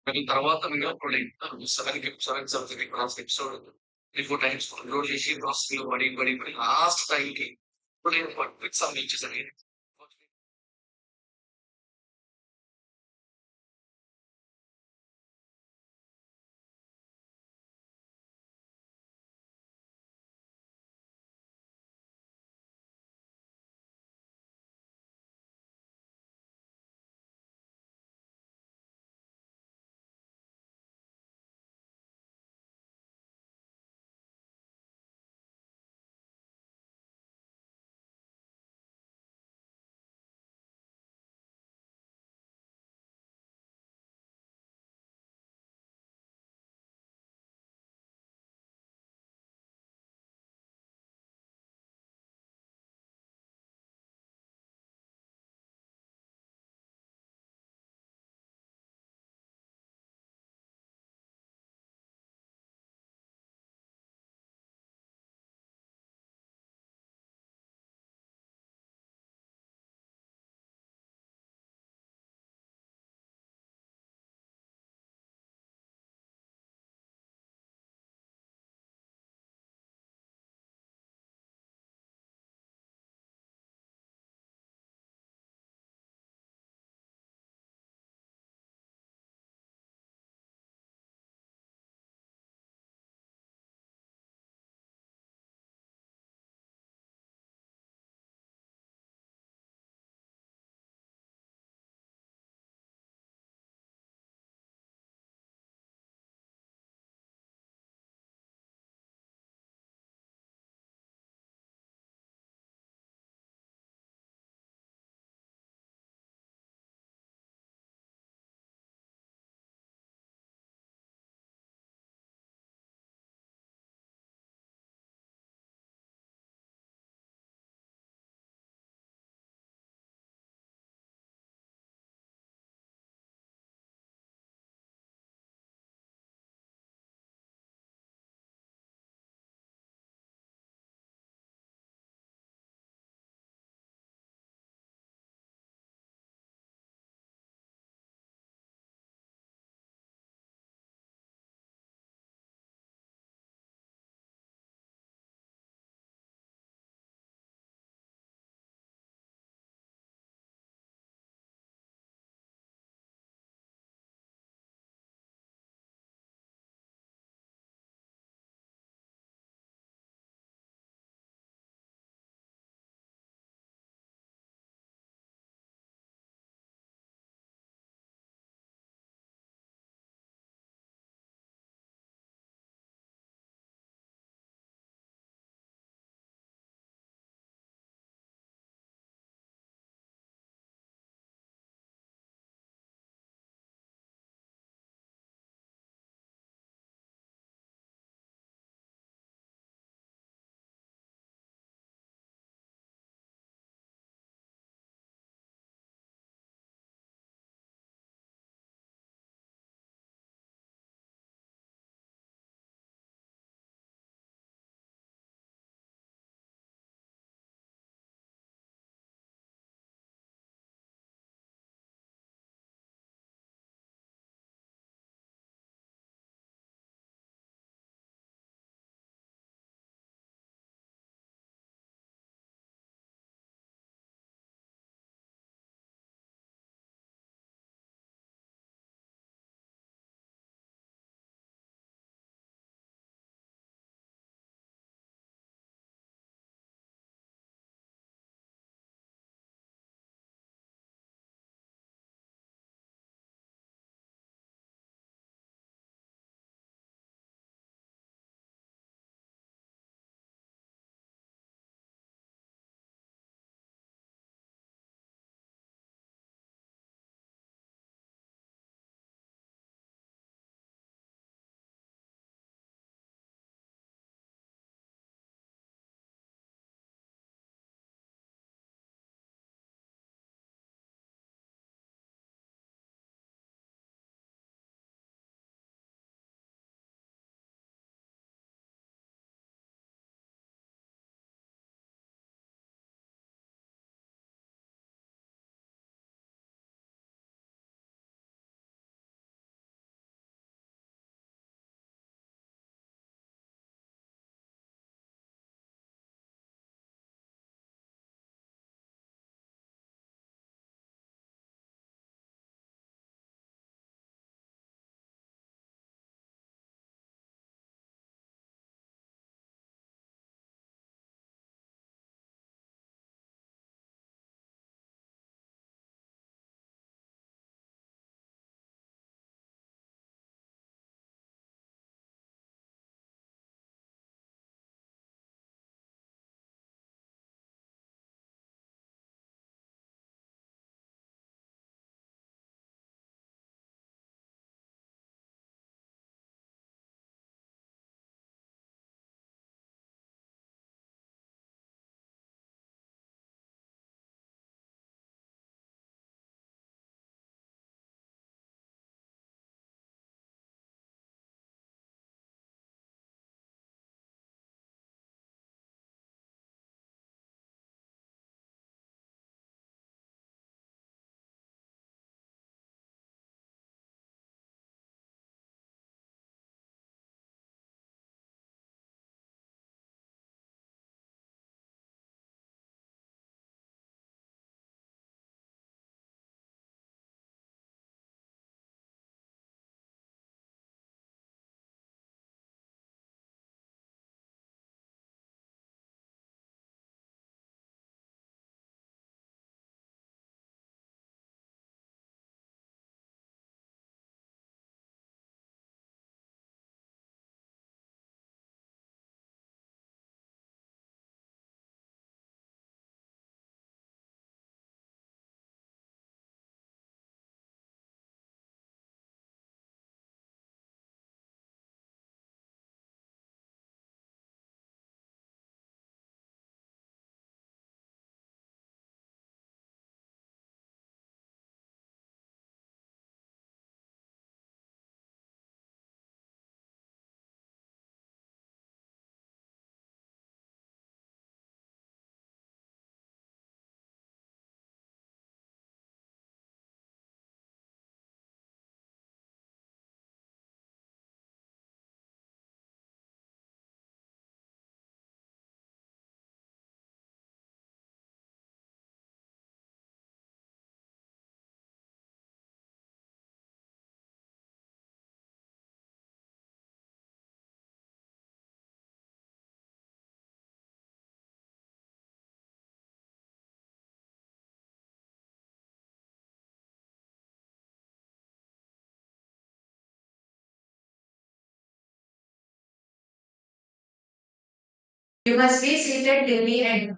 మళ్ళీ తర్వాత మిగిలినప్పుడు 7 something last episode 3, 4 times download చేసి ప్రాసెసింగ్‌లో పడి లాస్ట్ టైమ్‌కి ఇప్పుడు నేను క్విక్ సమ్ ఇచ్చేసాను. You must be seated till the end.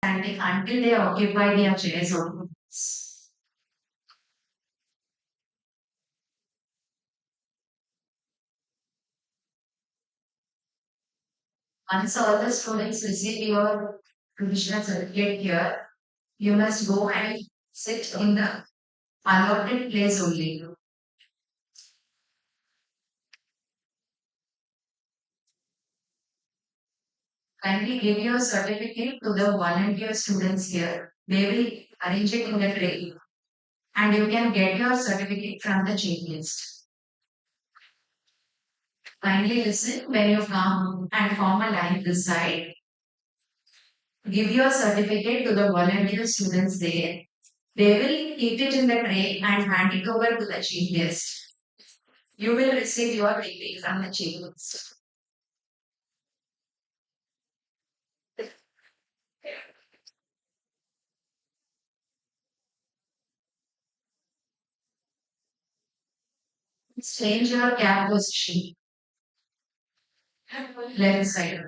standing until they occupy their chairs or booths. Once all the students receive your provisional certificate here, you must go and sit in the allotted place only. Kindly give your certificate to the volunteer students here. They will arrange it in the tray and you can get your certificate from the checklist. Kindly listen when you come and form a line this side. Give your certificate to the volunteer students there. They will keep it in the tray and hand it over to the chief guest. You will receive your degree from the chief guest. Change your cap position. Left side.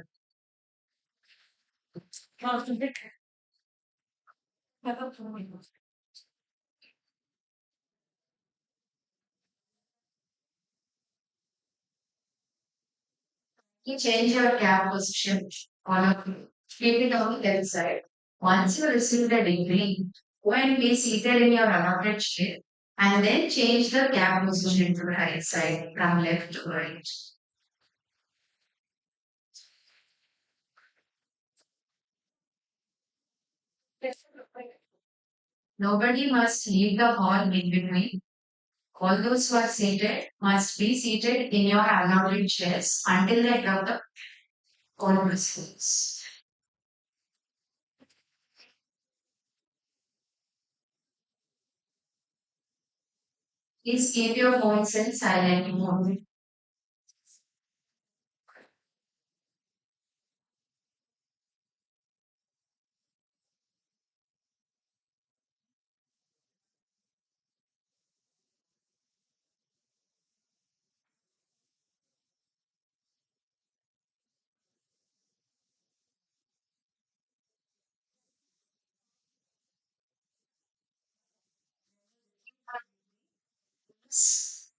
You change your cap position. All of you. Keep it on the left side. Once you receive the degree, go and be seated in your allotted chair and then change the cap position to the right side from left to right. Nobody must leave the hall in between. All those who are seated must be seated in your allotted chairs until the end of the call proceedings. Please keep your phones in silent mode.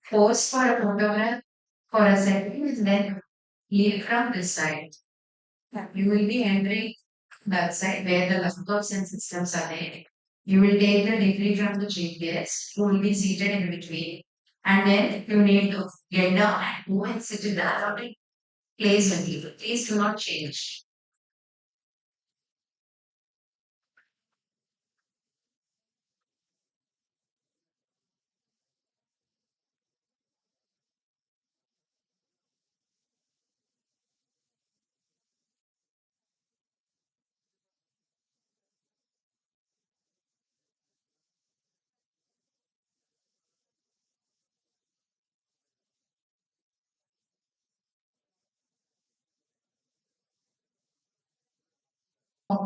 Pose for a photograph for a second, then leave from this side. You will be entering that side where the laptops and systems are there. You will take the degree from the chief guest who will be seated in between. And then you need to get down and go and sit in the allotted place only. Please do not change.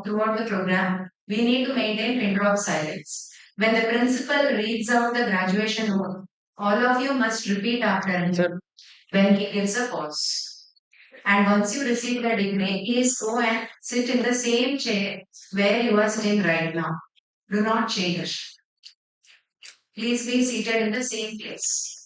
Throughout the program, we need to maintain pin drop silence. When the principal reads out the graduation note, all of you must repeat after him when he gives a pause. And once you receive the degree, please go and sit in the same chair where you are sitting right now. Do not change. Please be seated in the same place.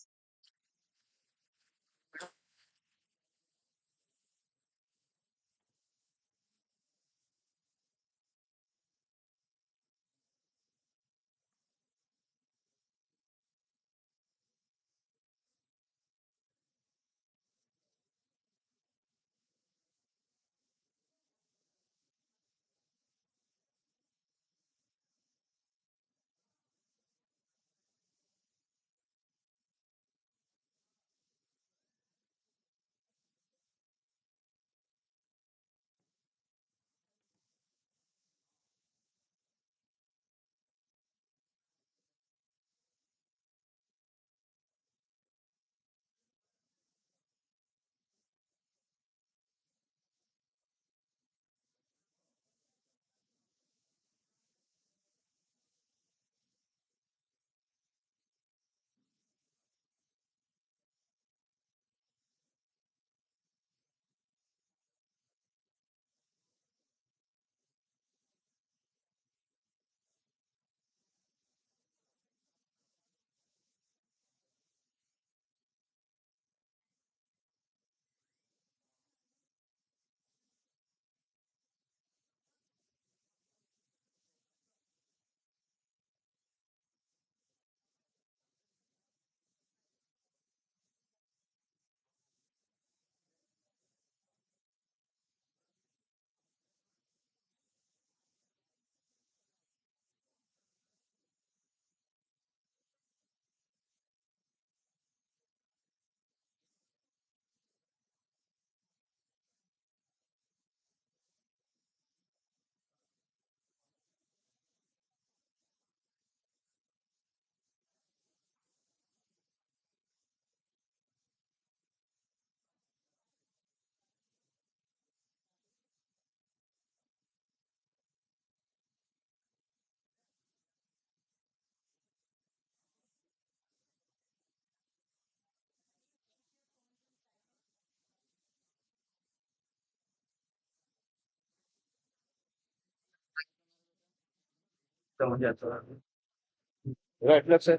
Right, let's say.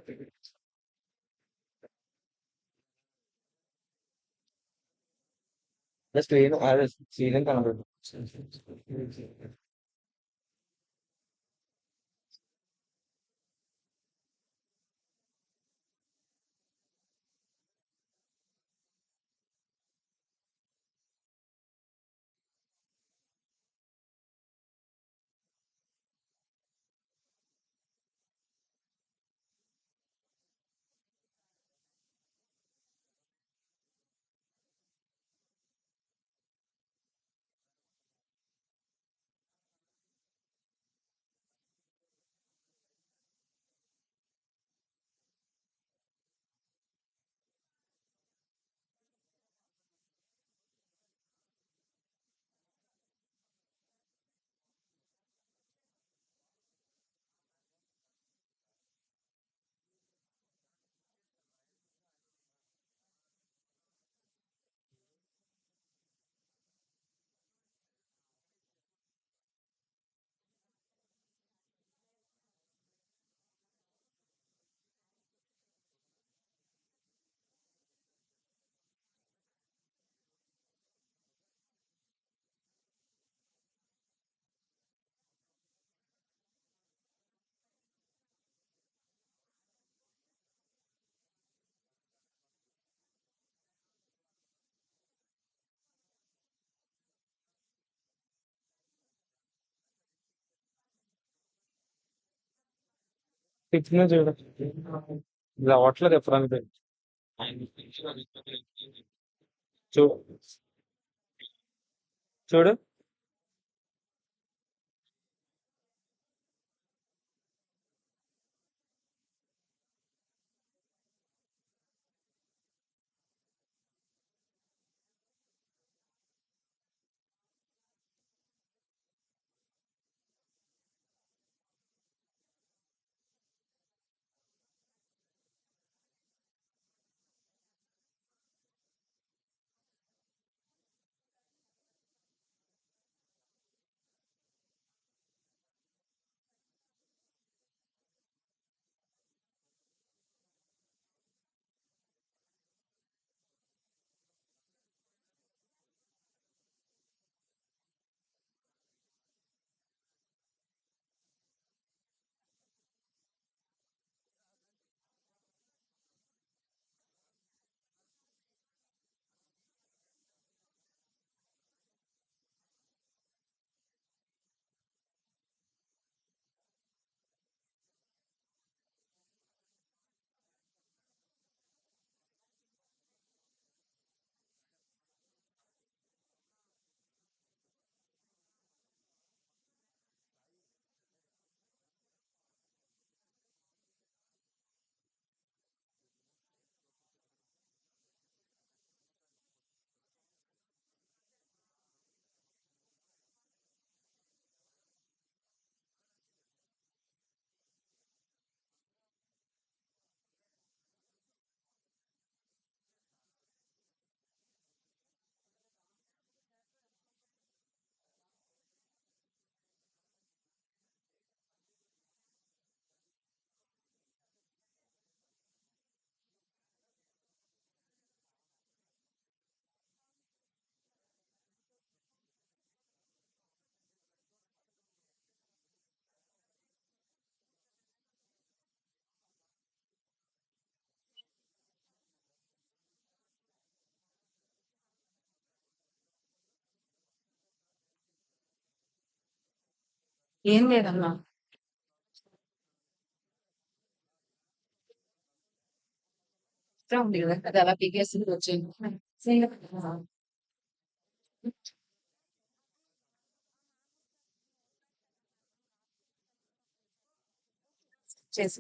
Just I was feeling kind of. Fitness ఇలా వాటిలో చెప్పడానికి చూ చూడు ఏం లేదమ్మా. ఇష్టం ఉంది కదా, అది అలా పీకేసి వచ్చేయండి. చేసి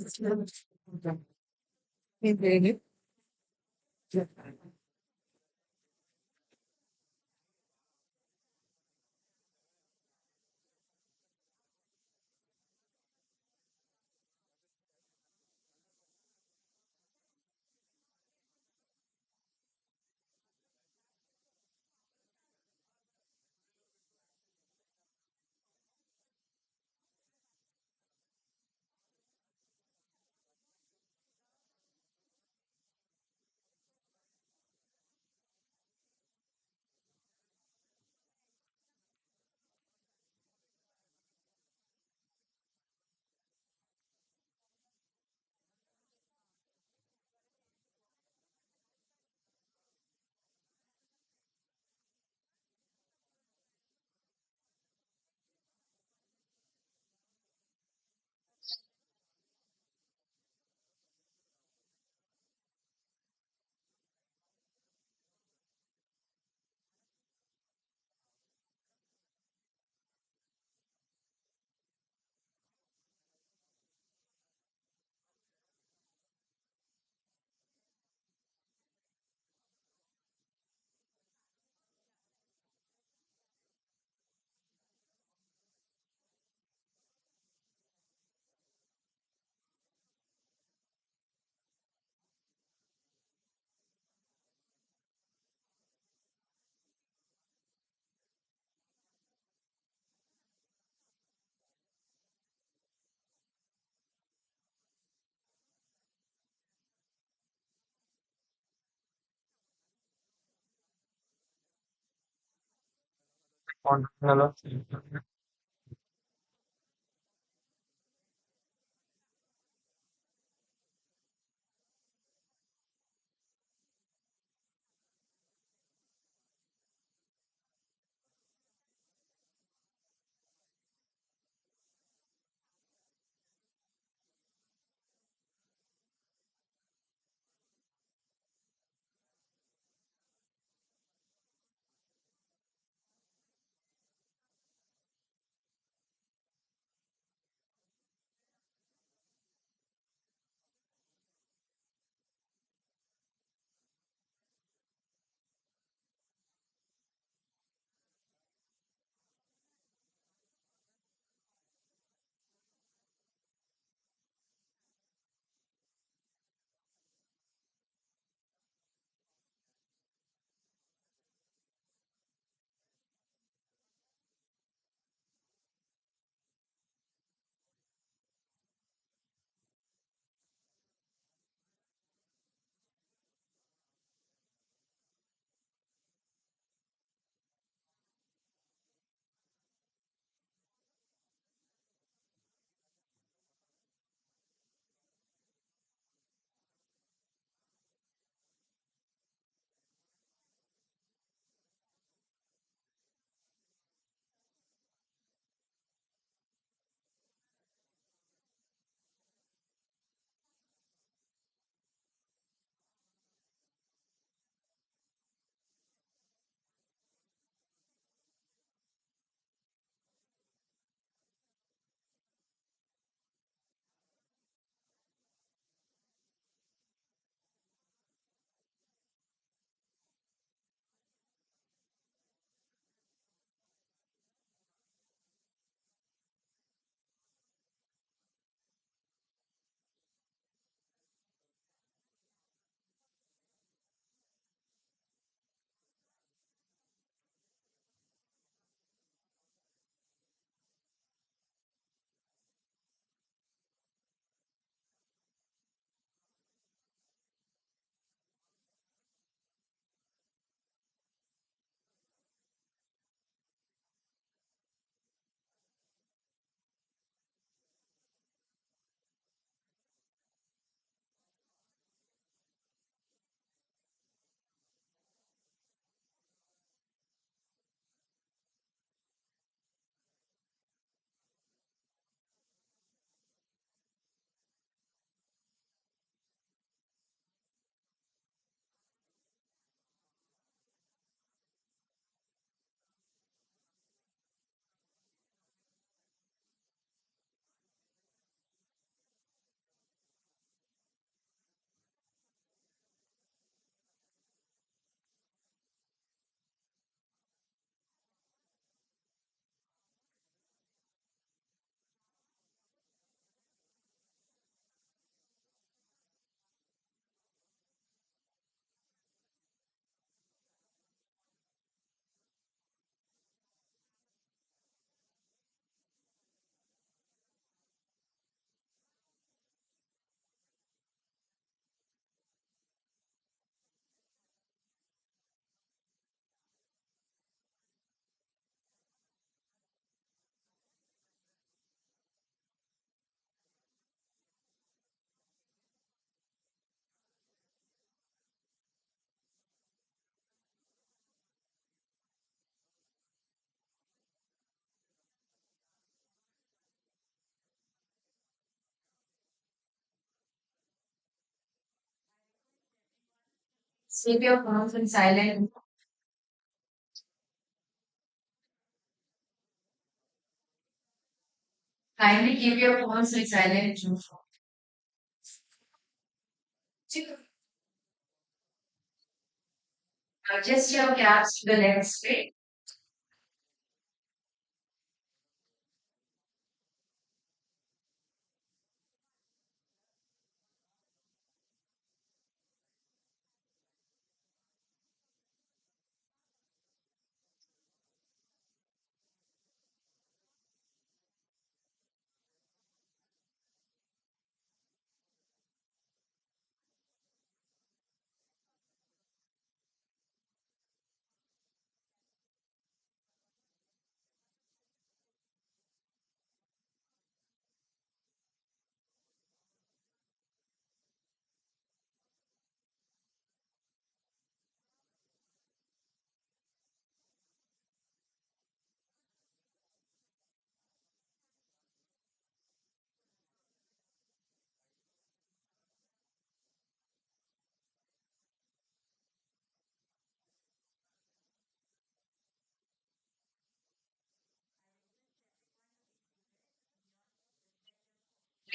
Hello. Keep your phones in silent. Kindly keep your phones in silent. Adjust your caps to the left straight.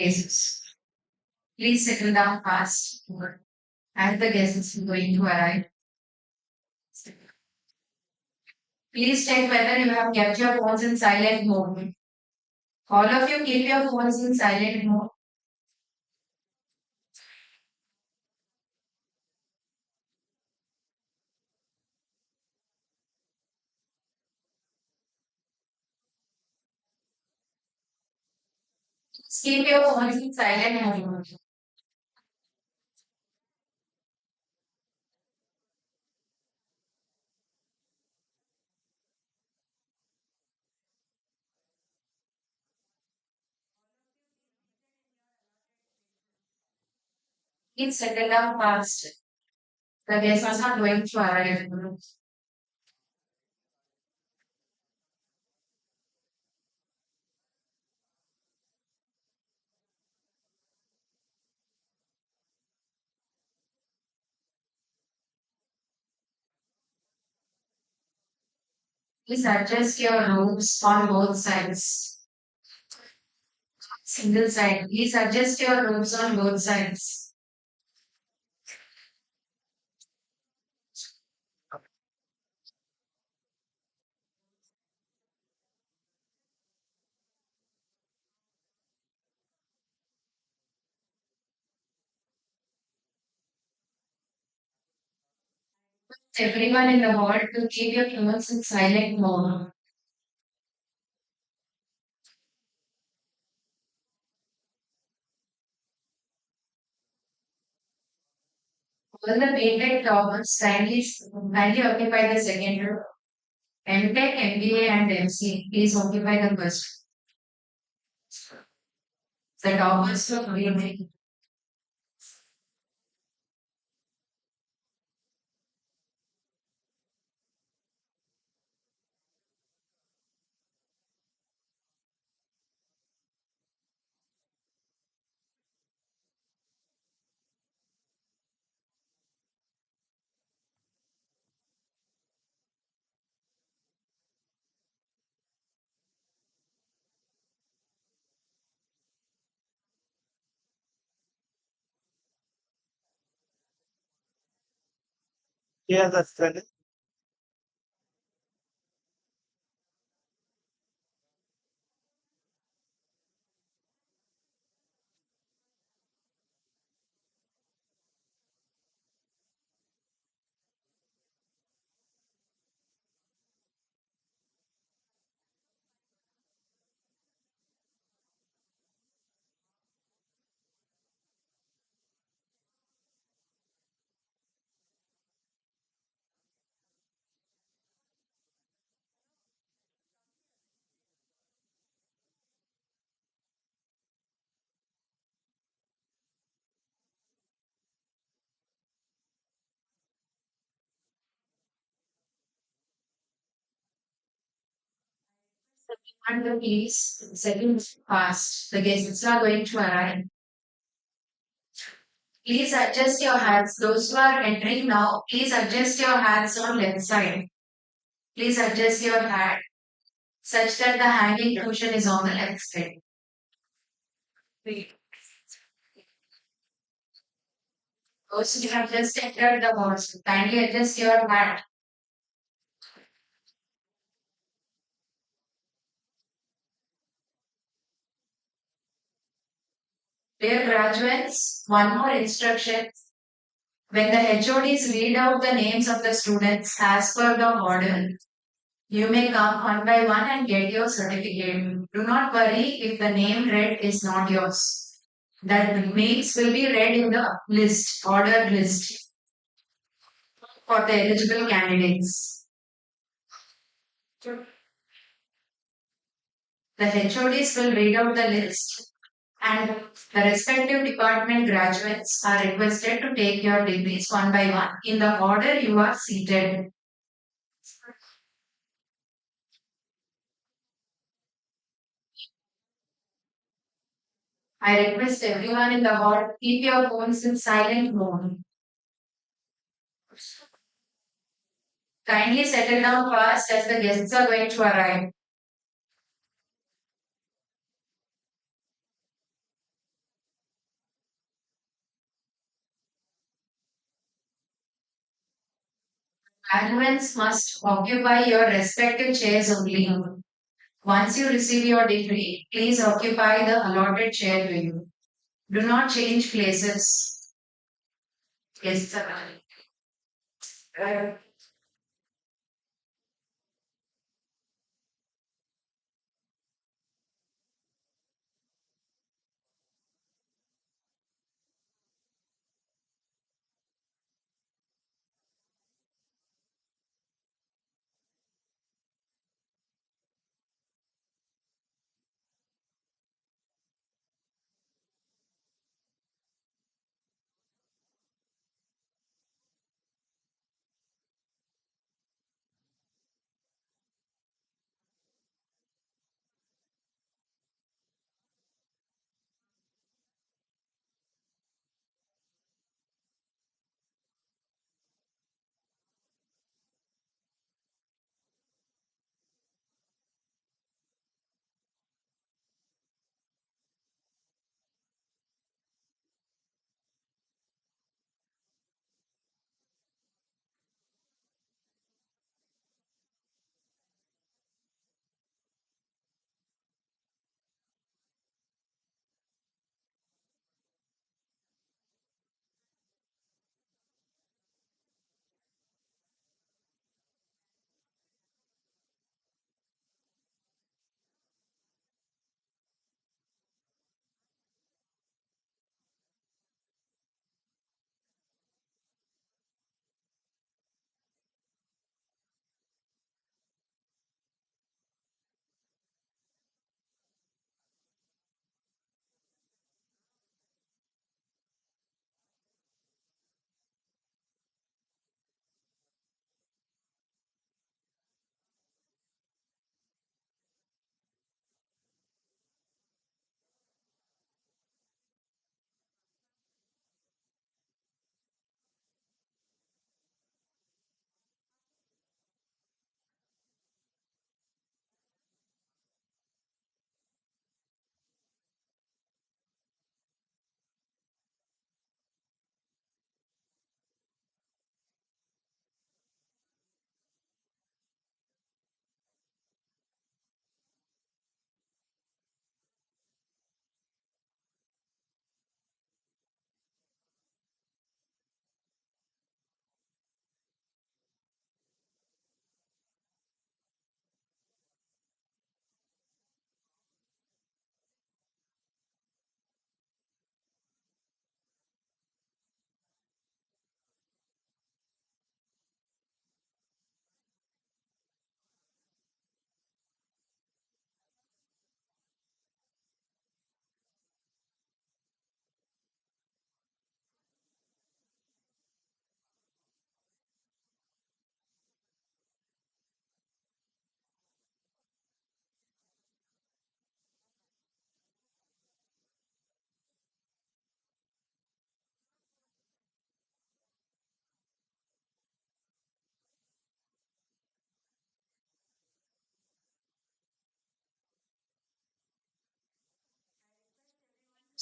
places. Please settle down fast as the guests are going to arrive. Please check whether you have kept your phones in silent mode. All of you keep your phones in silent mode. Please keep your phones in silent mode. Please settle down fast. The guests are going to arrive. Please adjust your robes on both sides. Single side. Please adjust your robes on both sides. Everyone in the hall to keep your phones in silent mode. All the painted topics kindly occupy the second row. MTech, MBA, and MC, please occupy the first. The toppers of women. Yeah, that's correct. And the please, second fast. The guests are going to arrive. Please adjust your hats. Those who are entering now, please adjust your hats on left side. Please adjust your hat such that the hanging cushion is on the left side. Those who have just entered the hall, kindly adjust your hat. Dear graduates, one more instruction. When the HODs read out the names of the students as per the order, you may come one by one and get your certificate. Do not worry if the name read is not yours. That names will be read in the list, ordered list for the eligible candidates. The HODs will read out the list and the respective department graduates are requested to take your degrees one by one in the order you are seated. I request everyone in the hall keep your phones in silent mode. Kindly settle down fast as the guests are going to arrive. Graduates must occupy your respective chairs only. Once you receive your degree, please occupy the allotted chair to you. Do not change places. Yes, sir.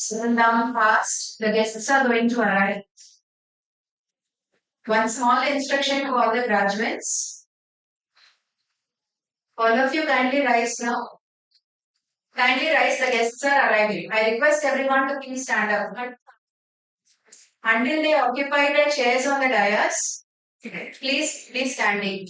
Sit down fast. The guests are going to arrive. One small instruction to all the graduates. All of you kindly rise now. Kindly rise, the guests are arriving. I request everyone to please stand up. Until they occupy their chairs on the dais, please be standing.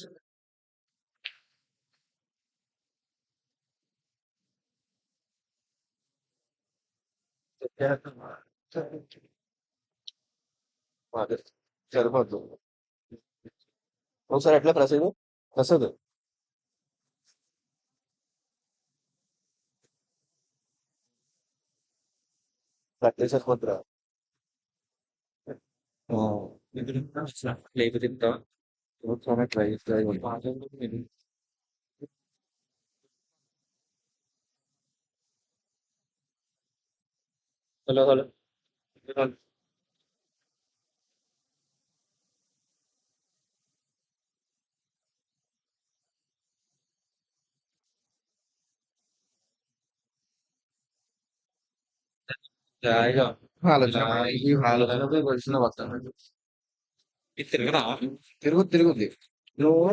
సరిపోద్దు ఒకసారి ఎట్లా Prasad Prasad practice సరిపోద్దురా లేకపోతే తింటా try try hello hello జాయిగా ఆలోచన ఈ ఆలోచనతో వచ్చిన వస్తాను ఇది తిరగరా తిరుగుద్ది నువ్వు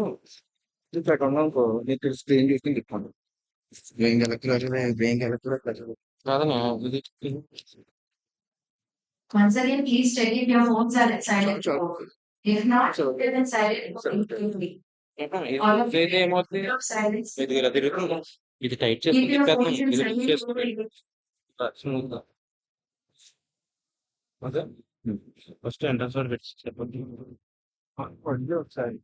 ఇక్కడ ఉన్నావు నీకు స్క్రీన్ చూసి తిప్పాను బ్రెయిన్ కలెక్టర్ కాదనా ఇది Once again, please check if your phones are silent sure. mode. If not, Sure. put them in silent mode Sure. immediately. All of ఇదైతే you, ఏమవుతుంది of silence. ఇది ఇలా తిరుగుతుంది ఇది టైట్ Keep చేసుకుని your తిప్పేస్తాం phones in ఇది lift silent mode చేసుకుని immediately. Smooth గా అదే ఫస్ట్ ఎంట్రన్స్ వరకు పెట్టి చెప్పండి ఒకసారి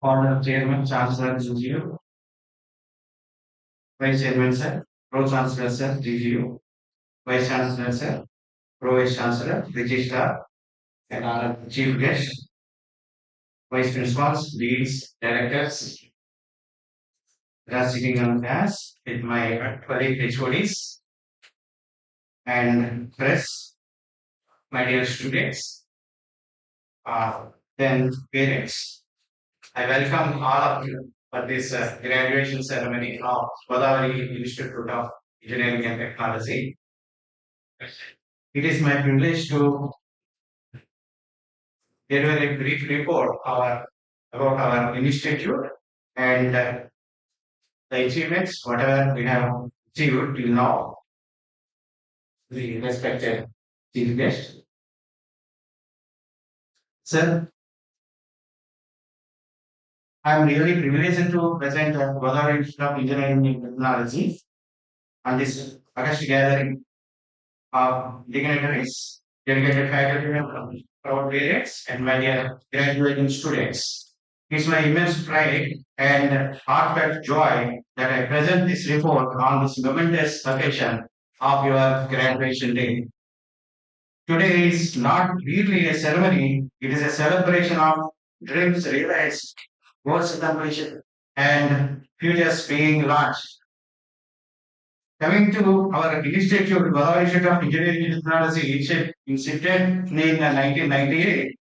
Order Chairman, Chancellor, GGU, Vice Chairman, Sir, Pro Chancellor, Sir, GGU, Vice Chancellor, Sir, Pro Vice Chancellor, Registrar, and our Chief Guest, Vice Principals, Deans, Directors, that are sitting on class with my colleague HODs and press, my dear students, then parents. I welcome all of you for this graduation ceremony of Godavari Institute of Engineering and Technology. It is my privilege to give a brief report about our institute and the achievements, whatever we have achieved till now. The respected chief guest. Sir, I am really privileged to present the Godavari Institute of Engineering and Technology on this August gathering of dignitaries, dedicated faculty members, proud parents, and my dear graduating students. It's my immense pride and heartfelt joy that I present this report on this momentous occasion of your graduation day. Today is not really a ceremony, it is a celebration of dreams realized, goals accomplished, and futures being launched. Coming to our institute, Godavari Institute of Engineering and Technology, instituted in 1998,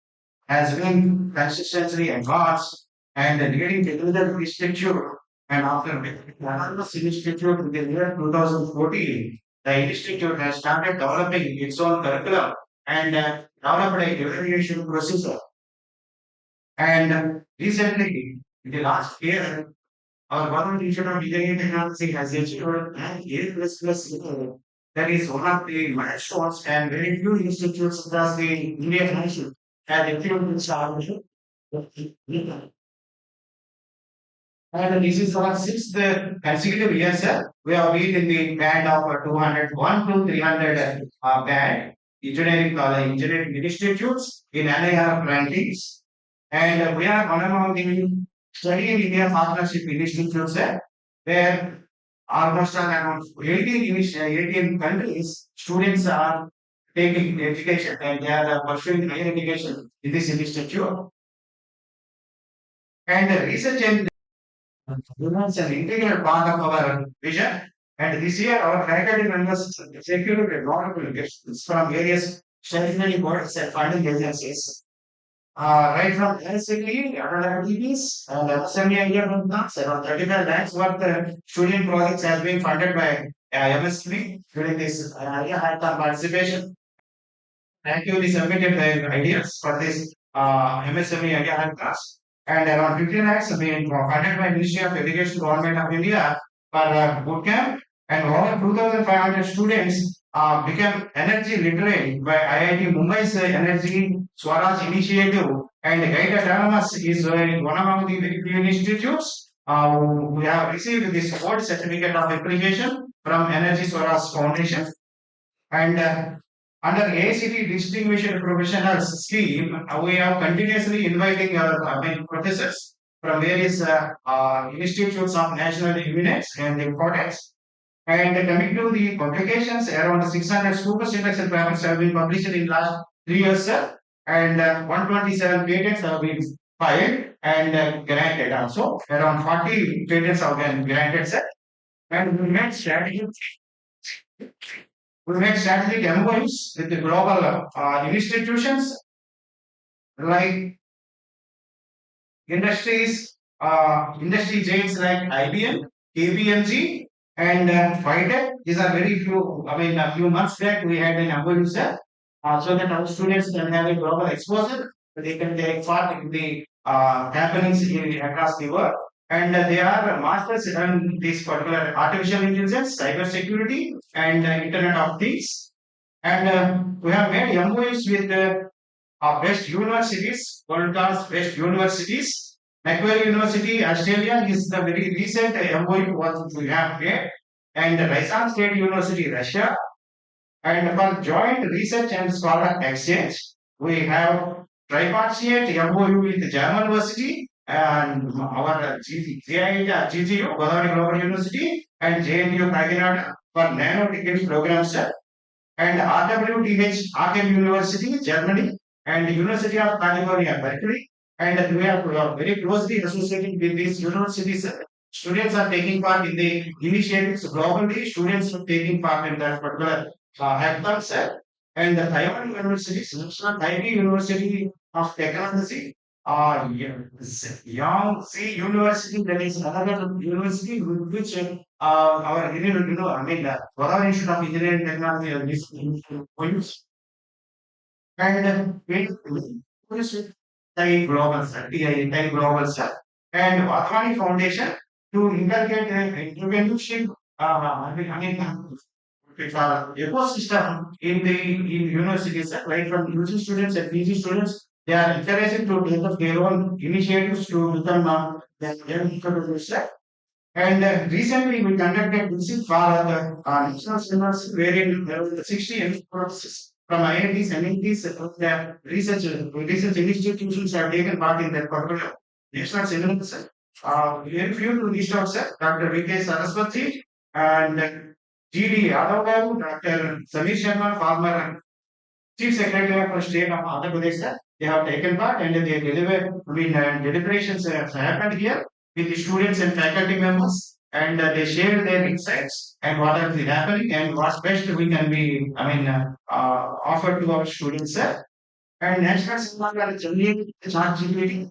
has been consistently advanced and leading technical institute. And after anonymous institute in the year 2014, the institute has started developing its own curriculum and developed a evaluation procedure. And recently, in the last year, our government institute of engineering and technology has achieved an A plus level. That is one of the milestones, and very few institutes across the Indian nation have achieved this milestone. And this is our sixth consecutive year, sir. We have been in the band of 201 to 300 band engineering college, engineering institutes in NIR rankings. And we are one among the study in India partnership institutes, sir, where almost around 18 countries, students are taking education and they are pursuing higher education in this institute. And research and remains an integral part of our vision. And this year, our faculty members secured a lot of gifts from various statutory boards and funding agencies. right from LCD, adult activities, and semi-year programs, around 35 lakhs worth student projects has been funded by MSP during this hackathon participation. Actively submitted their ideas for this MSME idea hackathons, and around 15 lakhs have been funded by Ministry of Education, Government of India for bootcamp, and over 2,500 students became energy literate by IIT Mumbai's Energy Swaraj initiative, and GIET Autonomous is one among the very few institutes who have received this gold certificate of application from Energy Swaraj Foundation. And under ACT Distinguished Professionals Scheme, we are continuously inviting professors from various institutes of national eminence and importance. And coming to the publications, around 600 super syntax papers have been published in last 3 years, sir. And 127 patents have been filed and granted also. Around 40 patents have been granted, sir. And we made strategic MOUs with the global institutions like industry giants like IBM, KPMG, and FITEC. These are very few. I mean, a few months back we had an MOU, sir, so that our students can have a global exposure. They can take part in the happenings across the world. And they are masters in this particular artificial intelligence, cyber security, and Internet of Things. And we have made MOUs with best universities, world class best universities. Macquarie University, Australia is the very recent MOU what we have made. And Rajasthan State University, Russia. And for joint research and scholar exchange, we have tripartite MOU with German University and our GGU, Godavari Global University, and JNU Kakinada for nanotechnical programs, and RWTH Aachen University, Germany, and University of California, Berkeley. And we are very closely associated with these universities. Students are taking part in the initiatives globally. Students are taking part in that particular hackathons. And the Taiwan University, National Taipei University of Technology, Yangtze University, that is another university with which our I mean, Godavari Institute of Engineering and Technology is and TI Global, sir, TI Global, sir, and Advani Foundation to inculcate entrepreneurship, ecosystem in the in universities, sir, right from UG students and PG students. They are encouraged to take up their own initiatives to become their entrepreneurs. And recently we conducted visit for the national seminars wherein there were 60 experts from IITs and NITs, the research institutions have taken part in that particular national seminars. Very few to list out, sir. Dr. V.K. Saraswati and G.D. Yadav Garu, Dr. Samir Sharma, former Chief Secretary of State of Andhra Pradesh, sir. They have taken part and they deliver, deliberations have happened here with the students and faculty members, and they share their insights and what is happening and what's best we can be, offer to our students, sir. And national seminar are generally not GPT.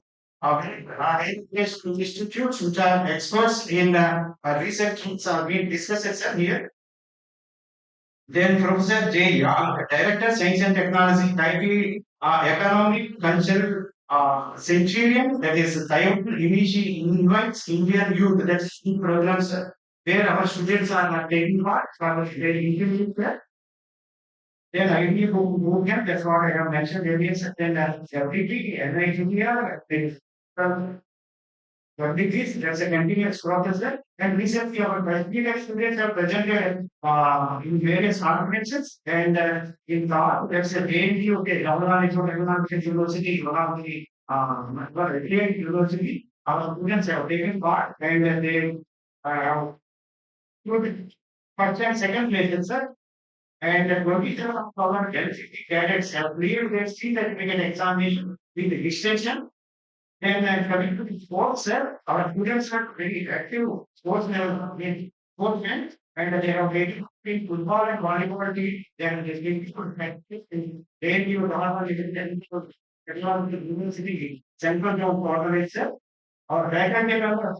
Institutes which are experts in research are being discussed, sir, here. Then Professor J. Young, Director Science and Technology, Taipei Economic Cultural Centurion, that is Taiwan invites Indian youth, that's two programs where our students are taking part for their interview. Then IT bootcamp, that's what I have mentioned earlier. Then FDP, NITR, degrees, that's a continuous process. And recently, our practical students have presented in various conferences. And in thought, that's a JNU, okay, Godavari Global University, one of the affiliate university. Our students have taken part and they have put first and second places, sir. And 27 of our LCT cadets have cleared their C certificate examination with the distinction. Then coming to the sports, sir, our students are very active sportsmen, and they have taken in football and volleyball team. They are taking ANU, Technological University, Central Job Coordinator, our faculty members,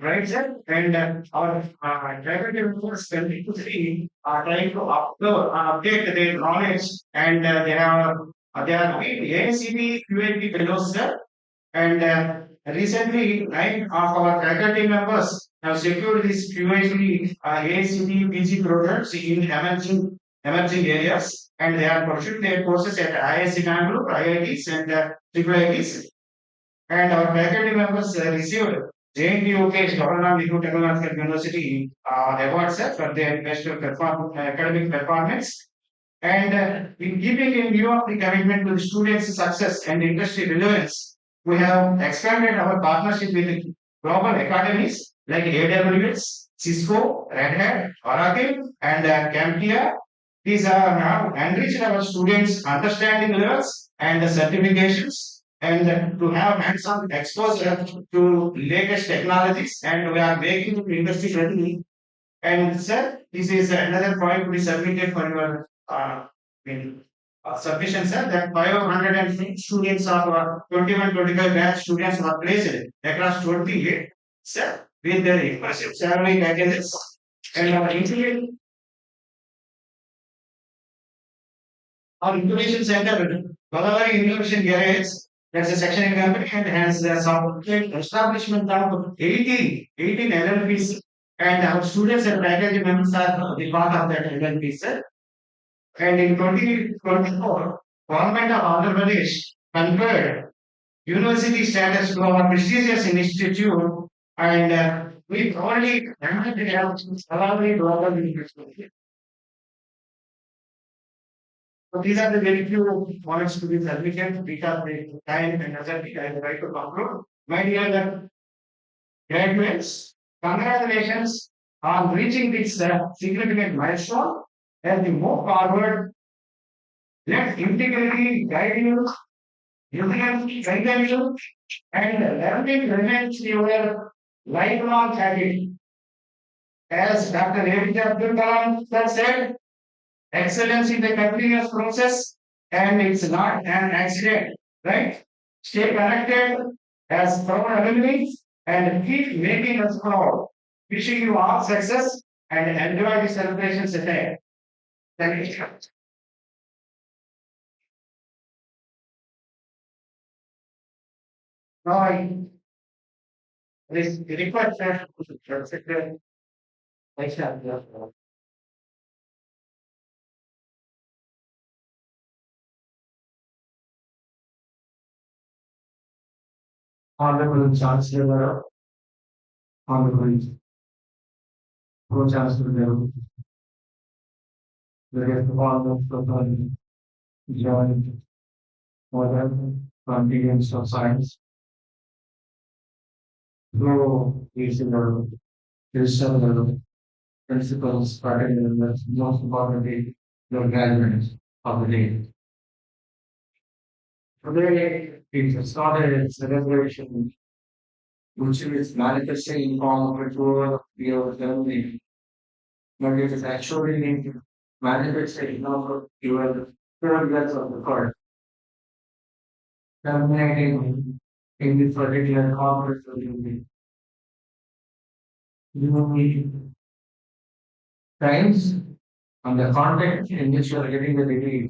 right, sir, and our faculty members continuously are trying to update their knowledge, and they are AICD QAP fellows, sir, and recently, 9 of our faculty members have secured this QIP AICD PG programs in emerging areas, and they are pursuing their courses at IIC Bangalore, IITs, and IITs. And our faculty members received JNTUK's Jawaharlal Nehru Technological University awards for their best academic performance. And in keeping in view of the commitment to the students' success and industry relevance, we have expanded our partnership with global academies like AWS, Cisco, Red Hat, Oracle, and CAMPTIA. These are now enriched our students' understanding levels and the certifications, and to have hands-on exposure to latest technologies, and we are making industry ready. And sir, this is another point to be submitted for your submission, sir, that 506 students of 21-25 batch students were placed across 28, sir, with their impressive salary packages. And our incubation center, Godavari Innovation Garage, that's a section in company and has establishment of 18 LLPs, and our students and faculty members are the part of that LLP, sir. And in 2024, Government of Andhra Pradesh conferred university status to our prestigious institute, and we only have Godavari Global University. So these are the very few points to be submitted because the time and other I would like to conclude. My dear graduates, congratulations on reaching this significant milestone. As we move forward, let integrity guide you, resilience strengthen you, and learning remains your lifelong habit. As Dr. APJ Abdul Kalam sir said, excellence is a continuous process and it's not an accident, right? Stay connected as proud alumni and keep making us proud. Wishing you all success and enjoy the celebrations ahead. Thank you. Now I request that Secretary Vice Chancellor. Honorable Chancellor, Honorable Pro-Chancellor, the rest of all of the joint model convenience of science, through these principles, faculty members, most importantly, your graduates of the day. Today, it's not a celebration which is manifesting in form of ritual, your ceremony, but it is actually manifesting of your 4 years of the court, culminating in this particular conference of the unique times and the context in which you are getting the degree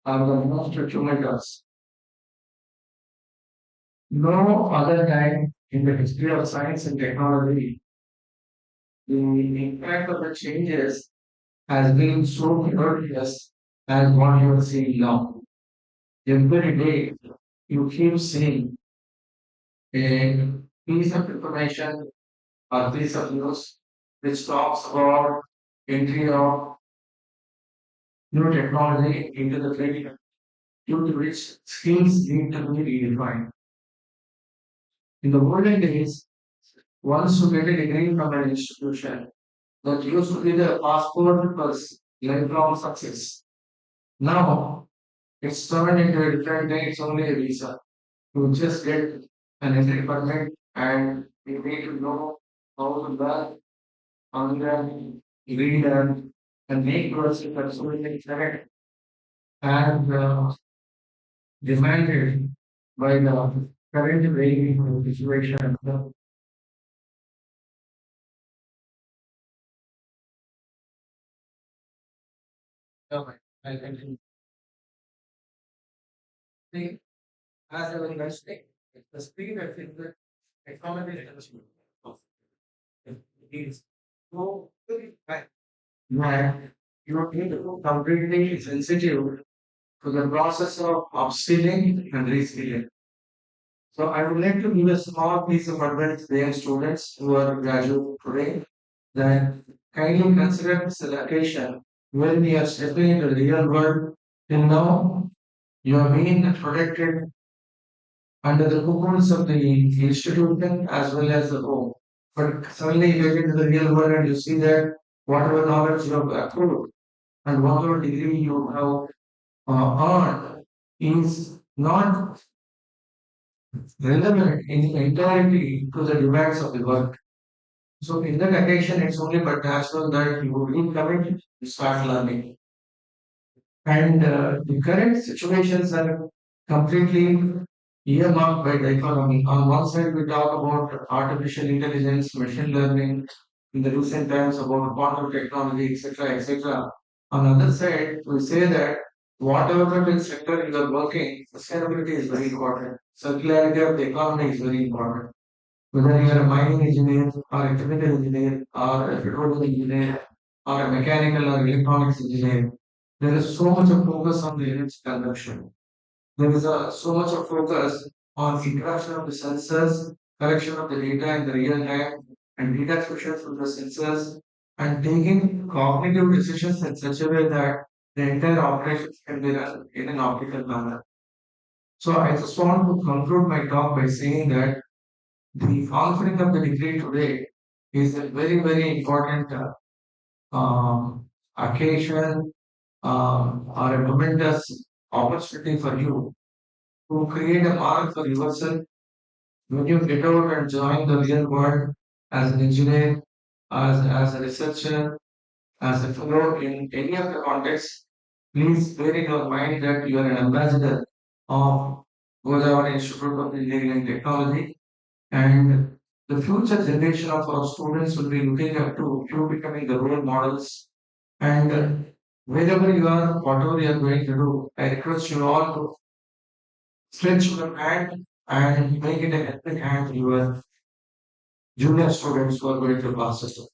are the most tremendous. No other time in the history of science and technology, the impact of the changes has been so glorious as what you are seeing now. Every day, you keep seeing a piece of information or piece of news which talks about entry of new technology into the field due to which skills need to be redefined. In the olden days, once you get a degree from an institution, that used to be the passport for lifelong success. Now, it's turned into a different day, it's only a visa. You just get an entry permit and you need to know how to learn, understand, read, and make yourself absolutely correct. And demanded by the current weighing situation. I think as a investing, the speed at which the economy is is so very fast that you need to be completely sensitive to the process of upskilling and reskilling. So I would like to give a small piece of advice to young students who are graduating today that kindly consider this occasion when we are stepping into the real world. Till now, you have been protected under the cocoons of the institution as well as the home. But suddenly you get into the real world and you see that whatever knowledge you have accrued and whatever degree you have earned is not relevant in entirety to the demands of the work. So in that occasion, it's only but natural that you will commit to start learning. And the current situations are completely earmarked by the economy. On one side, we talk about artificial intelligence, machine learning, in the recent times about quantum technology, etc., etc. On the other side, we say that whatever the sector you are working, sustainability is very important. Circularity of the economy is very important. Whether you are a mining engineer or a chemical engineer or a petroleum engineer or a mechanical or electronics engineer, there is so much of focus on the energy consumption. There is so much of focus on interaction of the sensors, collection of the data in the real time, and data extraction from the sensors, and taking cognitive decisions in such a way that the entire operations can be run in an optimal manner. So I just want to conclude my talk by saying that the offering of the degree today is a very, very important occasion or a momentous opportunity for you to create a mark for yourself when you get out and join the real world as an engineer, as a researcher, as a fellow in any of the contexts. Please bear in your mind that you are an ambassador of Godavari Institute of Engineering and Technology, and the future generation of our students will be looking up to you becoming the role models. And wherever you are, whatever you are going to do, I request you all to stretch your hand and make it a helping hand to your junior students who are going to classes.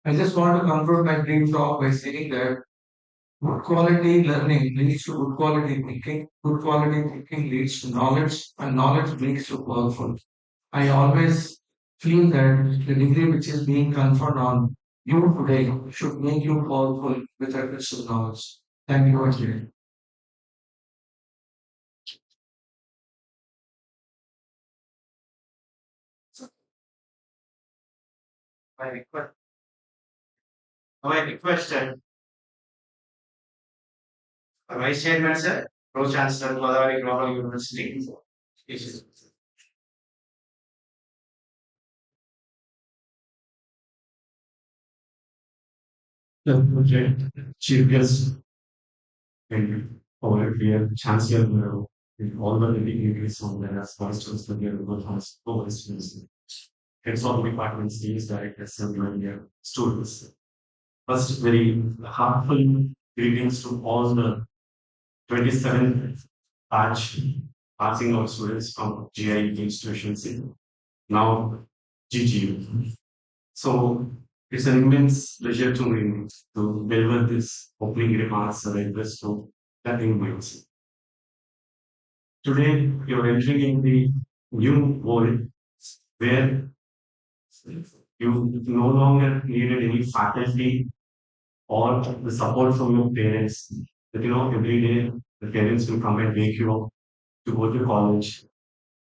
I just want to conclude my brief talk by saying that good quality learning leads to good quality thinking, good quality thinking leads to knowledge, and knowledge makes you powerful. I always feel that the degree which is being conferred on you today should make you powerful with reference to knowledge. Thank you again. I request, I requested Vice Chairman, sir, Pro Chancellor, Godavari Global University. Yes. Okay. Chief guest and our dear Chancellor, with all the dignitaries on there as Vice Chancellor, the Global House, Vice Chancellor, heads of departments, deans, directors, and their students. First, very heartfelt greetings to all the 27th batch passing out students from GIET institutions in now GGU. So it's an immense pleasure to me to deliver this opening remarks and address to the inmates. Today, you're entering in the new world where you no longer needed any faculty or the support from your parents. That every day the parents will come and wake you up to go to college.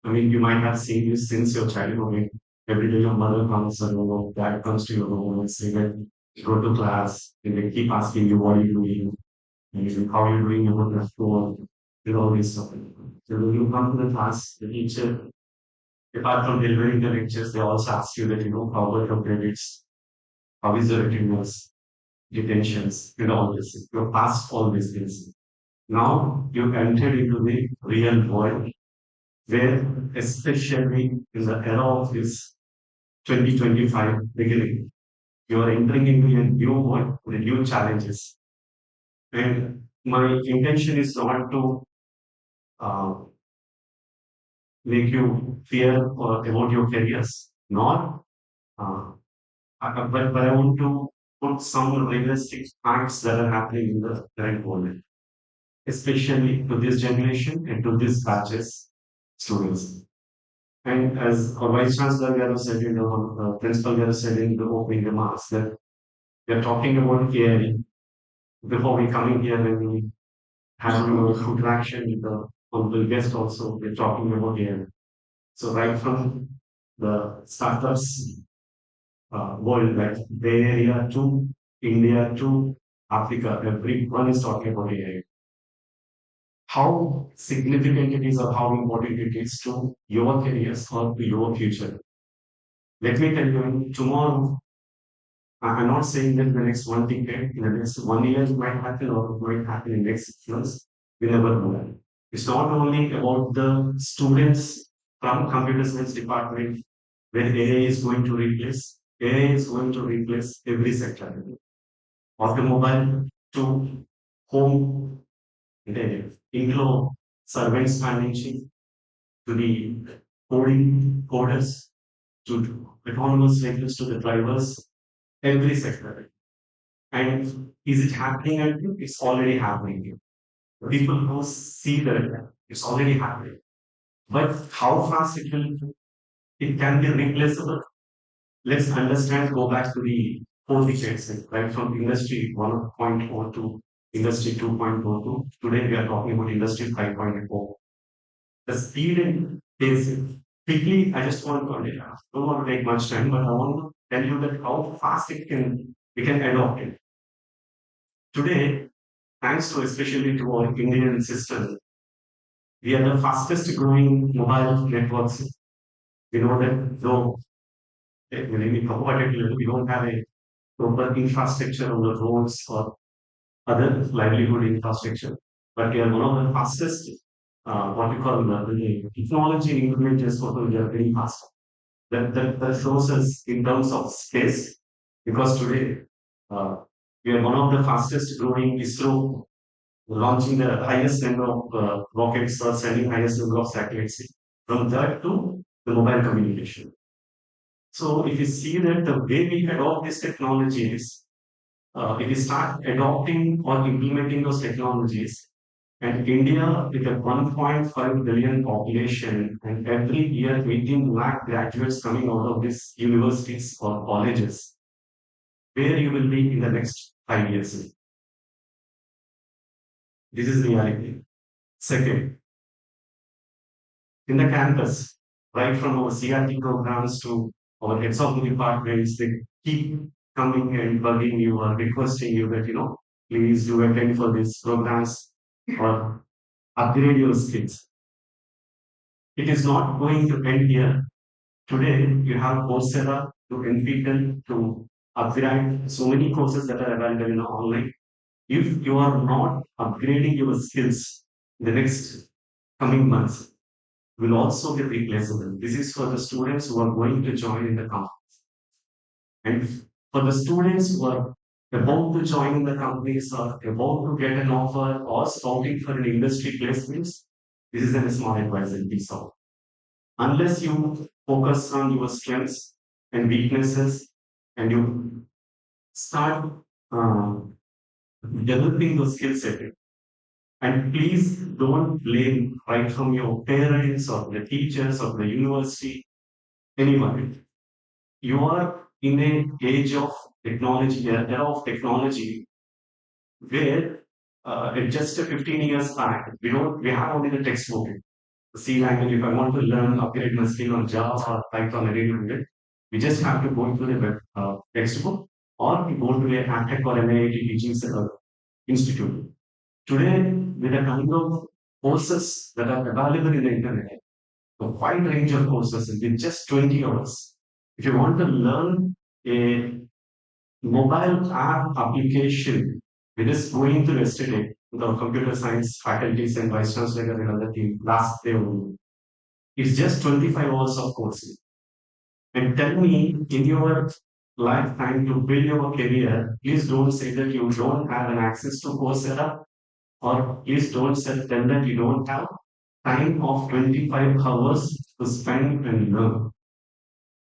I mean, you might have seen this since your childhood. I mean, every day your mother comes and your dad comes to your room and say that you go to class and they keep asking you what are you doing and how are you doing your school and all this stuff. So when you come to the class, the teacher, apart from delivering the lectures, they also ask you that, how about your credits, how is your attendance, detentions, and all this. You have passed all these things. Now you entered into the real world where, especially in the era of this 2025 beginning, you are entering into a new world with new challenges. And my intention is not to uh, make you fear about your careers, nor, uh, but I want to put some realistic facts that are happening in the current world, especially to this generation and to this batches students. And as our Vice Chancellor Garu said in the Principal Garu said in the opening remarks that we are talking about AI before we coming here when we have interaction with the honorable guest also, we're talking about AI. So right from the startups world, like Bay Area to India to Africa, everyone is talking about AI. How significant it is or how important it is to your careers or to your future. Let me tell you, tomorrow, I'm not saying that in the next one decade, in the next 1 year, it might happen or it might happen in the next 6 months. We never know. It's not only about the students from computer science department where AI is going to replace. AI is going to replace every sector, automobile to home, include servants managing to the coders to autonomous vehicles to the drivers, every sector. And is it happening? I think it's already happening. People who see that it's already happening. But how fast it can be replaceable? Let's understand, go back to the 4 decades, right? From industry 1.0 to industry 2.0 to today we are talking about industry 5.0. The speed and pace. Quickly, I just want to, don't want to take much time, but I want to tell you that how fast we can adopt it. Today, thanks to especially to our Indian system, we are the fastest growing mobile networks. We know that though when we talk about it, we don't have a proper infrastructure on the roads or other livelihood infrastructure, but we are one of the fastest, what we call the technology implementers for we are very fast. That shows us in terms of space, because today uh, we are one of the fastest growing ISRO launching the highest number of rockets or sending highest number of satellites from that to the mobile communication. So if you see that the way we adopt these technologies, if we start adopting or implementing those technologies, and India with a 1.5 billion population and every year 18 lakh graduates coming out of these universities or colleges, where you will be in the next 5 years. This is reality. Second, in the campus, right from our CRT programs to our heads of the departments, they keep coming and bugging you or requesting you that, please do attend for these programs or upgrade your skills. It is not going to end here. Today, you have Coursera to NPTEL to upgrade so many courses that are available in online. If you are not upgrading your skills in the next coming months, will also be replaceable. This is for the students who are going to join in the company. And for the students who are about to join in the companies or about to get an offer or scouting for an industry placements, this is a small advisory piece of. Unless you focus on your strengths and weaknesses and you start uh, developing those skill set, and please don't blame right from your parents or the teachers or the university, anyone. You are in an age of technology, an era of technology, where just 15 years back, we have only the textbook. The C language, if I want to learn, upgrade my skill on Java or Python or anything, we just have to go to the textbook or we go to a Tech or an IIT teaching institute. Today, with the kind of courses that are available in the internet, a wide range of courses in just 20 hours. If you want to learn a mobile app application We're just going through yesterday with our computer science faculties and vice chancellor and other team last day only. It's just 25 hours of course. And tell me, in your lifetime to build your career, please don't say that you don't have an access to Coursera, or please don't say tell that you don't have time of 25 hours to spend and learn.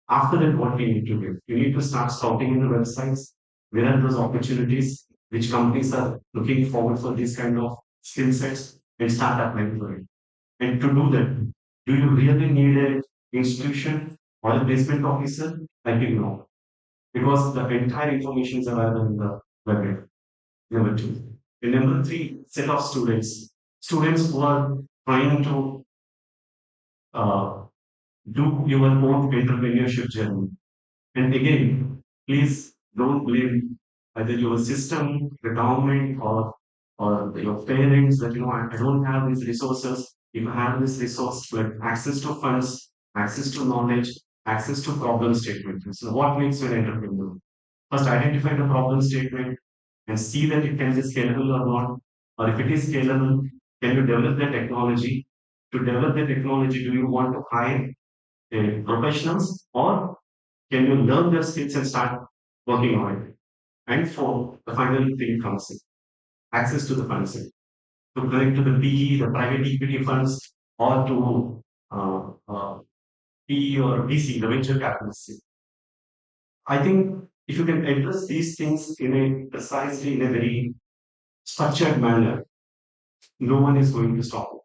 After that, what we need to do? You need to start scouting in the websites. Where are those opportunities? Which companies are looking forward for these kind of skill sets and start applying for it. And to do that, do you really need an institution or a placement officer? I think no, because the entire information is available in the web. Number two. And number three, set of students. Students who are trying to uh, do your own entrepreneurship journey. And again, please don't blame either your system, the government, or your parents that I don't have these resources. If I have this resource, like access to funds, access to knowledge, access to problem statement. So what makes you an entrepreneur? First, identify the problem statement and see that it can be scalable or not. Or if it is scalable, can you develop the technology? To develop the technology, do you want to hire professionals, or can you learn their skills and start working on it? And four, the final thing comes in access to the funds. To connect to the PE, the private equity funds, or to PE or VC, the venture capitalists. I think if you can address these things in a precisely in a very structured manner, no one is going to stop you.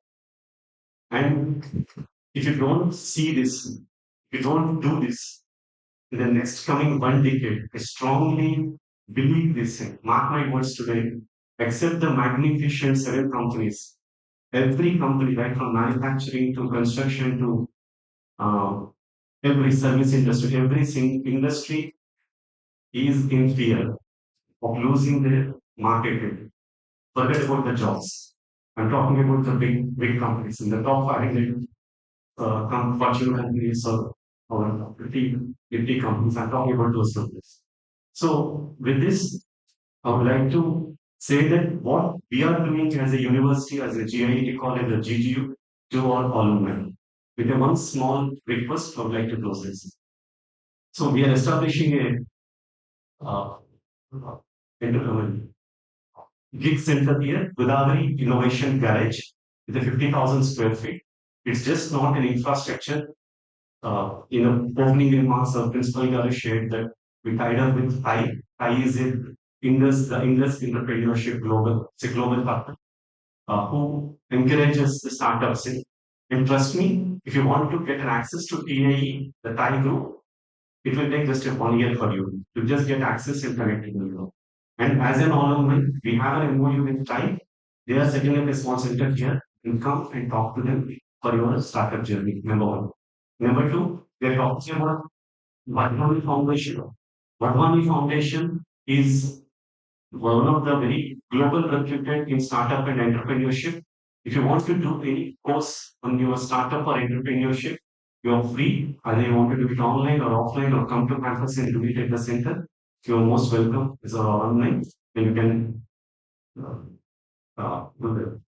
And if you don't see this, if you don't do this, in the next coming 1 decade, I strongly believe this. Mark my words today. Except the magnificent seven companies, every company, right from manufacturing to construction to uh, every service industry, every industry is in fear of losing their market. Forget about the jobs. I'm talking about the big companies in the top 500 Fortune companies or 50 companies. I'm talking about those companies. So with this, I would like to say that what we are doing as a university, as a GIET college, a GGU, to our alumni. With a one small request, I would like to close this. So we are establishing a uh, gig center here, Godavari Innovation Garage, with a 50,000 square feet. It's just not an infrastructure. Opening remarks, Principal Garu shared that we tied up with TIE. TIE is the Indus Entrepreneurship Global, it's a global partner who encourages the startups. And trust me, if you want to get an access to TIE, the TIE group, it will take just 1 year for you to just get access and connect to the group. And as an alumni, we have an MOU with TIE. They are setting up a small center here. You come and talk to them for your startup journey. Number one. Number two, we are talking about Vadhvani Foundation. Vadhvani Foundation is one of the very global reputed in startup and entrepreneurship. If you want to do any course on your startup or entrepreneurship, you are free. Either you want to do it online or offline or come to campus and do it at the center. You are most welcome as our alumni, and you can do that.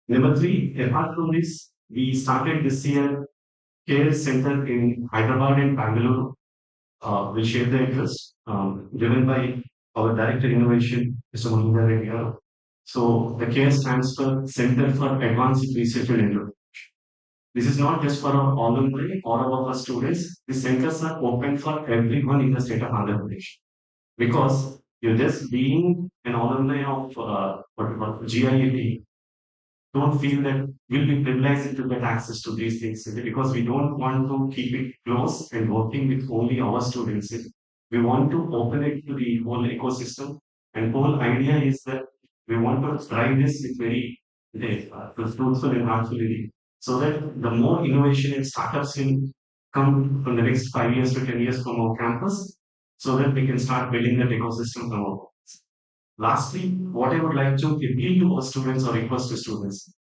Number three, apart from this, we started this year care center in Hyderabad and Bangalore. Will share the interest driven by our Director Innovation, Mr. Mahinda Reddy. So the CARE stands for Center for Advanced Research and Entrepreneurship. This is not just for our alumni or our students. The centers are open for everyone in the state of Andhra Pradesh because you're just being an alumni of what we call GIET, don't feel that we'll be privileged to get access to these things because we don't want to keep it close and working with only our students. We want to open it to the whole ecosystem. And whole idea is that we want to drive this with very fruitful and heartfully so that the more innovation and startups can come from the next 5 years to 10 years from our campus so that we can start building that ecosystem from our. Lastly, what I would like to appeal to our students or request to students,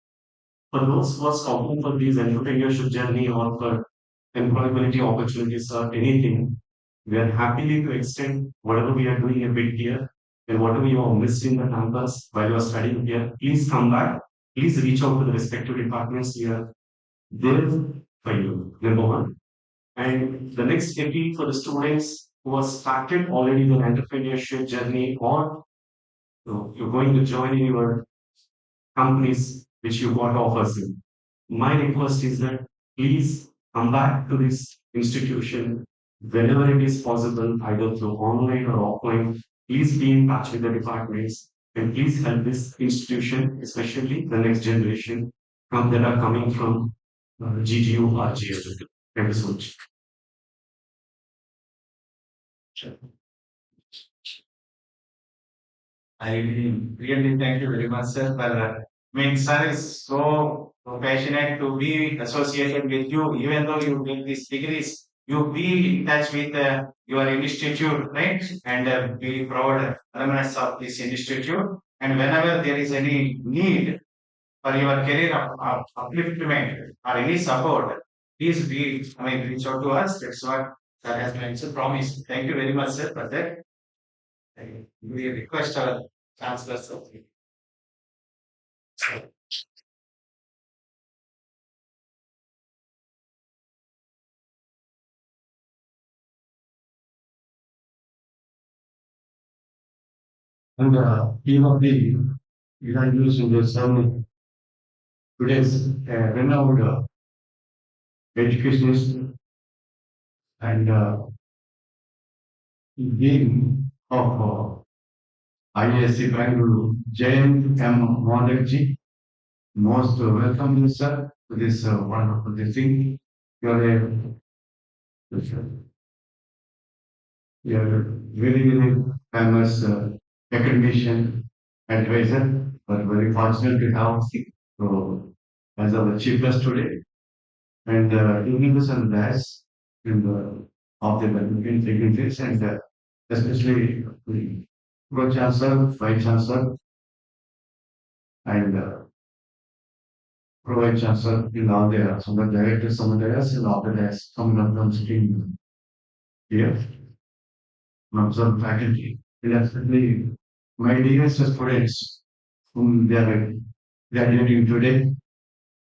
for those who are scouting for these entrepreneurship journey or for employability opportunities or anything, we are happily to extend whatever we are doing a bit here. and whatever you have missed in the campus while you are studying here, please come back. Please reach out to the respective departments here. There for you, number one. And the next step for the students who have started already the entrepreneurship journey, or you're going to join in your companies which you got offers in. My request is that please come back to this institution whenever it is possible, either through online or offline. Please be in touch with the departments and please help this institution, especially the next generation that are coming from GGU or GSW. Thank you so much. I really thank you very much, sir. For I mean, sir is so passionate to be associated with you, even though you get these degrees. You be in touch with your institute, right? And be proud alumnus of this institute. And whenever there is any need for your career upliftment or any support, please be, I mean, reach out to us. That's what sir has mentioned, promised. Thank you very much, sir, for that. We request our Chancellor, sir. And team of the evaluation will serve today's renowned educationist and dean of ISC Bangalore, Jayant M. Mohanji. Most welcome, you, sir, to this wonderful thing. You are really, really famous academician advisor, but very fortunate to have as our chief guest today. And giving us some dash in the of the dignitaries and especially the pro chancellor, vice chancellor, and pro vice chancellor in all the some of the directors, some of the rest, and all the rest, some of them sitting here, some faculty, and especially my dearest students whom they are graduating today.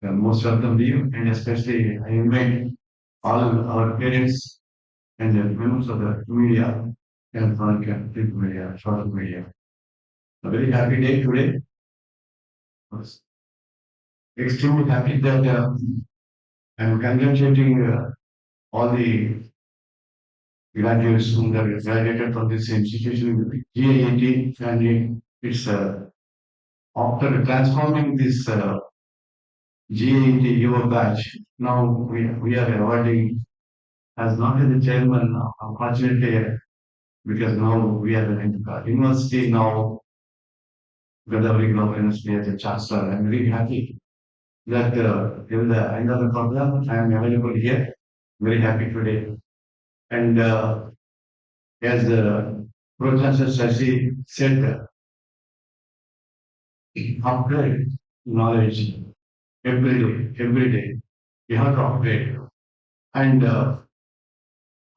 Most welcome to you, and especially I invite all our parents and the members of the media, electronic and print media, social media. A very happy day today. Was extremely happy that I'm congratulating all the graduates who have graduated from this institution, GIET Family. It's after transforming this GIET your batch. Now we are awarding as not as the chairman, unfortunately, because now we are in university now, Godavari Global University as a chancellor. I'm very happy that till the end of the program, I am available here. Very happy today. And as the Pro Chancellor Shashi said, upgrade knowledge every day. You have to upgrade. And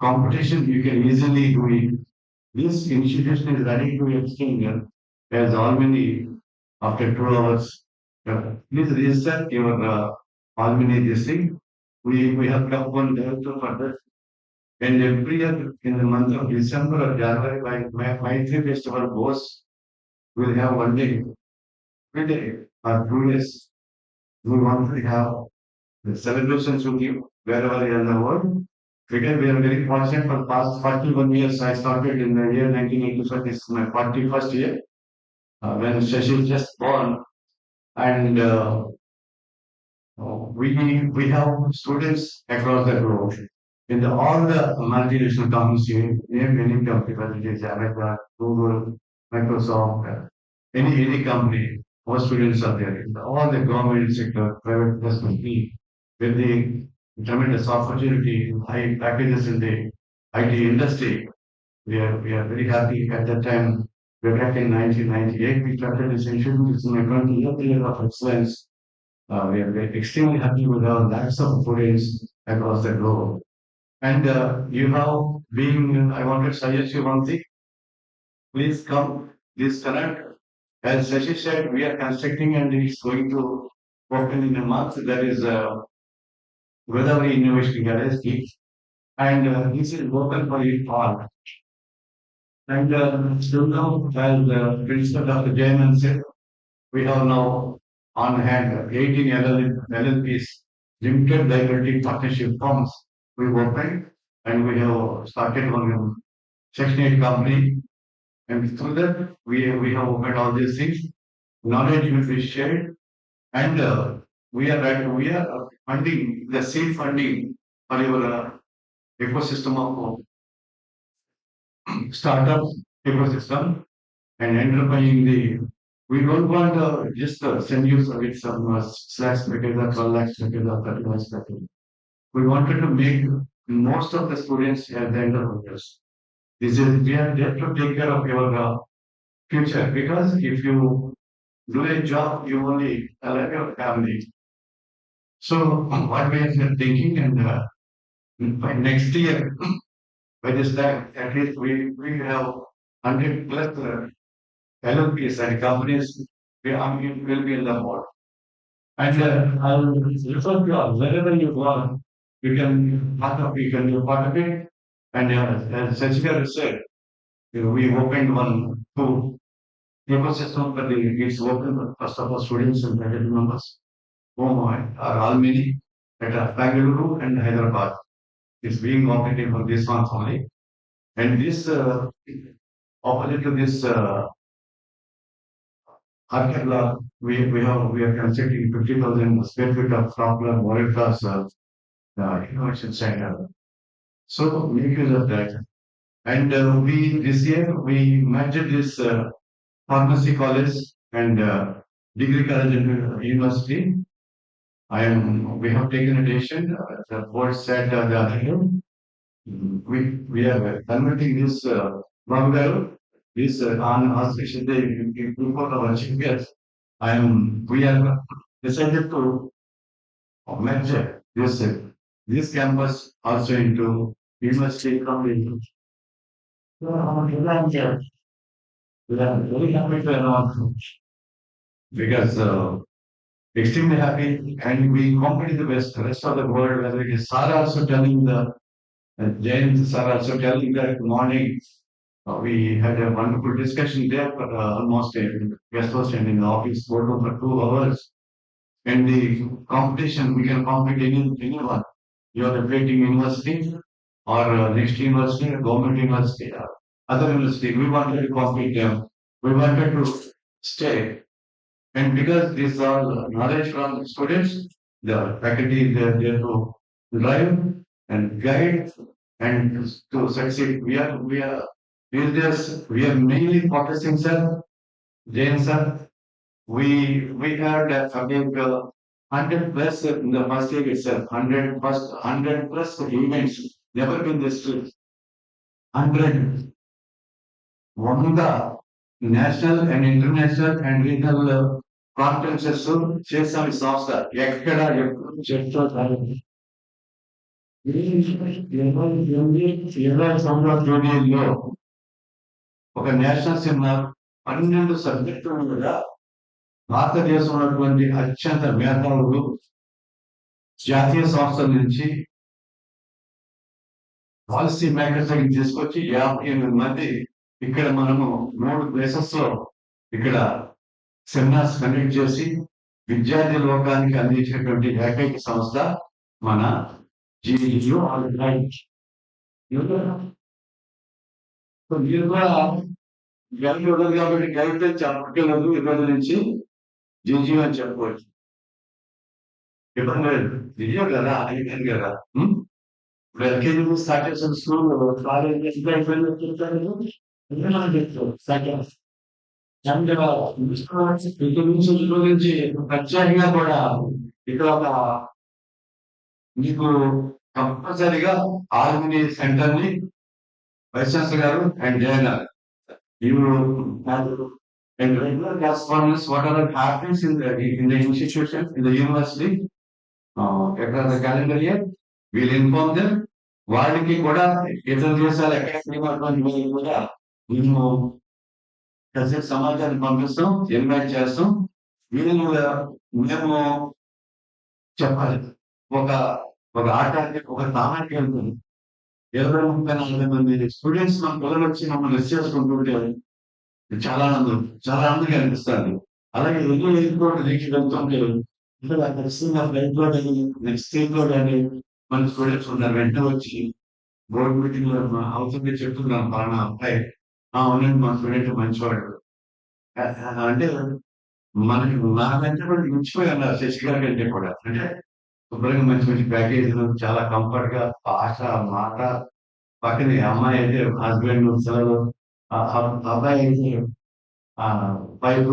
competition, you can easily do it. This institution is ready to extinct as already after 2 hours. Please register your alumni this thing. We have kept one director for that. And every year in the month of December or January, my three festival goes, we'll have one day, every day or 2 days. We want to have the celebrations with you wherever you are in the world. Because we are very fortunate for the past 41 years. I started in the year 1985. This is my 41st year when Shashi was just born. And we have students across the globe. In all the multinational companies, you name any company, whether it is Amazon, Google, Microsoft, any company, our students are there. In all the government sector, private investment, with the tremendous opportunity, high packages in the IT industry, we are very happy at that time. We're back in 1998, we started this institute. It's my 20th year of excellence. We are very extremely happy with our lakhs of students across the globe. And you have been, I want to suggest you one thing. Please come this cannot, as Shashi said, we are constructing and it's going to open in a month. That is Godavari University, and this is open for it all. And still now, as the principal Dr. Jayman said, we have now on hand 18 LLPs, limited liability partnership firms. We opened and we have started one Section 8 company. And through that, we have opened all these things. Knowledge will be shared, and we are funding the seed funding for your ecosystem of startup ecosystem and enterprising the. We don't want just send you with some lakhs package or 12 lakhs package or 30 lakhs package. We wanted to make most of the students as the entrepreneurs. This is we are there to take care of your future, because if you do a job, you only allow your family. So what we are thinking, and by next year, by this time, at least we have 100 plus LLPs and companies will be in the board. And I'll refer to wherever you go, you can be part of it. And as Sachika said, we opened one, two ecosystem, but it's open first of all students and faculty members who are all many at Bangalore and Hyderabad. It's being operated for this month only. And this opposite to this Arcadla, we are constructing 50,000 square feet of top level world class innovation center. So make use of that. And we this year we merged this pharmacy college and degree college and university. We have taken a decision. The board said the other day, we are converting this Bangalore, this on especially in our chief. We are decided to merge this campus also into university from the. We are very happy to announce because extremely happy, and we compete the rest of the world. Whether it is Sara also telling the James are also telling that morning we had a wonderful discussion there for almost a guest host and in the office boardroom for 2 hours. And the competition, we can compete anyone. You are affiliating university or next university, government university, other university. We wanted to compete them. We wanted to stay. And because these are knowledge from students, the faculty is there to drive and guide and to succeed. We are mainly focusing, sir, Jain sir. We had about 100 plus in the first year itself, 100 plus events, never been this 100 వంద national and international and regional conferences చేస్తాం ఈ సంస్థ ఎక్కడ ఎప్పుడు చేస్తారు. 20 సంవత్సరాల జూనియర్లో ఒక national seminar 12 సబ్జెక్టుల మీద భారతదేశంలో ఉన్నటువంటి అత్యంత మేధావులు జాతీయ సంస్థల నుంచి పాలసీ మేకర్స్ దగ్గర తీసుకొచ్చి 58 మంది ఇక్కడ మనము 3 ప్లేసెస్ లో ఇక్కడ సెమినార్స్ కండక్ట్ చేసి విద్యార్థి లోకానికి అందించినటువంటి ఏకైక సంస్థ మన GGU. మీరు కూడా గైడ్ ఉండదు కాబట్టి గైడ్ చెప్పలేదు. ఇబ్బంది నుంచి GGU అని చెప్పవచ్చు. ఇబ్బంది లేదు, GGU కదా, అయిపోయింది కదా. ఇప్పుడు LKG స్టార్ట్ చేసిన స్కూల్ గురించి ప్రత్యేకంగా కూడా ఇక్కడ ఒక మీకు కంపల్సరిగా ఆర్మినీ సెంటర్ ని వైస్ ఛాన్సలర్ గారు అండ్ జయన్ గారు and regular correspondence whatever happens in the institution, in the university across the calendar year, we'll inform them. వాళ్ళకి కూడా ఇతర దేశాల అకాడమీ కూడా మేము కాసేపు సమాచారం పంపిస్తాం, ఇన్వైట్ చేస్తాం. వీళ్ళు మేము చెప్పాలి. ఒక ఒక ఆటానికి ఒక స్థానానికి వెళ్తుంది. 20, 30, 40 మంది స్టూడెంట్స్ మన పిల్లలు వచ్చి మమ్మల్ని రిసీవ్ చేసుకుంటుంటే చాలా ఆనందం, చాలా ఆనందంగా అనిపిస్తుంది. అలాగే ఎన్నో ఎయిర్పోర్ట్ రీచ్ వెళ్తుంటే ఇక్కడ ఖచ్చితంగా ఫ్లైట్ లో కానీ నెక్స్ట్ స్టేట్ లో కానీ మన స్టూడెంట్స్ ఉన్నారు. వెంటనే వచ్చి బోర్డు మీటింగ్ లో అవుతుంది చెప్తున్నాను పలానా అబ్బాయి అవునండి మా స్టూడెంట్ మంచివాడు అంటే మనకి నాకంటే కూడా మించిపోయాను శశి గారి కంటే కూడా. అంటే శుభ్రంగా మంచి మంచి ప్యాకేజీలు చాలా కంఫర్ట్ గా భాష మాట పక్కనే అమ్మాయి అయితే హస్బెండ్ సెలవు అబ్బాయి అయితే వైఫ్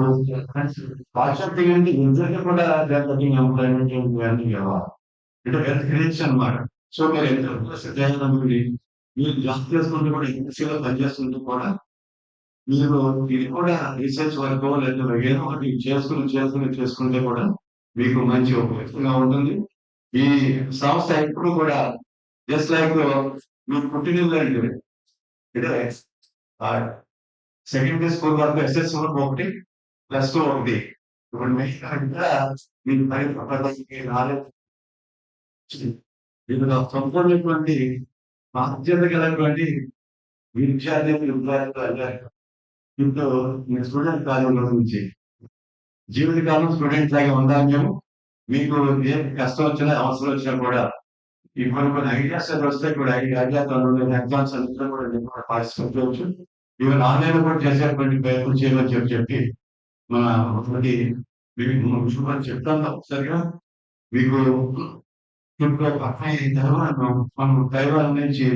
వాట్సాప్ దిగండి ఇద్దరికి కూడా ఎంప్లాయ్మెంట్ ఇవన్నీ కావాలి. అంటే హెల్త్ క్రియేట్స్ అనమాట. సో మీరు ఎంత చేయాలనుకుంది మీరు జాబ్ చేసుకుంటూ కూడా ఇండస్ట్రీలో పనిచేస్తుంటూ కూడా మీరు ఇది కూడా రీసెర్చ్ వర్క్ లేదా ఏదో ఒకటి చేసుకుంటే కూడా మీకు మంచి ఉపయోగంగా ఉంటుంది. ఈ సంస్థ ఎప్పుడు కూడా జస్ట్ లైక్ మీరు పుట్టినిల్లు అంటే సెకండరీ స్కూల్ వరకు ఎస్ఎస్ వరకు ఒకటి +2 ఒకటి. ఇప్పుడు మిగతా మీకు పైకి నాలెడ్జ్ ఇందులో సంపూర్ణటువంటి బాధ్యత కలిగినటువంటి విద్యార్థులు ఇప్పుడు మీ స్టూడెంట్ కాలంలో నుంచి జీవితకాలం స్టూడెంట్ లాగా ఉండాలి మేము. మీకు ఏ కష్టం వచ్చినా అవసరం వచ్చినా కూడా ఇప్పుడు కొన్ని ఐడియాస్ వస్తే కూడా ఐడియాస్ ఎగ్జామ్స్ అన్నింటిలో కూడా నేను కూడా పార్టిసిపేట్ చేయవచ్చు. ఈవెన్ ఆన్లైన్ కూడా చేసేటువంటి ప్రయత్నం చేయమని చెప్పి మన ఒకటి మీకు చెప్తాను ఒకసారిగా. మీకు ఇప్పుడు పక్కన మనం తైవాన్ నుంచి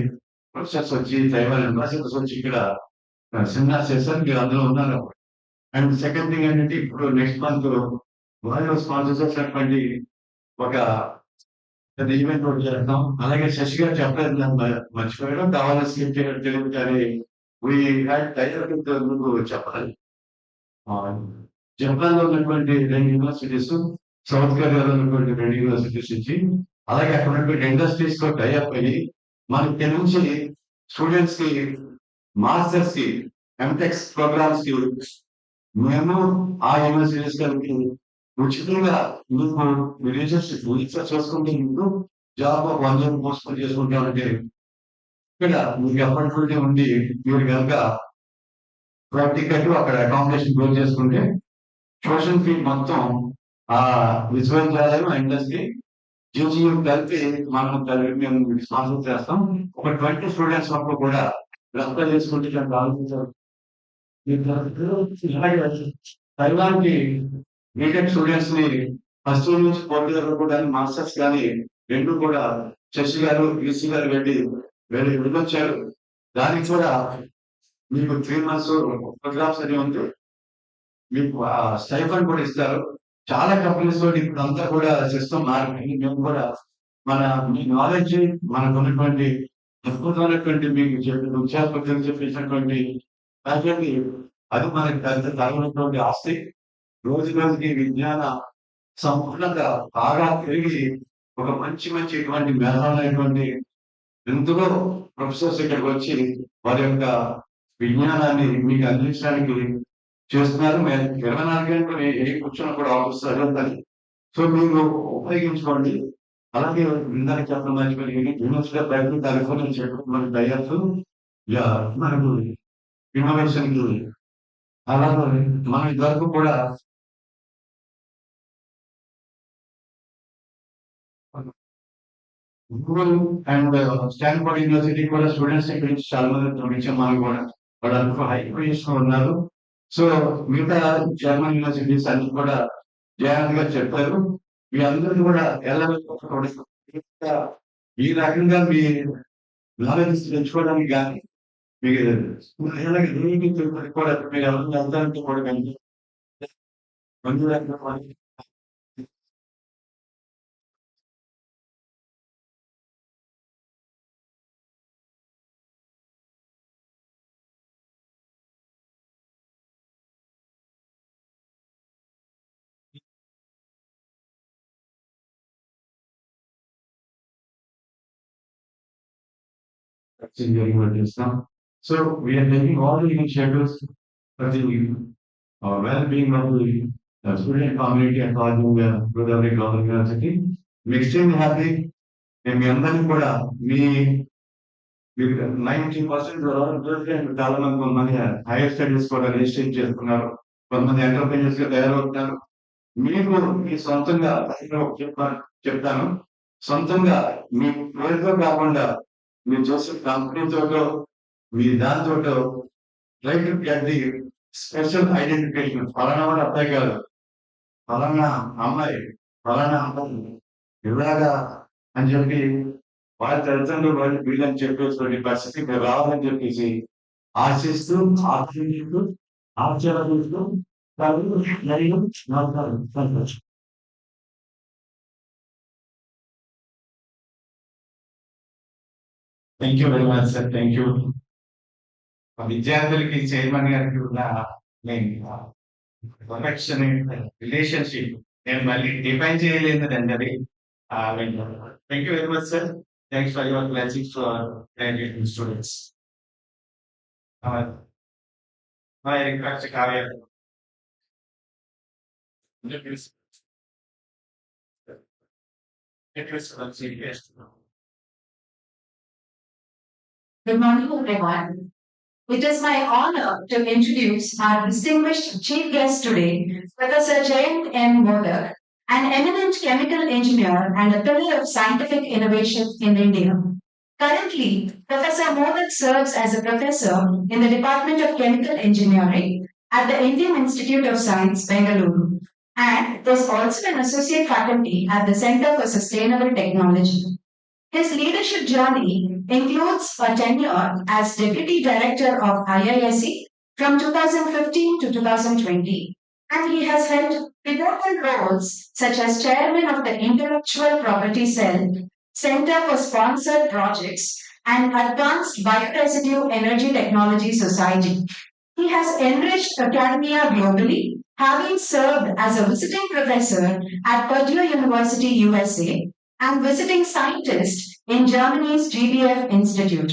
ప్రొఫెసర్స్ వచ్చి తైవాన్ అంబాసిడర్స్ వచ్చి ఇక్కడ సెమినార్ చేస్తారు. మీరు అందులో ఉన్నారు. అండ్ సెకండ్ థింగ్ ఏంటంటే ఇప్పుడు నెక్స్ట్ మంత్ వాళ్ళు స్పాన్సర్ చేసినటువంటి ఒక ఈవెంట్ ఒకటి చేస్తాం. అలాగే శశి గారు చెప్పలేదు మర్చిపోయడం కావాలని స్కిప్ తెలియదు కానీ చెప్పాలి. జపాన్ లో ఉన్నటువంటి 2 యూనివర్సిటీస్, సౌత్ కొరియాలో ఉన్నటువంటి 2 యూనివర్సిటీస్ ఇచ్చి అలాగే అక్కడ ఉన్నటువంటి ఇండస్ట్రీస్ తో టైఅప్ అయ్యి మనకి నుంచి స్టూడెంట్స్ కి మాస్టర్స్ కి ఎంటెక్స్ ప్రోగ్రామ్స్ కి మేము ఆ యూనివర్సిటీస్ గారికి ఉచితంగా మీకు రీసెర్చ్ చేసుకుంటే మీకు జాబ్ 1 year పోస్ట్ చేసుకుంటామంటే ఇక్కడ మీకు అపాయింట్మెంట్ ఉంది. మీరు కనుక టికెట్ అక్కడ అకామిడేషన్ క్లోజ్ చేసుకుంటే ట్యూషన్ ఫీ మొత్తం ఆ విశ్వవిద్యాలయం ఇండస్ట్రీ GGU కలిపి మనం మేము స్పాన్సర్ చేస్తాం. ఒక 20 స్టూడెంట్స్ వరకు కూడా రెఫర్ చేసుకుంటే ఆలోచించారు. తైవాన్ కి బీటెక్ స్టూడెంట్స్ ని ఫస్ట్ ఇయర్ నుంచి 4th year వరకు కానీ మాస్టర్స్ కానీ రెండు కూడా శశి గారు ఈసీ గారు వెళ్ళొచ్చారు. దానికి కూడా మీకు 3 months ప్రోగ్రామ్స్ అని ఉంది. మీకు స్టైఫండ్ కూడా ఇస్తారు. చాలా కంపెనీస్ లో ఇప్పుడు అంతా కూడా సిస్టమ్ మారింది. మేము కూడా మన మీ నాలెడ్జ్ మనకు ఉన్నటువంటి అద్భుతమైనటువంటి మీకు విద్యార్థులు చెప్పేసినటువంటి ఫ్యాకల్టీ అది మనకి తగినటువంటి ఆస్తి. రోజు రోజుకి విజ్ఞాన సంపూర్ణంగా బాగా పెరిగి ఒక మంచి మంచి ఇటువంటి మేధావులైనటువంటి ఎందరో ప్రొఫెసర్స్ ఇక్కడికి వచ్చి వారి యొక్క విజ్ఞానాన్ని మీకు అందించడానికి చేస్తున్నారు. మేము 24 గంటలు ఏ కూర్చొని కూడా ఆఫీస్ జరుగుతుంది. సో మీరు ఉపయోగించుకోండి. అలాగే ఇందాక చెప్పడం మర్చిపోయి యూనివర్సిటీ ప్రయత్నం కార్యక్రమం చేయడం మనకి డైరెక్ట్ మనకు ఇన్నోవేషన్ కి అలాగే మన ఇదివరకు కూడా గూగుల్ అండ్ స్టాన్ఫోర్డ్ యూనివర్సిటీ కూడా స్టూడెంట్స్ ఇక్కడ నుంచి చాలా మంది పంపించాం. మనం కూడా వాళ్ళందరూ హై పొజిషన్ లో ఉన్నారు. సో మిగతా జర్మన్ యూనివర్సిటీస్ అన్ని కూడా జయానంద్ గారు చెప్పారు. మీ అందరికీ కూడా ఎలా ఈ రకంగా మీ నాలెడ్జ్ తెచ్చుకోవడానికి కానీ మీకు కూడా మీరు ఎవరిని వెళ్తారంటే కూడా కానీ So we are taking all the initiatives for the well-being of the student community and all the Godavari Global University. I'm extremely happy. మీ అందరినీ కూడా మీ 90% చాలా మంది కొంతమంది హైయర్ స్టడీస్ కూడా రిజిస్టర్ చేసుకున్నారు. కొంతమంది ఎంటర్ప్రీనియర్స్ గా తయారవుతున్నారు. మీకు మీ సొంతంగా చెప్తాను. సొంతంగా మీ పేరుతో కాకుండా మీరు చేసే కంపెనీతోటో మీ దాంతోటో try to get the special identification. ఫలానా వాడు అబ్బాయి కాదు, ఫలానా అమ్మాయి, ఫలానా అమ్మాయి ఇలాగా అని చెప్పి వాళ్ళ తల్లిదండ్రులు వాళ్ళు వీళ్ళని చెప్పేటువంటి పరిస్థితి ఇక్కడ రావాలని చెప్పేసి ఆశిస్తూ ఆశిస్తూ ఆచరిస్తూ మరియు సంతోషం. Thank you very much sir. Thank you. విద్యార్థులకి చైర్మన్ గారికి ఉన్న ప్రొఫెక్షన్ రిలేషన్షిప్ నేను మళ్ళీ డిఫైన్ చేయలేదండి అది. Thank you very much sir. Thanks for your blessings to our graduating students. I request Kavya. Good morning, everyone. It is my honor to introduce our distinguished chief guest today, Professor Jayant M. Modak, an eminent chemical engineer and a pillar of scientific innovation in India. Currently, Professor Modak serves as a professor in the Department of Chemical Engineering at the Indian Institute of Science, Bengaluru, and is also an associate faculty at the Center for Sustainable Technology. His leadership journey includes a tenure as Deputy Director of IISc from 2015 to 2020, and he has held pivotal roles such as Chairman of the Intellectual Property Cell, Center for Sponsored Projects, and Advanced Bioresidue Energy Technology Society. He has enriched academia globally, having served as a visiting professor at Purdue University, USA, and visiting scientist in Germany's GBF Institute.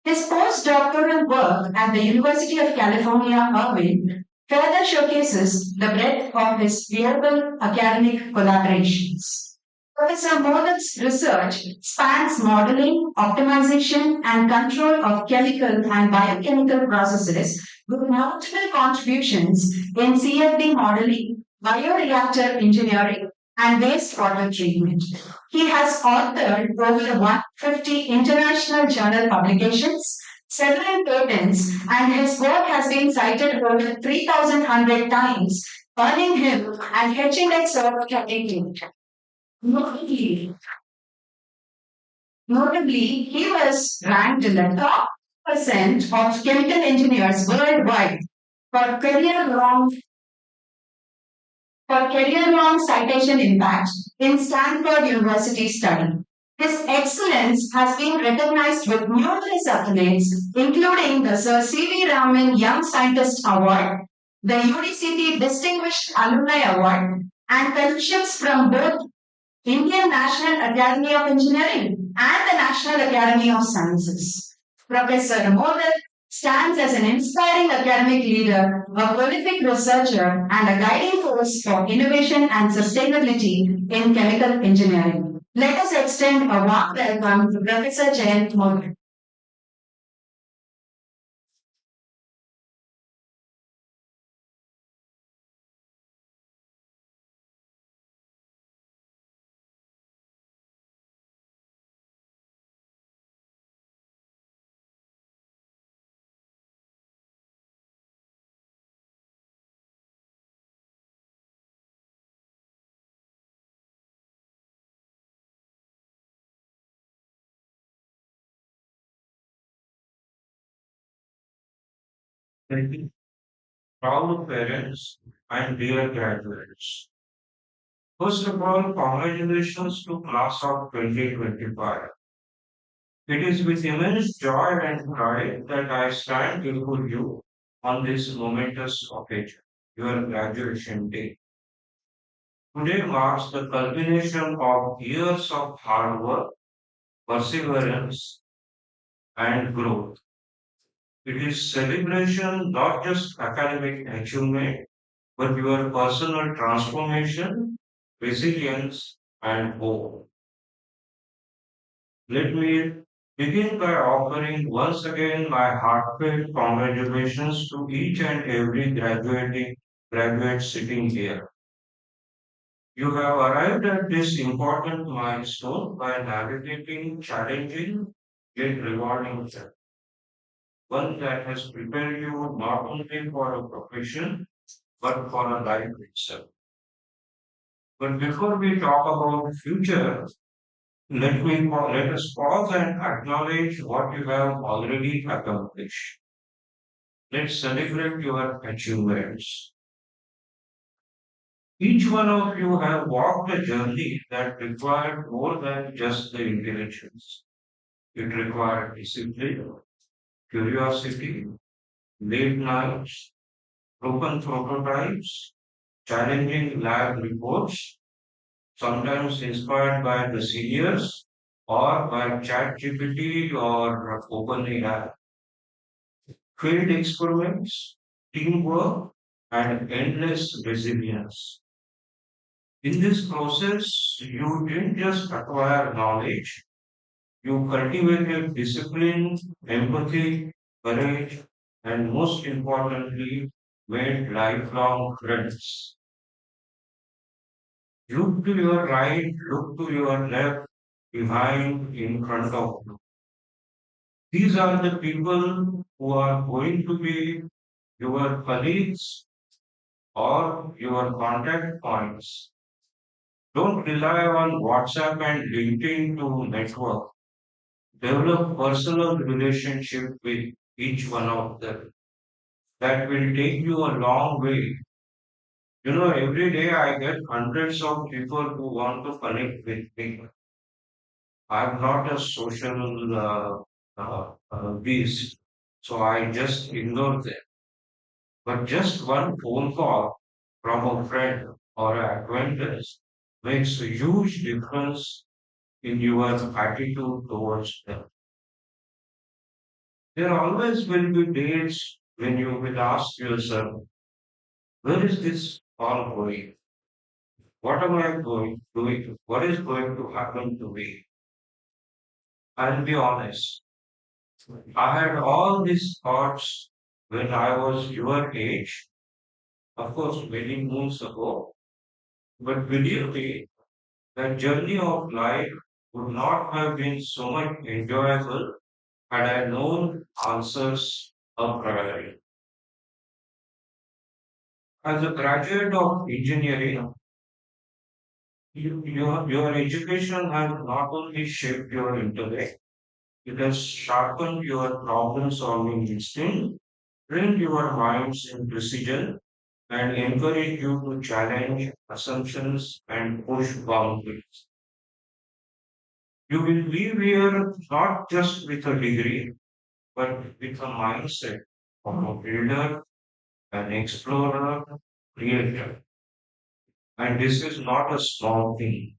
His postdoctoral work at the University of California, Irvine, further showcases the breadth of his global academic collaborations. Professor Modak's research spans modeling, optimization, and control of chemical and biochemical processes with multiple contributions in CFD modeling, bioreactor engineering, and wastewater treatment. He has authored over 150 international journal publications, several patents, and his work has been cited over 3,100 times, earning him an HNX certificate. Notably, he was ranked in the top percent of chemical engineers worldwide for career-long citation impact in Stanford University study. His excellence has been recognized with numerous accolades, including the Sir C.V. Raman Young Scientist Award, the UDCT Distinguished Alumni Award, and fellowships from both Indian National Academy of Engineering and the National Academy of Sciences. Professor Modak stands as an inspiring academic leader, a prolific researcher, and a guiding force for innovation and sustainability in chemical engineering. Let us extend a warm welcome to Professor Jayant Modak. Proud parents and dear graduates. First of all, congratulations to class of 2025. It is with immense joy and pride that I stand before you on this momentous occasion, your graduation day. Today marks the culmination of years of hard work, perseverance, and growth. It is celebration, not just academic achievement, but your personal transformation, resilience, and hope. Let me begin by offering once again my heartfelt congratulations to each and every graduate sitting here. You have arrived at this important milestone by navigating challenging yet rewarding journey, one that has prepared you not only for a profession but for a life itself. But before we talk about future, let us pause and acknowledge what you have already accomplished. Let's celebrate your achievements. Each one of you have walked a journey that required more than just the intelligence. It required discipline, curiosity, late nights, broken prototypes, challenging lab reports, sometimes inspired by the seniors or by ChatGPT or OpenAI, field experiments, teamwork, and endless resilience. In this process, you didn't just acquire knowledge, you cultivated discipline, empathy, courage, and most importantly, made lifelong friends. Look to your right, look to your left, behind, in front of you. These are the people who are going to be your colleagues or your contact points. Don't rely on WhatsApp and LinkedIn to network. Develop personal relationship with each one of them. That will take you a long way. You know, every day I get hundreds of people who want to connect with me. I'm not a social beast, so I just ignore them. But just one phone call from a friend or an acquaintance makes a huge difference in your attitude towards them. There always will be days when you will ask yourself, where is this all going? What am I going doing? What is going to happen to me? I'll be honest. I had all these thoughts when I was your age, of course, many moons ago. But believe me, the journey of life would not have been so much enjoyable had I known answers a priori. As a graduate of engineering, your education has not only shaped your intellect, it has sharpened your problem solving instinct, trained your minds in precision, and encouraged you to challenge assumptions and push boundaries. You will leave here not just with a degree, but with a mindset of a builder, an explorer, creator. And this is not a small thing.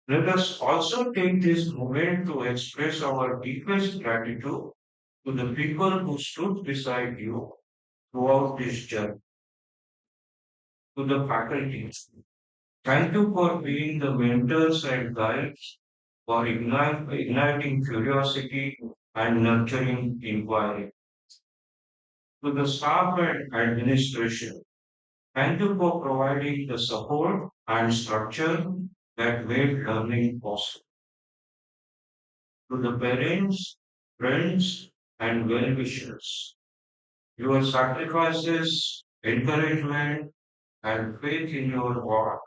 Let us also take this moment to express our deepest gratitude to the people who stood beside you throughout this journey, to the faculty. Thank you for being the mentors and guides, for igniting curiosity and nurturing inquiry. To the staff and administration, thank you for providing the support and structure that made learning possible. To the parents, friends, and well-wishers, your sacrifices, encouragement, and faith in your work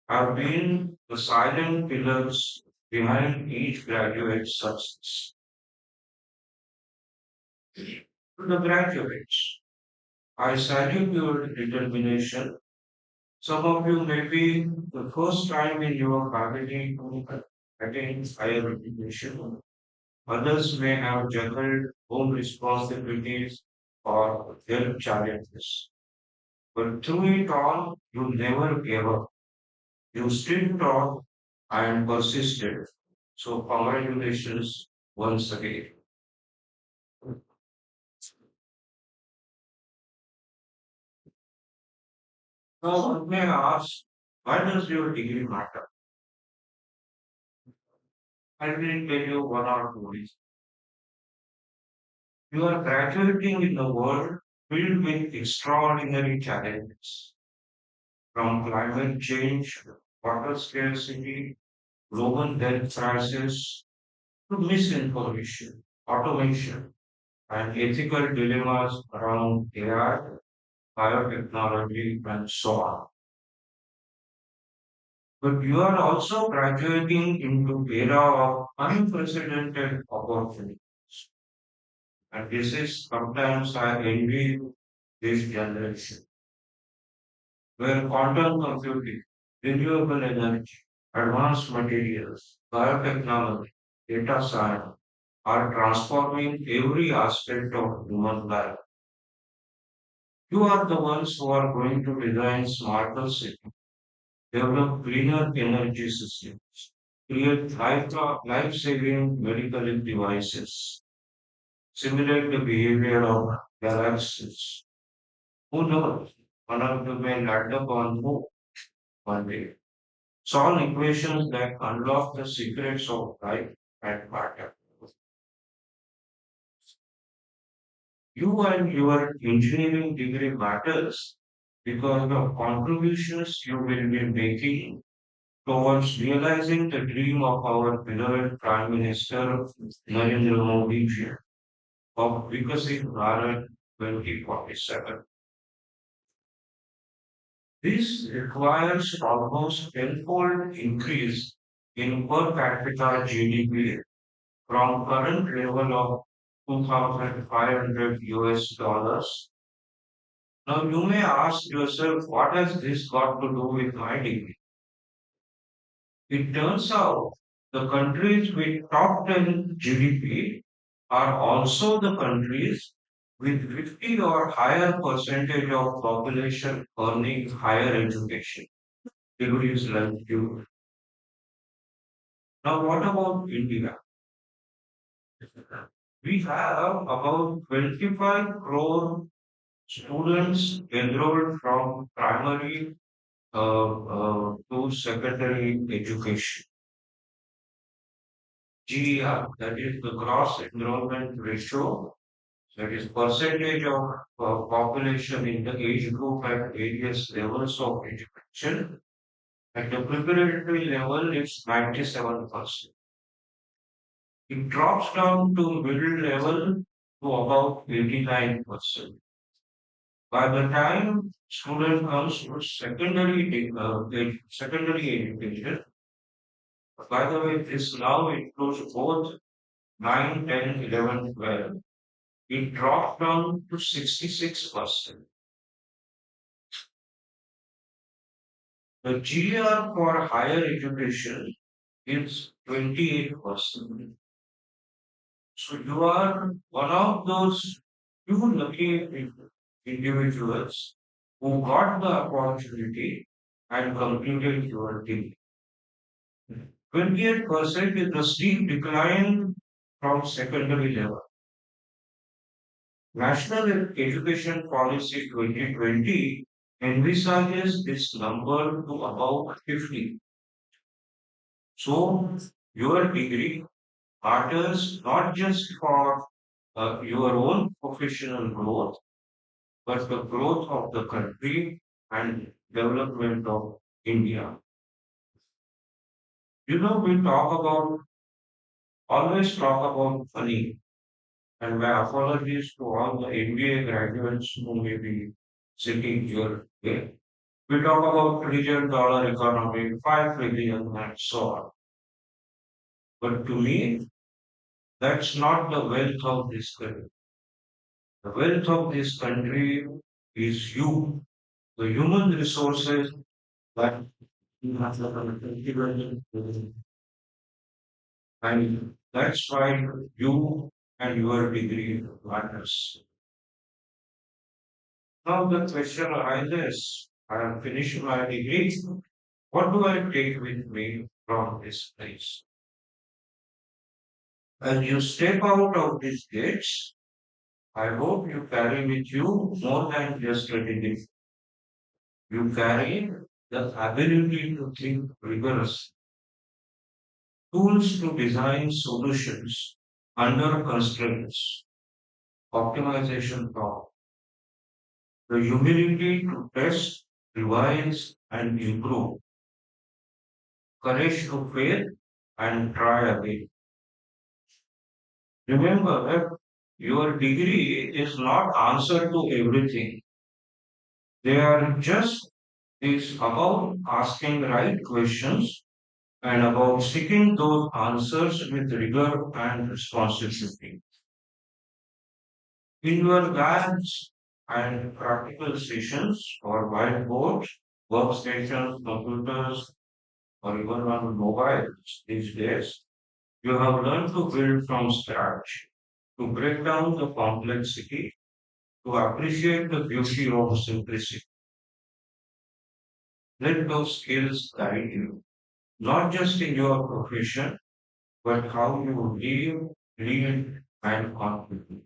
have been the silent pillars behind each graduate's success. To the graduates, I salute your determination. Some of you may be the first time in your family to attain higher education. Others may have juggled home responsibilities or health challenges. But through it all, you never gave up. You still taught and persisted. So congratulations once again. Now, one may ask, why does your degree matter? I will tell you one or two reasons. You are graduating in a world filled with extraordinary challenges, from climate change, water scarcity, global health crisis, to misinformation, automation, and ethical dilemmas around AI, biotechnology, and so on. But you are also graduating into era of unprecedented opportunity. And this is sometimes I envy this generation, where quantum computing, renewable energy, advanced materials, biotechnology, data science are transforming every aspect of human life. You are the ones who are going to design smarter cities, develop cleaner energy systems, create life-saving medical devices, simulate the behavior of galaxies. Who knows? One of them may land up on moon one day. Solve equations that unlock the secrets of life and matter. You and your engineering degree matters because of contributions you will be making towards realizing the dream of our beloved Prime Minister Narendra Modi ji of Vikasik Bharat 2047. This requires almost tenfold increase in per capita GDP from current level of 2,500 US dollars. Now you may ask yourself, what has this got to do with my degree? It turns out the countries with top 10 GDP are also the countries with 50 or higher percentage of population earning higher education. Degrees like you. Now, what about India? We have about 25 crore students enrolled from primary to secondary education. GER, that is the gross enrollment ratio, that is percentage of population in the age group at various levels of education. At the preparatory level, it's 97%. It drops down to middle level to about 89%. By the time student comes to secondary education, by the way, this now includes both 9, 10, 11, 12. It dropped down to 66%. The GR for higher education is 28%. So you are one of those few lucky individuals who got the opportunity and completed your degree. 28% is the steep decline from secondary level. National Education Policy 2020 envisages this number to about 50. So your degree matters not just for your own professional growth, but the growth of the country and development of India. You know, we always talk about money, and my apologies to all the MBA graduates who may be sitting here today. We talk about trillion dollar economy, 5 trillion, and so on. But to me, that's not the wealth of this country. The wealth of this country is you, the human resources that you have cultivated. And that's why you and your degree matters. Now the question arises, I have finished my degree. What do I take with me from this place? As you step out of these gates, I hope you carry with you more than just a degree. You carry the ability to think rigorously, tools to design solutions under constraints, optimization power, the humility to test, revise, and improve, courage to fail and try again. Remember, your degree is not answer to everything. They are just is about asking right questions and about seeking those answers with rigor and responsibility. In your labs and practical sessions or whiteboards, workstations, computers, or even on mobiles these days, you have learned to build from scratch, to break down the complexity, to appreciate the beauty of simplicity. Let those skills guide you, not just in your profession, but how you live, lead, and contribute.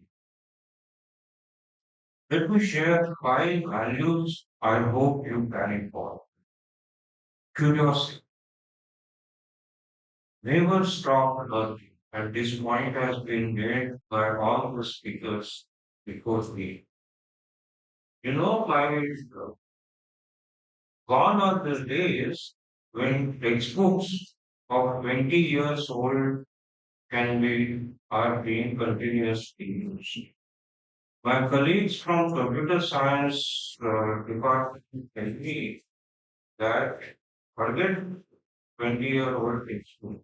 Let me share five values I hope you carry forward. Curiosity. Never stop learning, and this point has been made by all the speakers before me. My gone are the days when textbooks of 20 years old are being continuously used. My colleagues from computer science department tell me that forget 20-year-old textbook.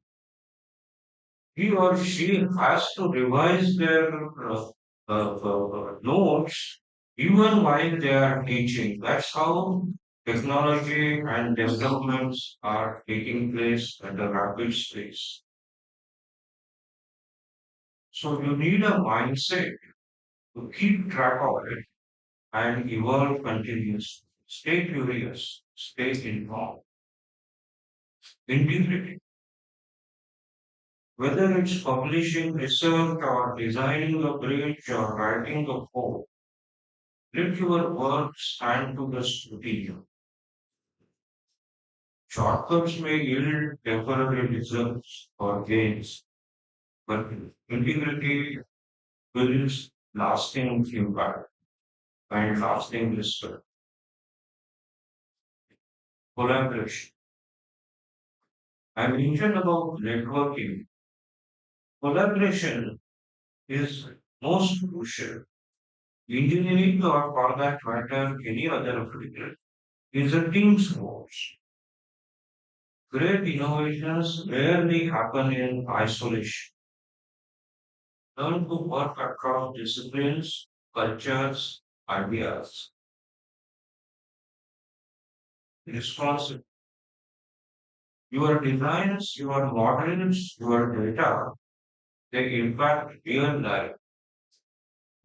He or she has to revise their notes even while they are teaching. That's how technology and developments are taking place at a rapid pace. So you need a mindset to keep track of it and evolve continuously. Stay curious, stay informed. Integrity, whether it's publishing research or designing a bridge or writing a code, let your work stand to the scrutiny. Shortcuts may yield temporary results or gains, but integrity builds lasting impact and lasting respect. Collaboration. I mentioned about networking. Collaboration is most crucial. Engineering or for that matter, any other field is a team sport. Great innovations rarely happen in isolation. Learn to work across disciplines, cultures, ideas. Responsible. Your designs, your models, your data, they impact real life.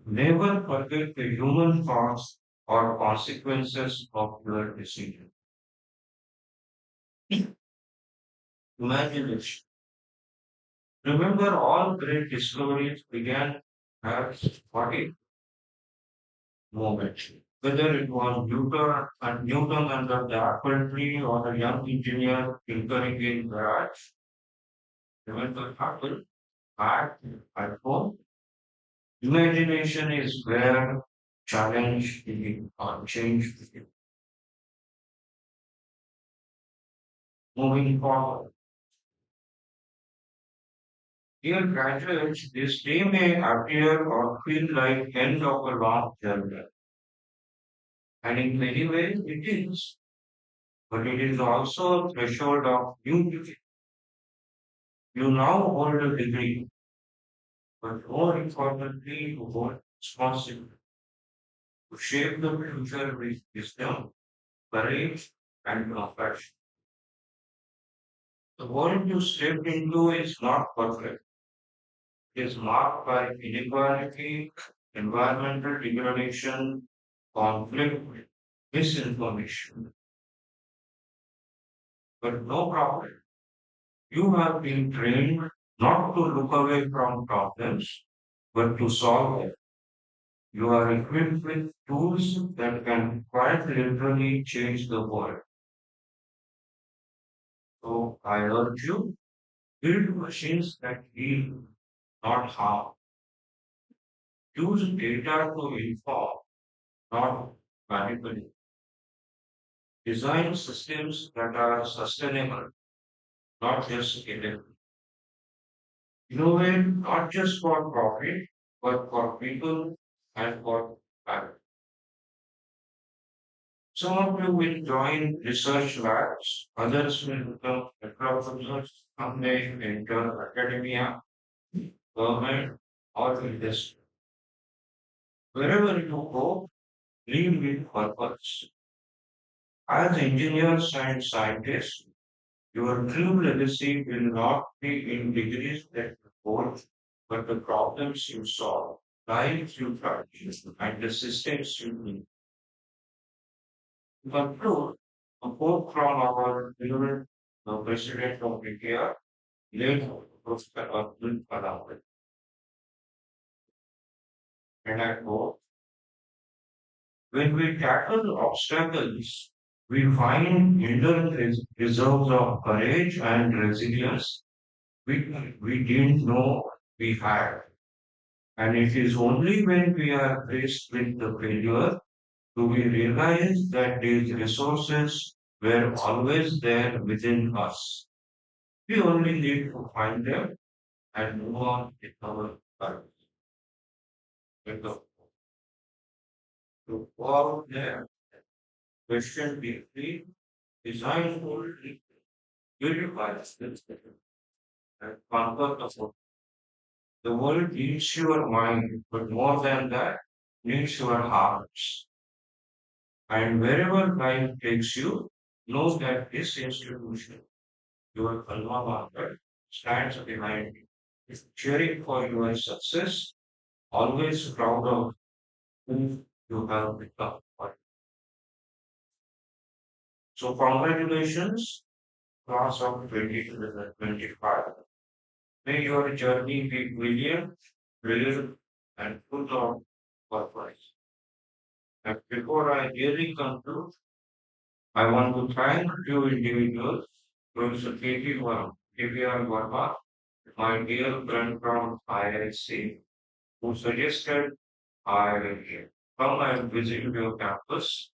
Never forget the human cost or consequences of your decision. Imagination. Remember, all great discoveries began as what if moment. Whether it was Newton under the apple tree or a young engineer tinkering in garage, remember apple, art, at home. Imagination is where challenge begins or change begins. Moving forward. Dear graduates, this day may appear or feel like end of a long journey. And in many ways it is. But it is also a threshold of new beginning. You now hold a degree, but more importantly, you hold responsibility to shape the future with wisdom, courage, and compassion. The world you stepped into is not perfect. It is marked by inequality, environmental degradation, conflict, misinformation. But no problem. You have been trained not to look away from problems, but to solve them. You are equipped with tools that can quite literally change the world. So I urge you, build machines that heal, not harm. Use data to inform, not manipulate. Design systems that are sustainable, not just scalable. Innovate not just for profit, but for people and for planet. Some of you will join research labs, others will become entrepreneurs, some may enter academia, government, or industry. Wherever you go, lead with purpose. As engineers and scientists, your true legacy will not be in degrees that you hold, but the problems you solve, lives you touch, and the systems you build. To conclude, a quote from our beloved President of India, late Professor Abdul Kalam, and I quote, when we tackle obstacles, we find hidden reserves of courage and resilience we didn't know we had. And it is only when we are faced with the failure do we realize that these resources were always there within us. We only need to find them and move on with our lives. With the to go out there, question deeply, design boldly, unify this and conquer the world. The world needs your mind, but more than that, needs your hearts. And wherever life takes you, know that this institution, your alma mater, stands behind you, cheering for your success, always proud of who you have become. So, congratulations, class of 2025. May your journey be brilliant, and full of purpose. And before I really conclude, I want to thank few individuals, Professor KPR Verma, my dear friend from IIC, who suggested I come and visit your campus,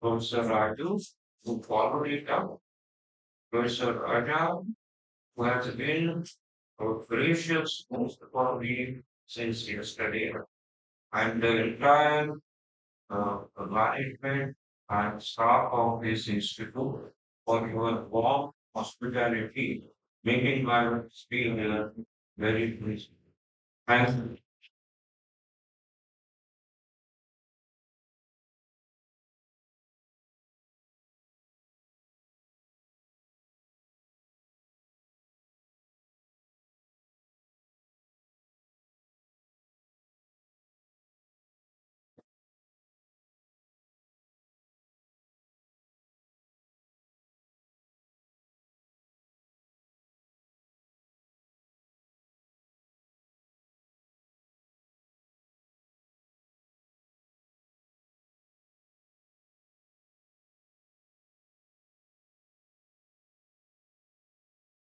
Professor Raju, who followed it up, Professor Raja, who has been a gracious host for me since yesterday, and the entire management and staff of this institute for your warm hospitality, making my stay here very pleasant. Thank you.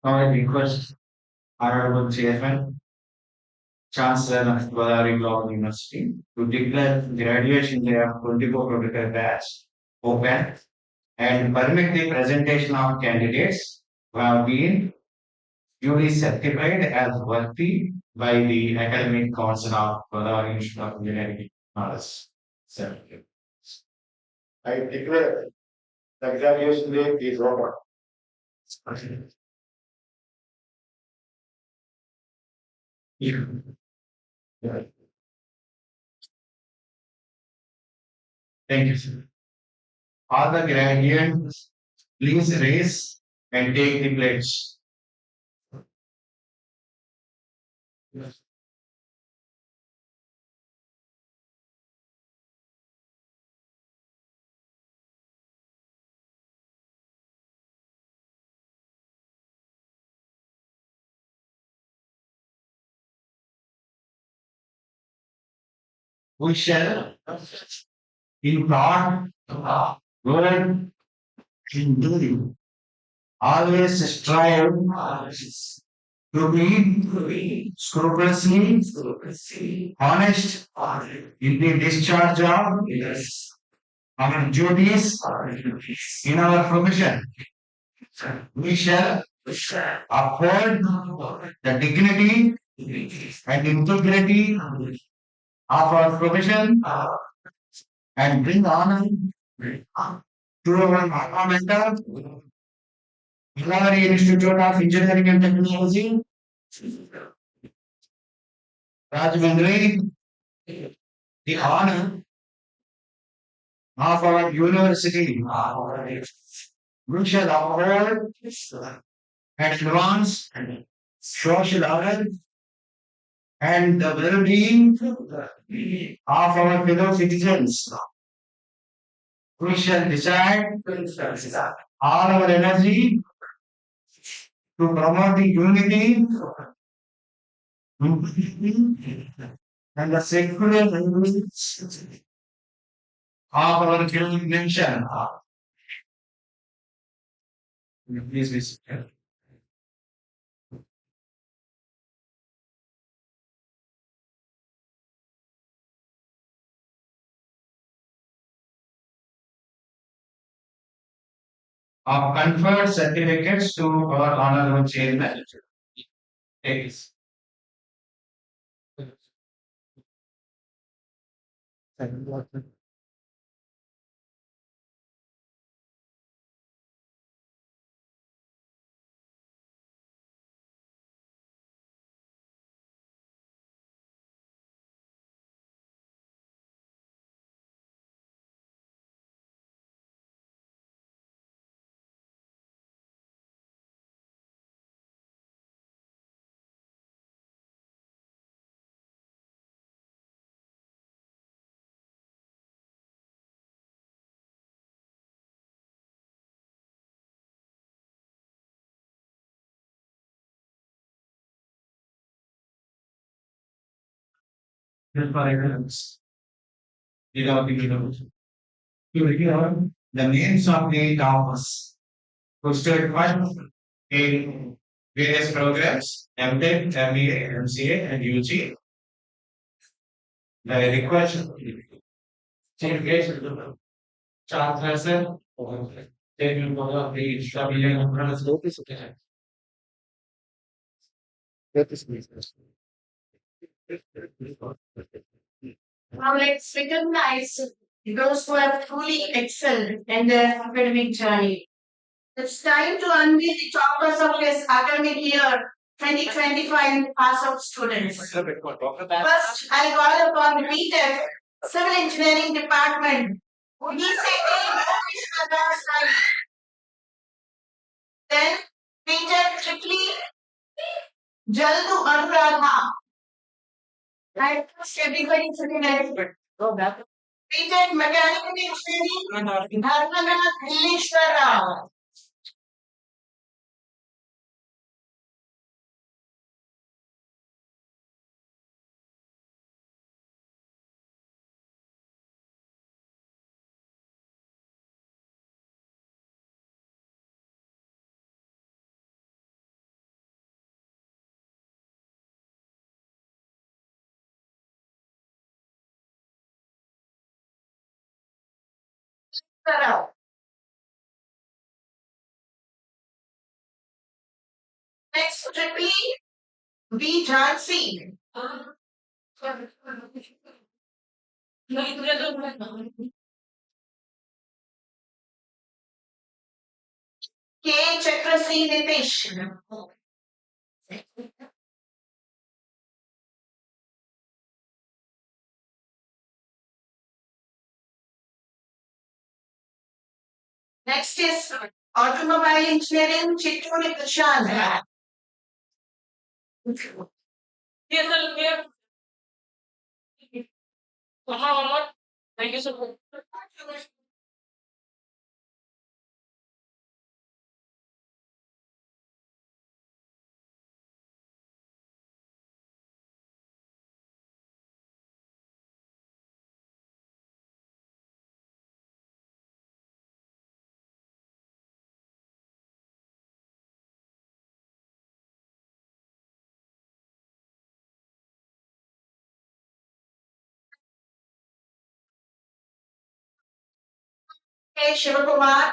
Now I request Honorable Chairman, Chancellor of Godavari Global University to declare the graduation day of 24-25 batch open and permit the presentation of candidates who have been duly certified as worthy by the Academic Council of Godavari Institute of Engineering Technology. Sir, I declare the graduation day is over. Yeah. Yeah. Thank you, sir. All the graduates, please raise and take the pledge. Yes. We shall in thought, word, in doing. Always strive to be scrupulously honest in the discharge of our duties in our profession. We shall uphold the dignity and integrity of our profession and bring honor to our environmental Godavari Institute of Engineering and Technology, Rajahmundry, the honor of our university. We shall uphold and advance social order and the well-being of our fellow citizens. We shall decide all our energy to promote the unity and the secular values of our nation. Please be seated. Of conferred certificates to our honorable chairman. Please. Just for evidence, without the innovation. To review the names of the toppers who stood first in various programs, MTech, MBA, MCA, and UG. The request certification Chancellor or taking for the stability of the Now let's recognize those who have truly excelled in their academic journey. It's time to unveil the toppers of this academic year 2025 pass out students. First, I'll call upon the BTech Civil Engineering Department. Then BTech Triply Jaldu Anuradha. I trust everybody sitting there. BTech Mechanical Engineering Dharmanath Illishwara. Next, Triply V. Jhansi. K. Chakrasri Nitish. Next is Automobile Engineering Chittoor Prashant. Yes, sir. Thank you, sir. K. Shivakumar.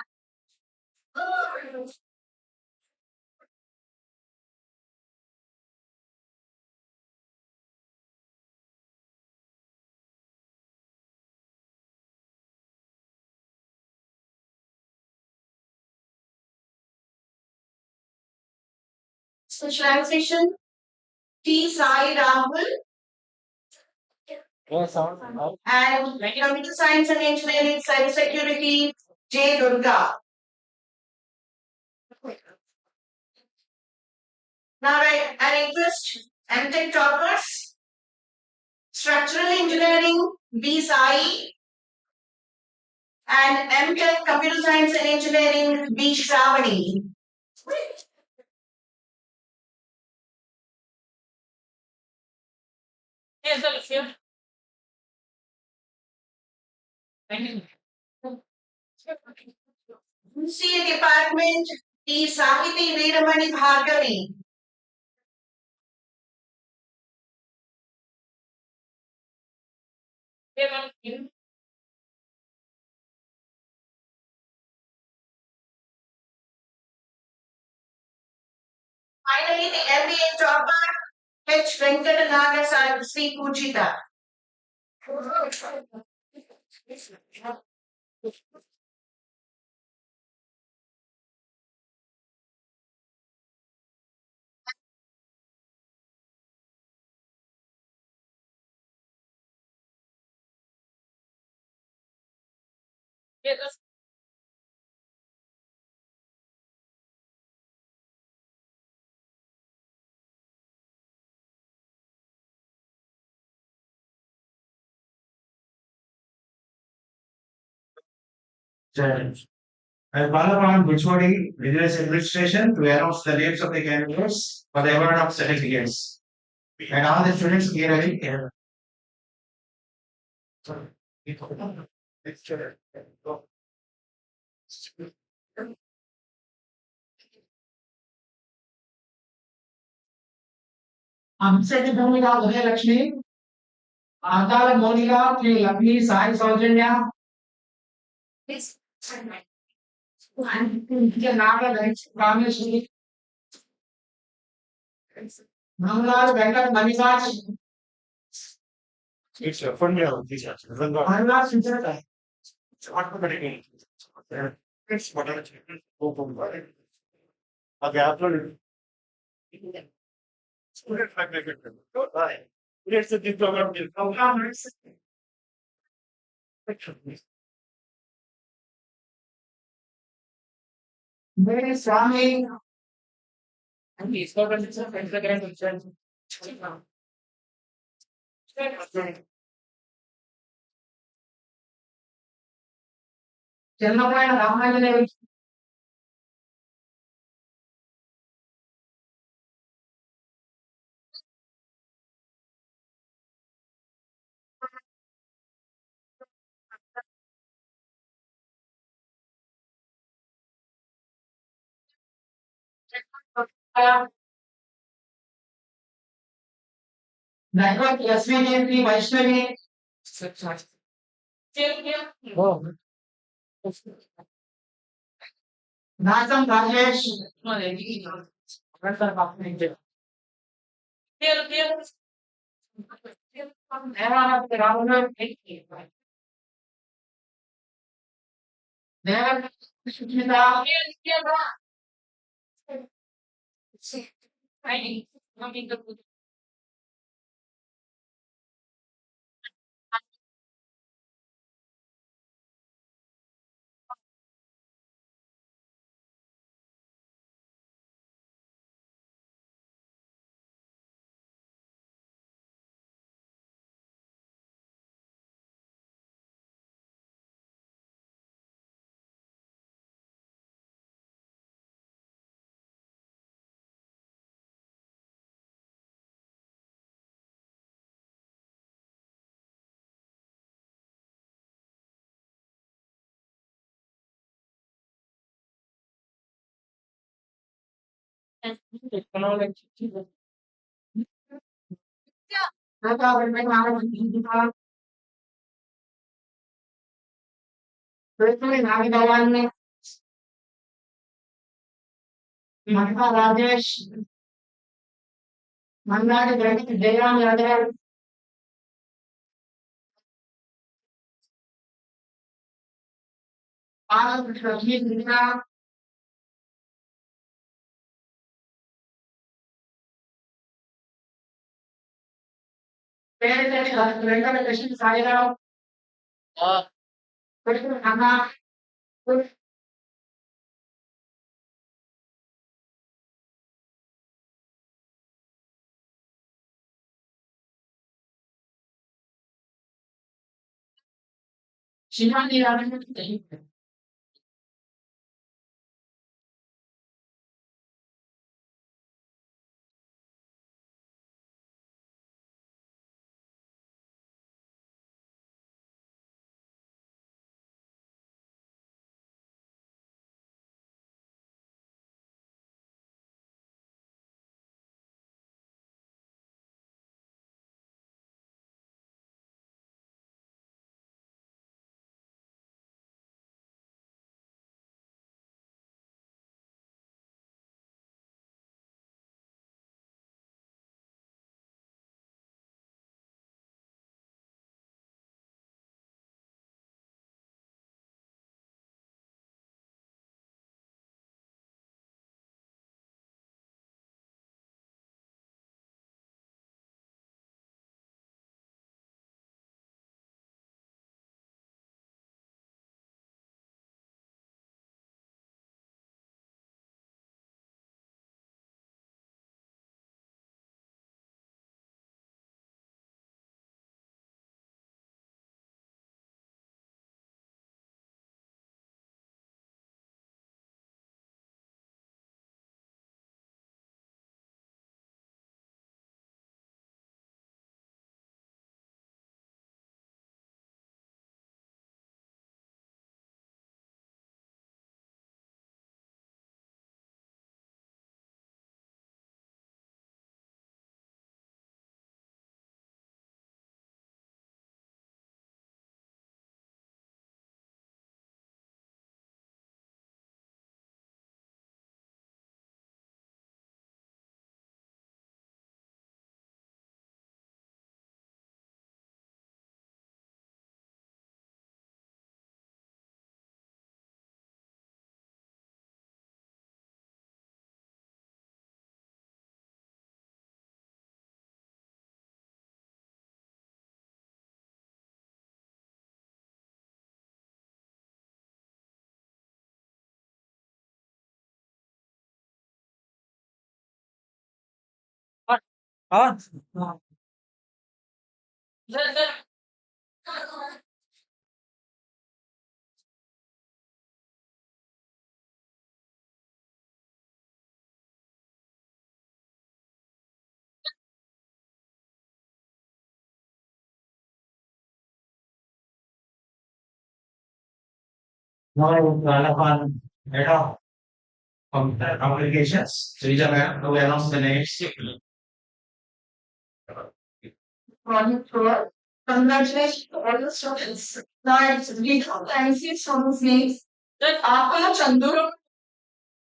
Specialization T. Sai Rahul. And computer science and engineering, cybersecurity, J. Durga. Now, an interest, MTech toppers, structural engineering, B. Sai, and MTech computer science and engineering, B. Shravani. CA department, T. Sahiti Veeramani Bhargavi. Finally, the MBA topper, H. Venkatanaga Sri Pujita. Cherish. I call upon Buchwadi Business Administration to announce the names of the candidates for the award of certificates. And all the students here are here. अंशेती भूमिका उदयलक्ष्मी आकाल मोनिका श्री लक्ष्मी साई सौजन्या नाग Rameshwari मंगलाल Venkat Maniraj It's a fun level, these are. Harnath Sucharita Okay, absolutely. Student faculty. Let's the program will come. मेरे स्वामी चंद्रमोहन रामांजनेय नायक यशवी श्री वैष्णवी नाचम राजेश देव सुचिता Personally, Nagavan, Mahika Rajesh, Mandari Jayan Yadav, Anand Rashid Mitra, Venkata Krishna Sairao, Krishna Hana, Shivani Rajan, Now, Ralapan, head of computer communications, Srija ma'am, to announce the names. Project Tour. Congratulations to all the students. Now it's read out the ICs from his names. Akula Chandu,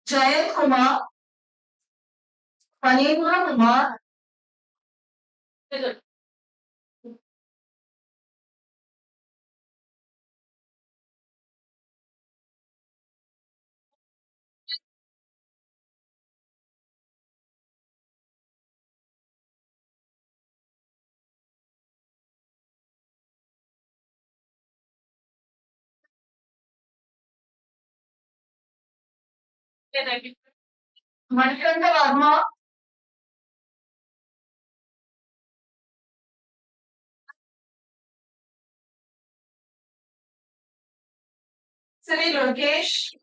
Jayant Kumar, Panendra Kumar, Manikanta Verma, Sri Lokesh,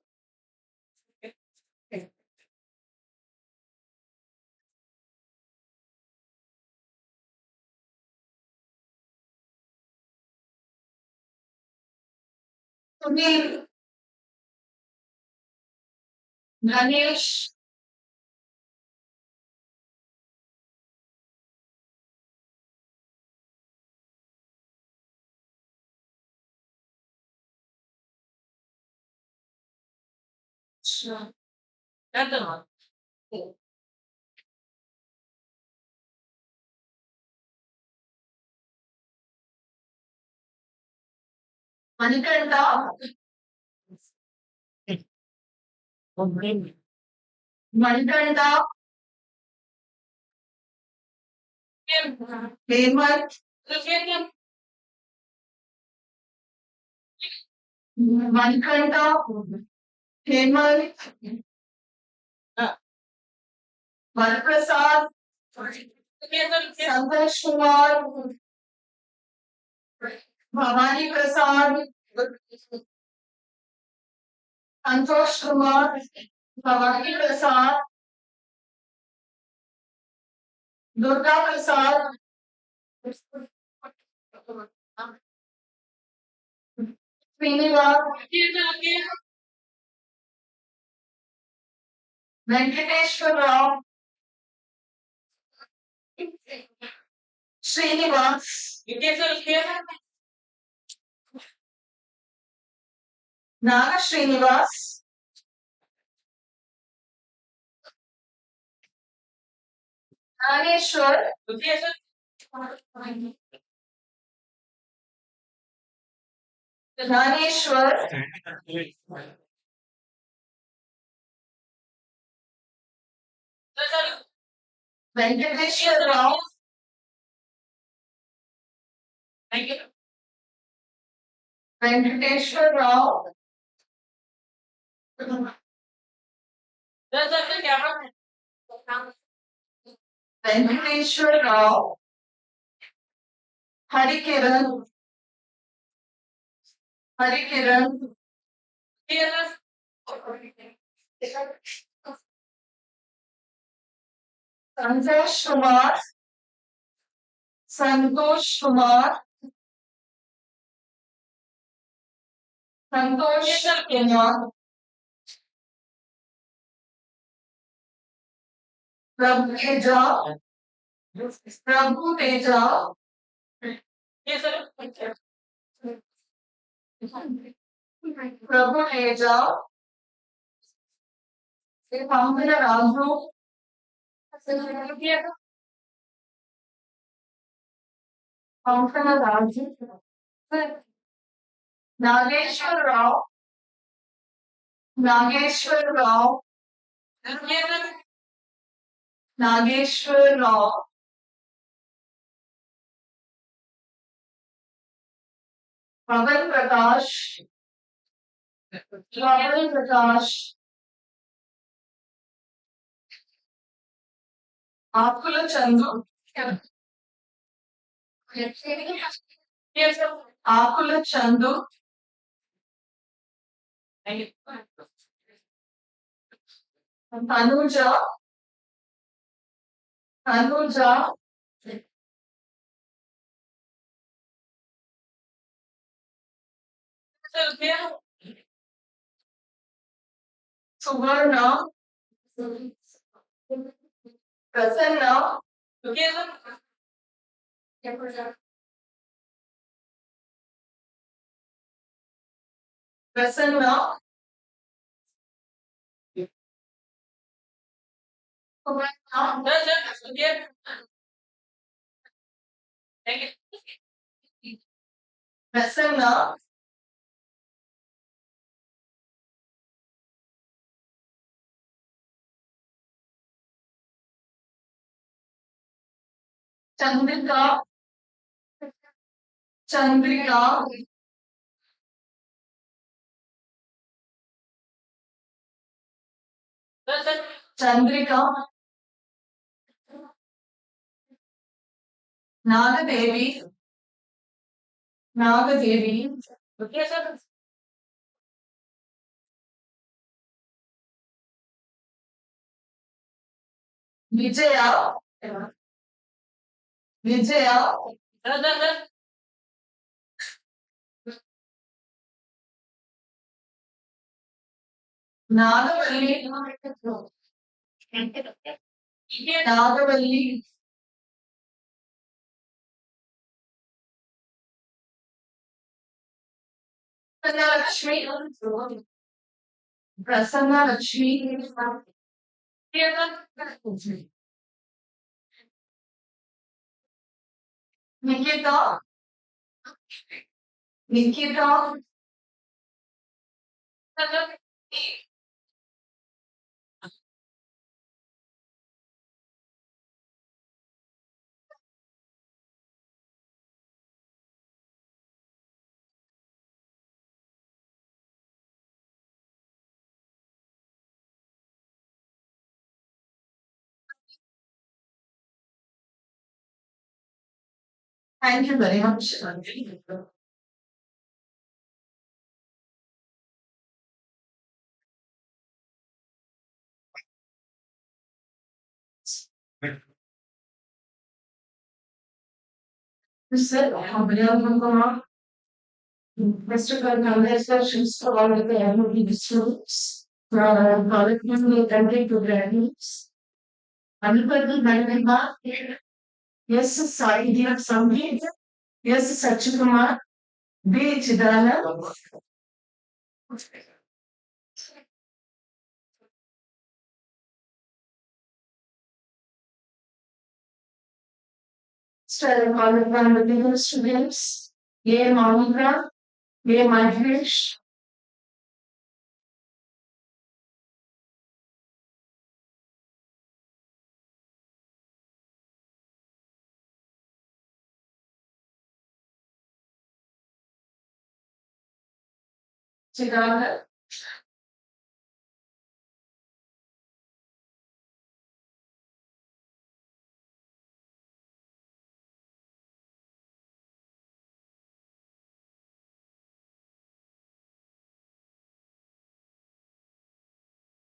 Sunil, Ganesh, Manikanta, Manikanta, Hemant, Manikanta, Hemant, Varaprasad, Santosh Kumar, Bhavani Prasad, Santosh Kumar, Bhavani Prasad, Durga Prasad, Srinivas, Venkateshwar Rao, Srinivas, Naga Srinivas, Naneshwar, Naneshwar, Venkateshwar Rao, Venkateshwar Rao, Venkateshwar Rao, Harikiran, Harikiran, Santosh Kumar, Santosh Kumar, Santosh Kumar, Prabhu Teja, Prabhu Teja, Prabhu Teja, Pankana Raju, Pankana Raju, Nageshwar Rao, Nageshwar Rao, Nageshwar Rao, Pavan Prakash, Pavan Prakash, Akula Chandu, Akula Chandu, Tanuja, Tanuja, Suvarna, Prasanna, Prasanna, Prasanna, Chandrika, Chandrika, Chandrika, Nagadevi, Nagadevi, Vijaya, Vijaya, Nagavalli, Nagavalli, Lakshmi, Prasanna Lakshmi, Nikita, Nikita, thank you very much. Mr. Abhinav, Mr. Congratulations to all of the MOD students, college attending to graduates. Anupati Nandima, yes, Sai Dev Samgeet, yes, Sachikumar, B. Chidana, Mr. College students, A. Monica, A. Mahesh, Chidana,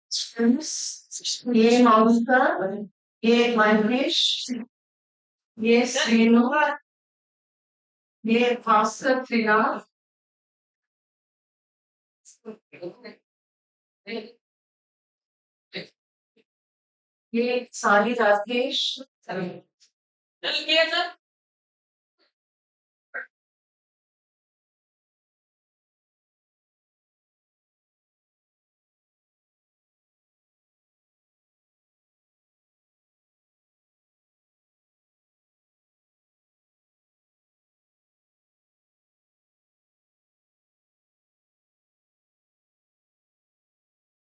students, A. Monica, A. Mahesh, A. Srinu, A. Bhaskar Trinath, A. Sari Rakesh,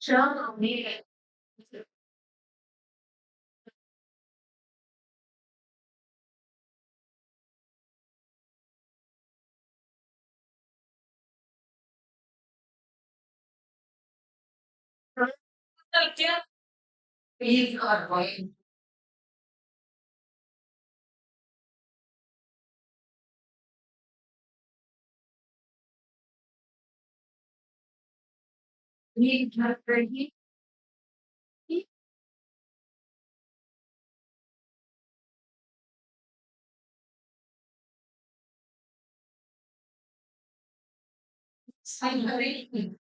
Shah, Please are going. Please are ready. I'm ready.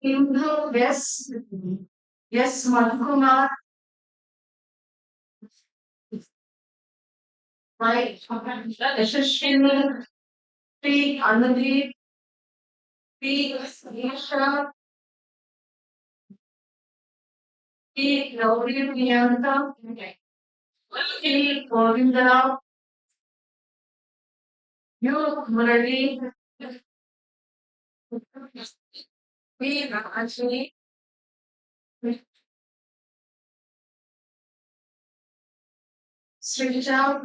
Hindu, yes. Yes, Madhukumar, right. Yashashwini, P. Anandri, P. Isha, P. Gauri Priyanka, P. Govindara, You already we actually switch out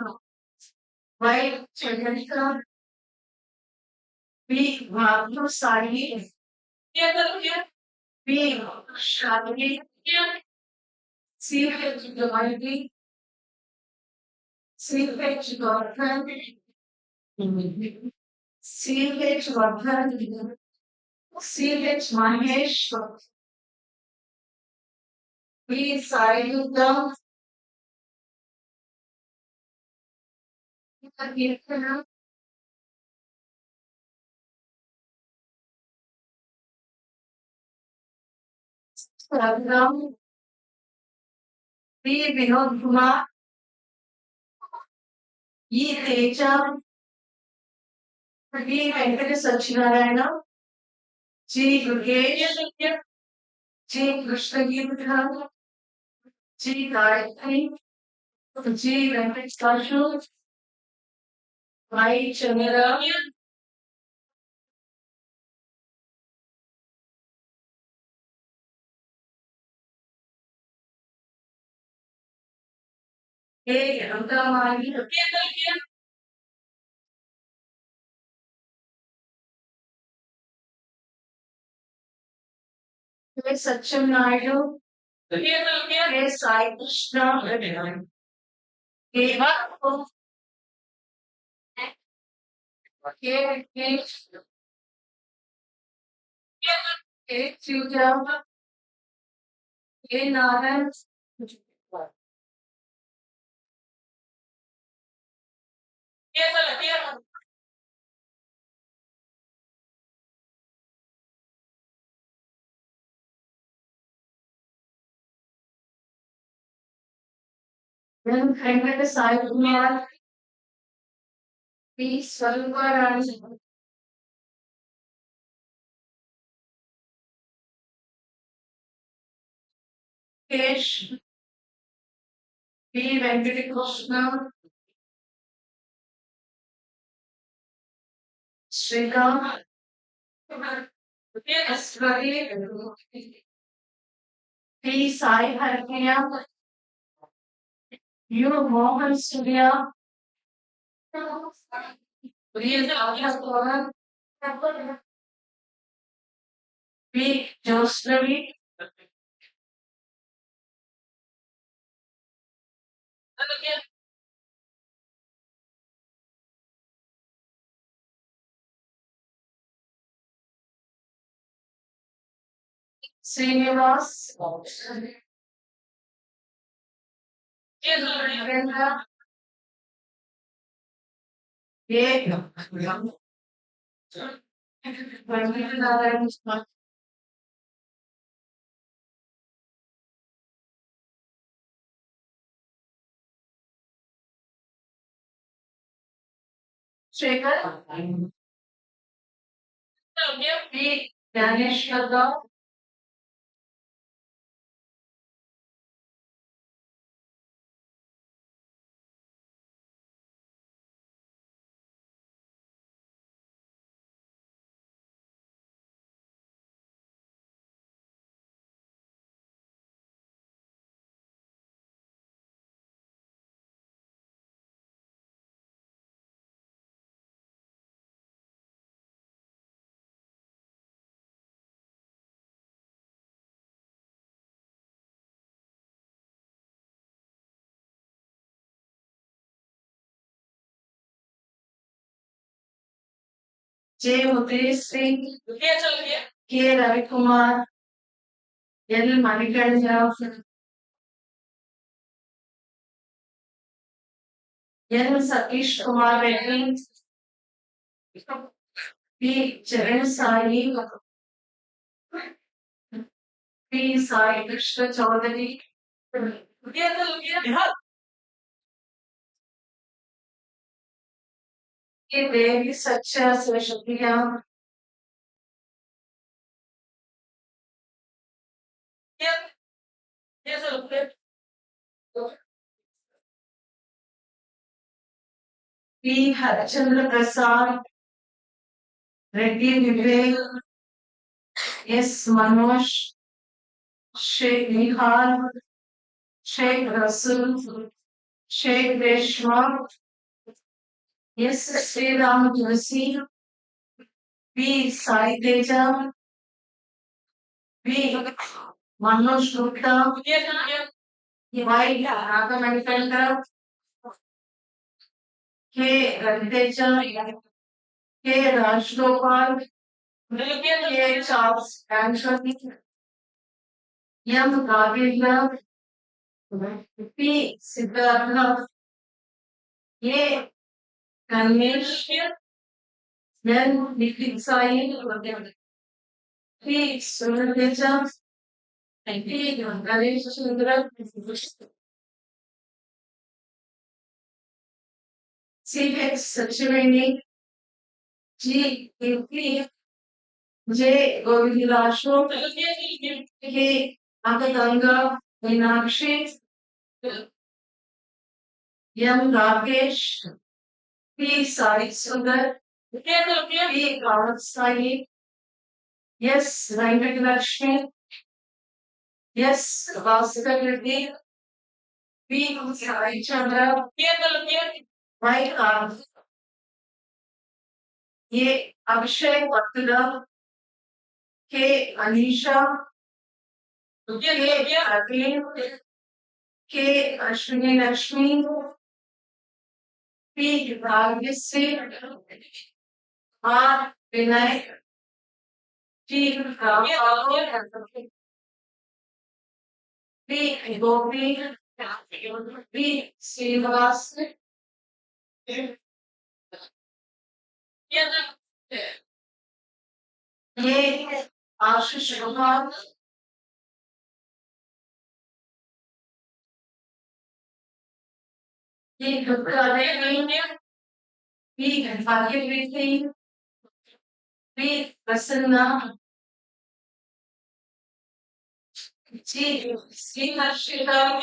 right technical we have to study we study see the mighty see the CH Vardhan, CH Mahesh, V Sayutam, Kirtana, Radham, V Vinod Kumar, E Teja, V Venkata Sachinarayana, G Yogesh, G Krishnagirthan, G Gayatri, G Venkat Kashu, Y Chandra, A Antamani, A Sachin Naidu, A Sai Krishna, A K Future, Narayan, then Venkata Sai Kumar, P. Swaruparani, Kesh, P. Venkata Krishna, Srikant, S. Ravi, P. Sai Harpriya, U. Mohan Surya, V. Radha P. Josnavi, Srinivas, Narendra, A. Venkata Narayan, Shekhar, P. Ganesh Yadav, J. Mutesri, K. Ravikumar, L. Manikanda, N. Satish Kumar Reddy, P. Charan Sai, P. Sai Krishna Chaudhary, K. Devi Satya Srishpriya, P. Harchandra Prasad, Reddy Vivek, S. Manoj, Sheikh Nihal, Sheikh Rasul, Sheikh Reshma, S. Sriram Joshi, P. Sai Teja, P. Manoj Gupta, Y. Raghavendra, K. Raviteja, K. Rajgopal, K. Charles Anthony, M. Ravindra, P. Siddhartha, A. Ganesh, N. Nikhil Sai, P. Sunateja, P. Ganesh Chandra, C. H. Sachiveni, G. P. J. Govilashu, K. Akatanga, Meenakshi, M. Rakesh, P. Sai Sundar, P. Bharat Sai, S. Venkatlakshmi, S. Bhaskar Reddy, P. Sai Chandra, Y. A. Abhishek Patula, K. Anisha, K. Akin, K. Ashwini Lakshmi, P. Bhagyasri, R. Vinay, T. Ramababu, P. Gopi, P. Srinivas, A. Ashish Kumar, P. Dutta Devi, P. Bhagirathi, P. Prasanna, G. Sriharshita,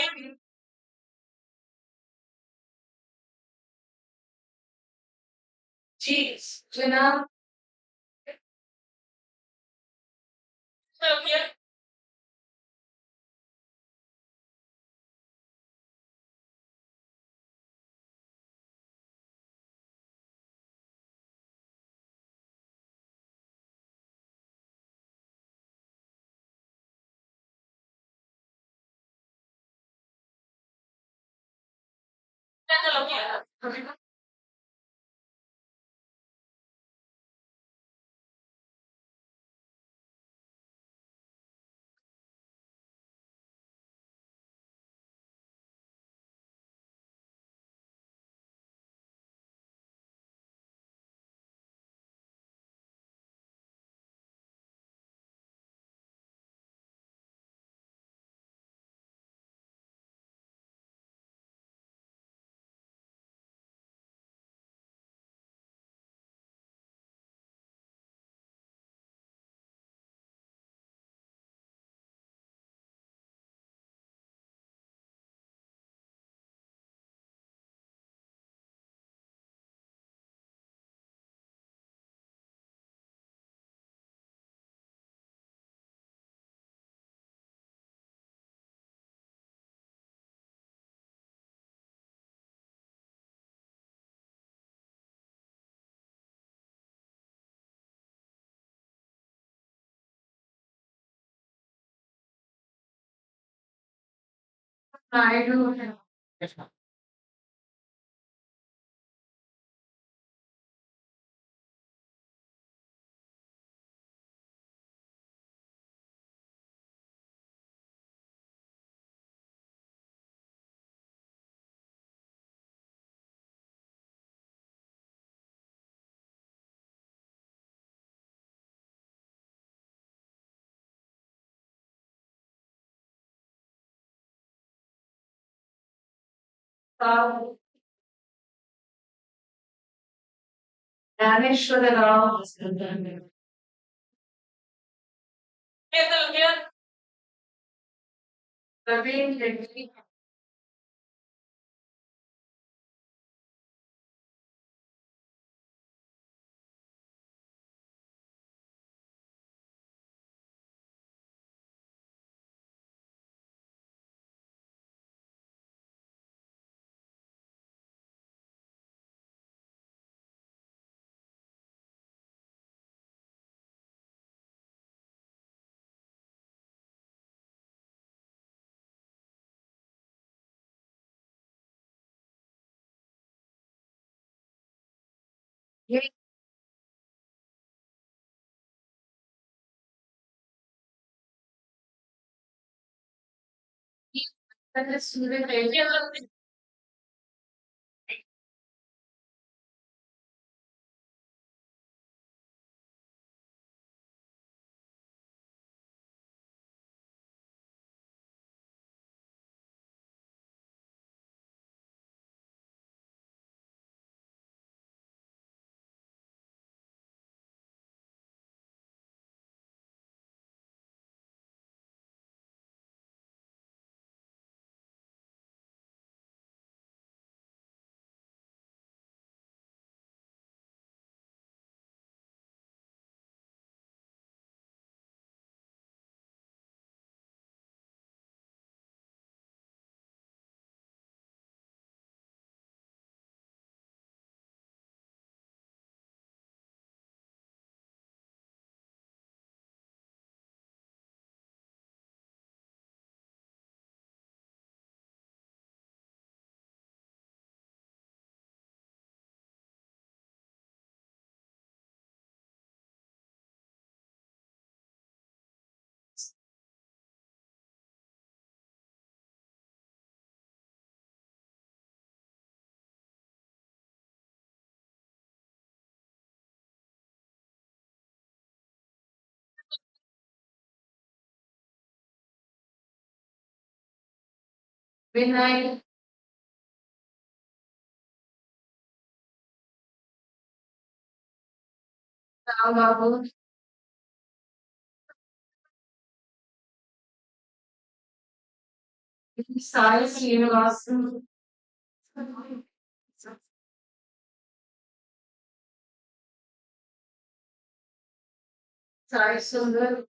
G. Sujana, Naidu, Dhaneshwara Rao, Praveen Reddy, Vinay, Babu, Sai Srinivasan, Sai Sundar,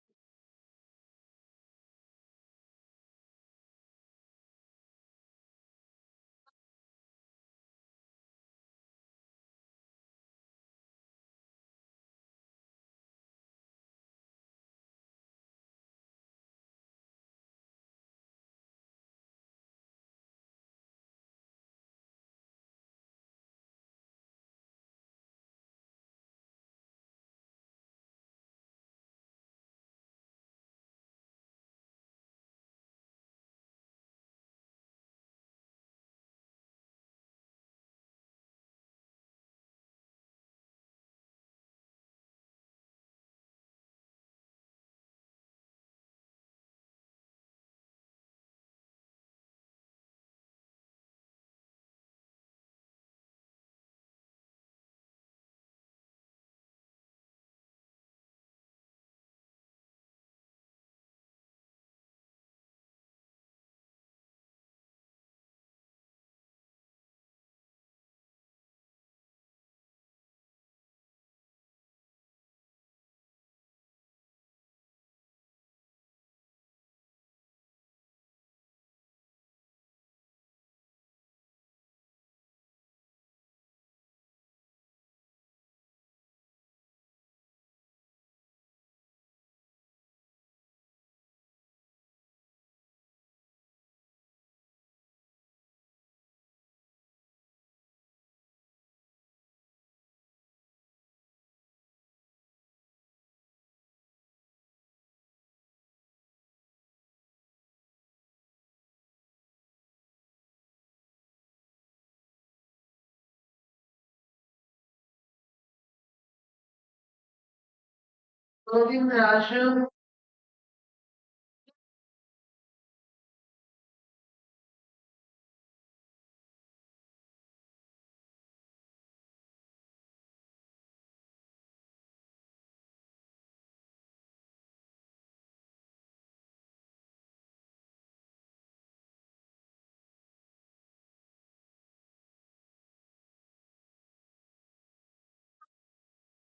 Govind Raju,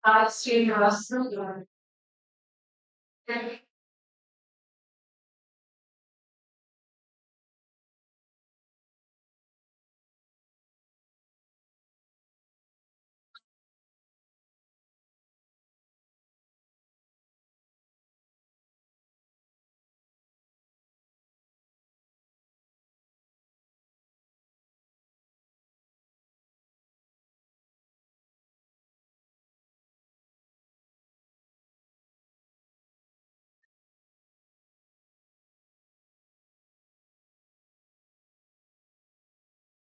Sai Srinivasan,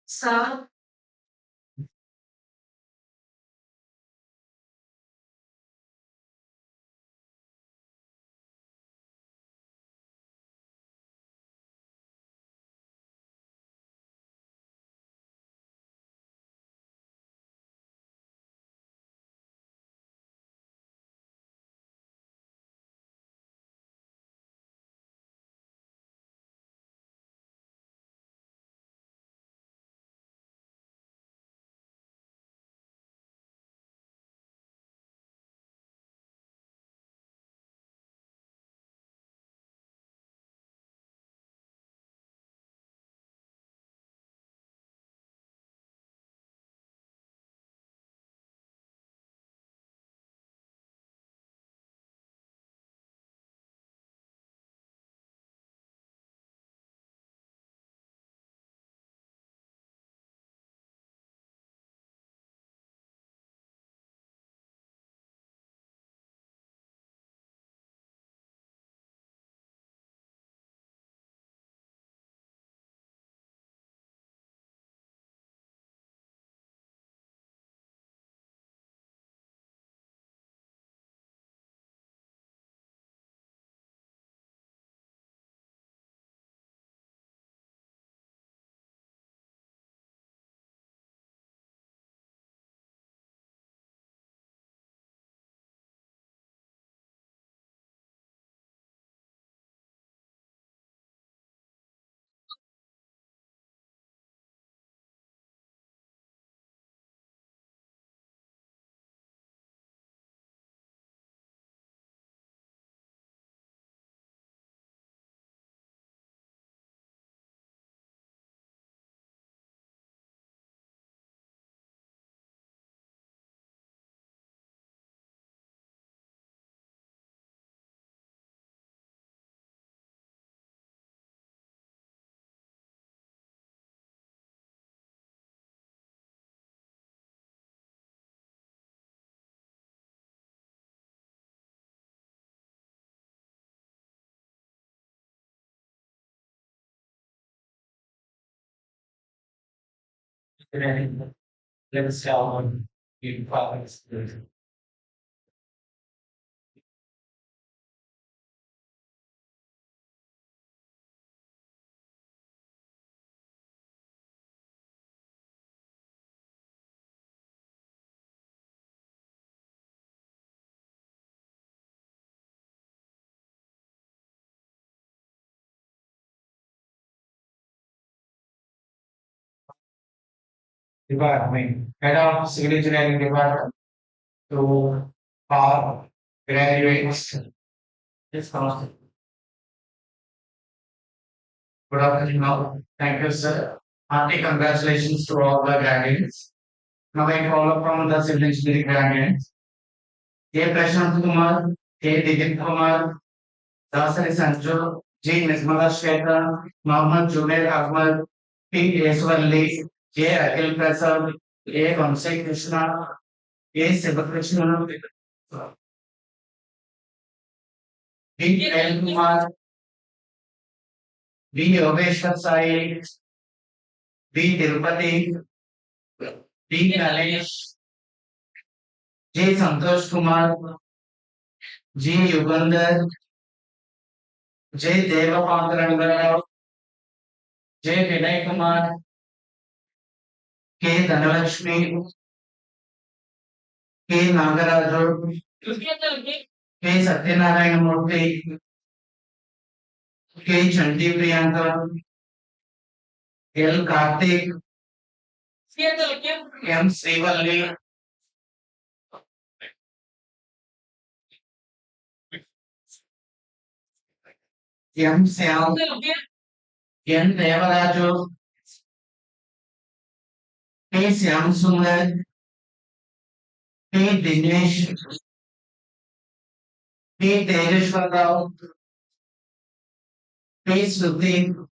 Sir, Let's start on in five. Department, head of civil engineering department to our graduates. Yes, come. Good afternoon. Thank you, sir. Hearty congratulations to all the graduates. Now I follow from the civil engineering graduates. A. Prashant Kumar, A. Digit Kumar, Dasari Sanju, G. Nismala Shweta, Mohammed Junaid Ahmad, P. Eswarli, J. Akhil Prasad, A. Vamsi Krishna, A. Sivakrishna, B. L. Kumar, B. Yogeshwar Sai, B. Tirupati, D. Ganesh, J. Santosh Kumar, G. Yugandhar, J. Devapantaranga, J. Vinay Kumar, K. Dhanalakshmi, K. Nagaraju, K. Satyanarayana Murthy, K. Chanti Priyanka, L. Karthik, M. Srivalli, M. Syam, N. Devaraju, P. Syam Sundar, P. Dinesh, P. Tejeshwar Rao, P. Shruti,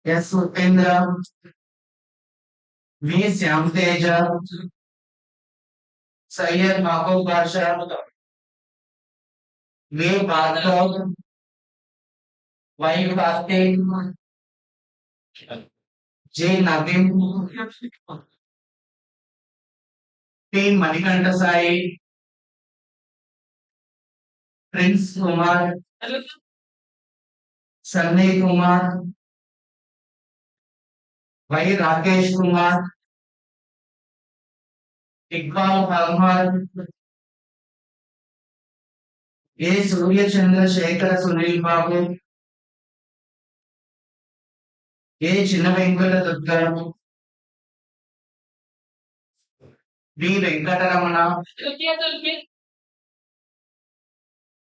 S. Upendra, V. Syam Teja, Syed Mahbub Basha, V. Bhargav, Y. Karthik, J. Navin, P. Manikanta Sai, Prince Kumar, Sanjay Kumar, Y. Rakesh Kumar, Iqbal Ahmad, A. Surya Chandra Shekhar Sunil Babu, A. Chinnavenkata Dutta, B. Venkataramana,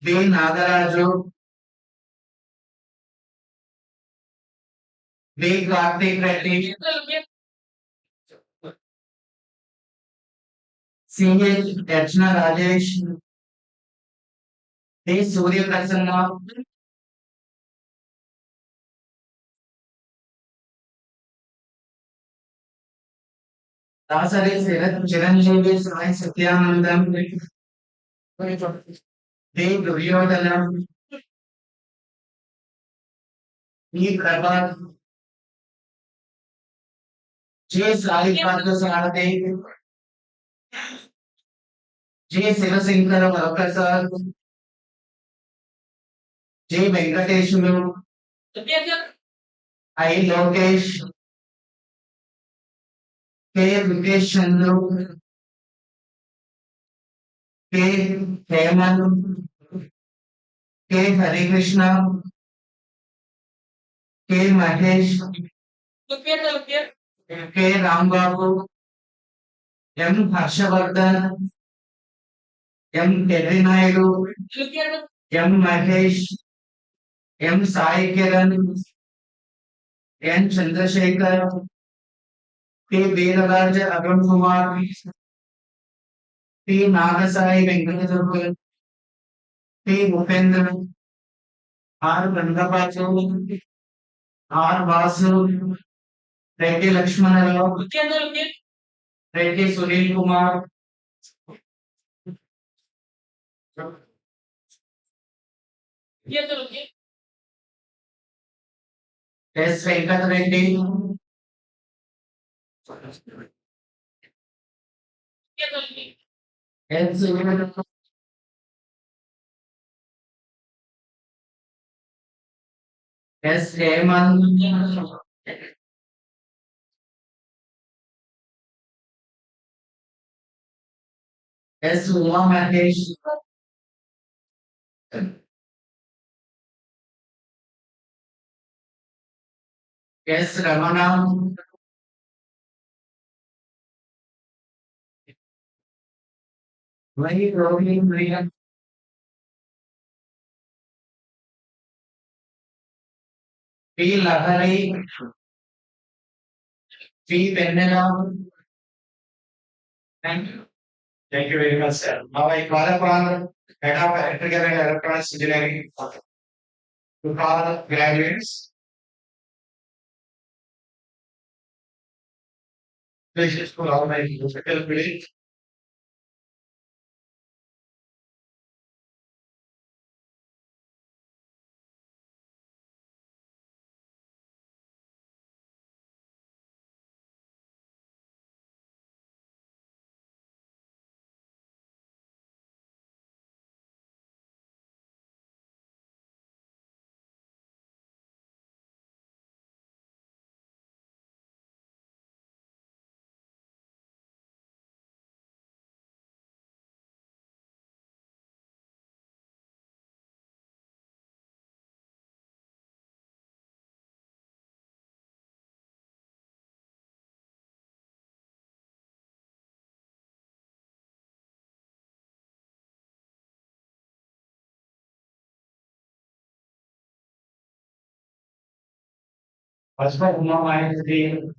B. Nagaraju, B. Karthik Reddy, C. H. Yachna Rajesh, D. Surya Prasanna, Dasari Chiranjeevi Sai Satyanandam, D. Duryodhana, E. Prabhat, J. Sai Parthasarathi, J. Sivasankara Varaprasad, J. Venkateshwar, I. Lokesh, K. Vikesh Chandru, K. Hemant, K. Hare Krishna, K. Mahesh, K. Rambabu, M. Harshavardhan, M. Terry Naidu, M. Mahesh, M. Sai Kiran, N. Chandrasekhar, P. Veeraraja Arun Kumar, P. Nagasai Venkatadurga, P. Bhupendra, R. Rangapathu, R. Vasu, Reddy Lakshmana Rao, Reddy Sunil Kumar, S. Venkat Reddy, L. Sivan, S. Hemant, S. Uma Mahesh, S. Ramana, Y. Rohini Priya, P. Lahari, P. Venera. Thank you. Thank you very much, sir. Now I call upon Head of Electrical and Electronics Engineering to call graduates. Please to all my physical village. First of all, I the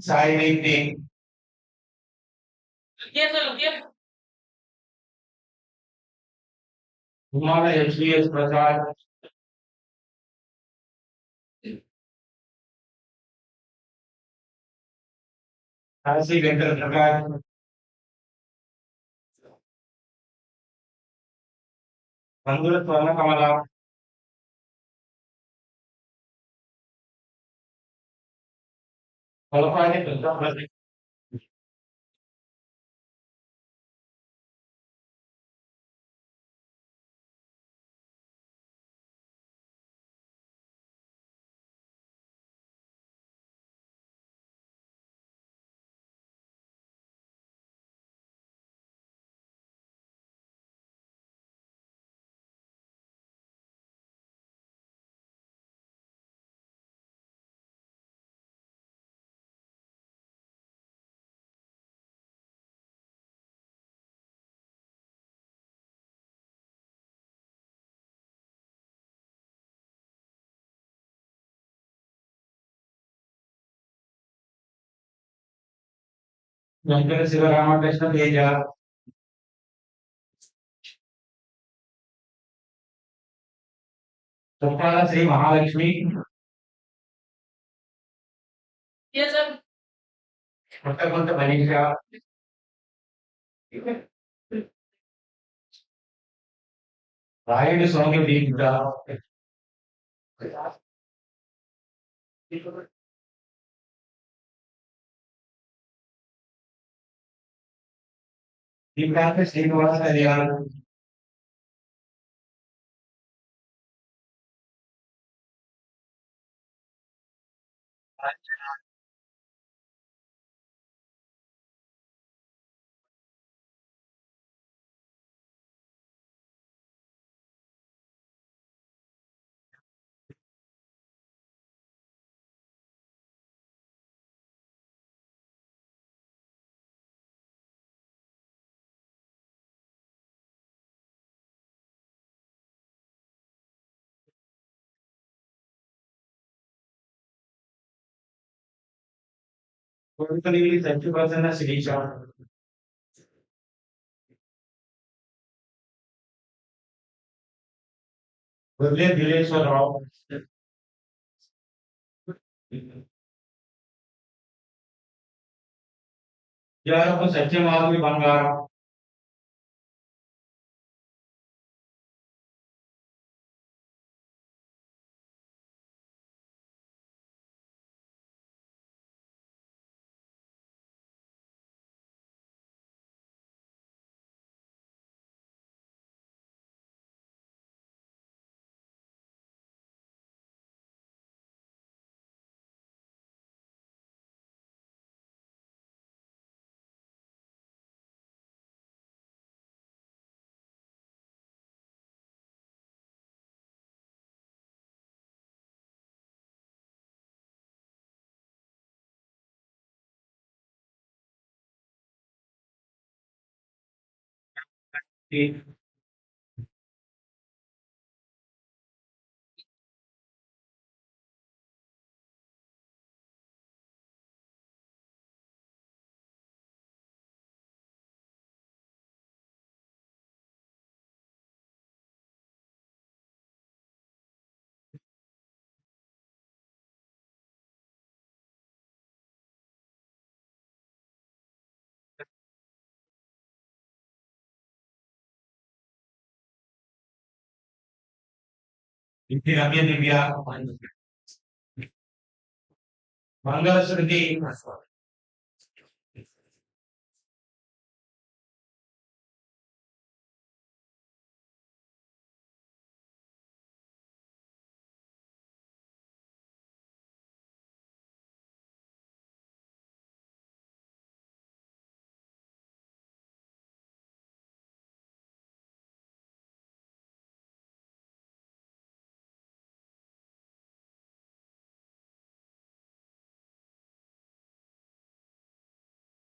Silent Kumara HVS Prasad, Hasi Venkata Prakash, Mandura Swarna Kamala, Kalapani Prasad, Venkata Sivarama Krishna Teja, Sapala Sri Mahalakshmi, Kottakonta Manisha, Rayudu Soumya Deepta, Deepta Srinivas Kalyan, Kodukali Satyapasana Sirisha, Gurle Dileshwar Rao, Yarappa Satyamali Bangaram, Ramya Divya, Mangala Shruti,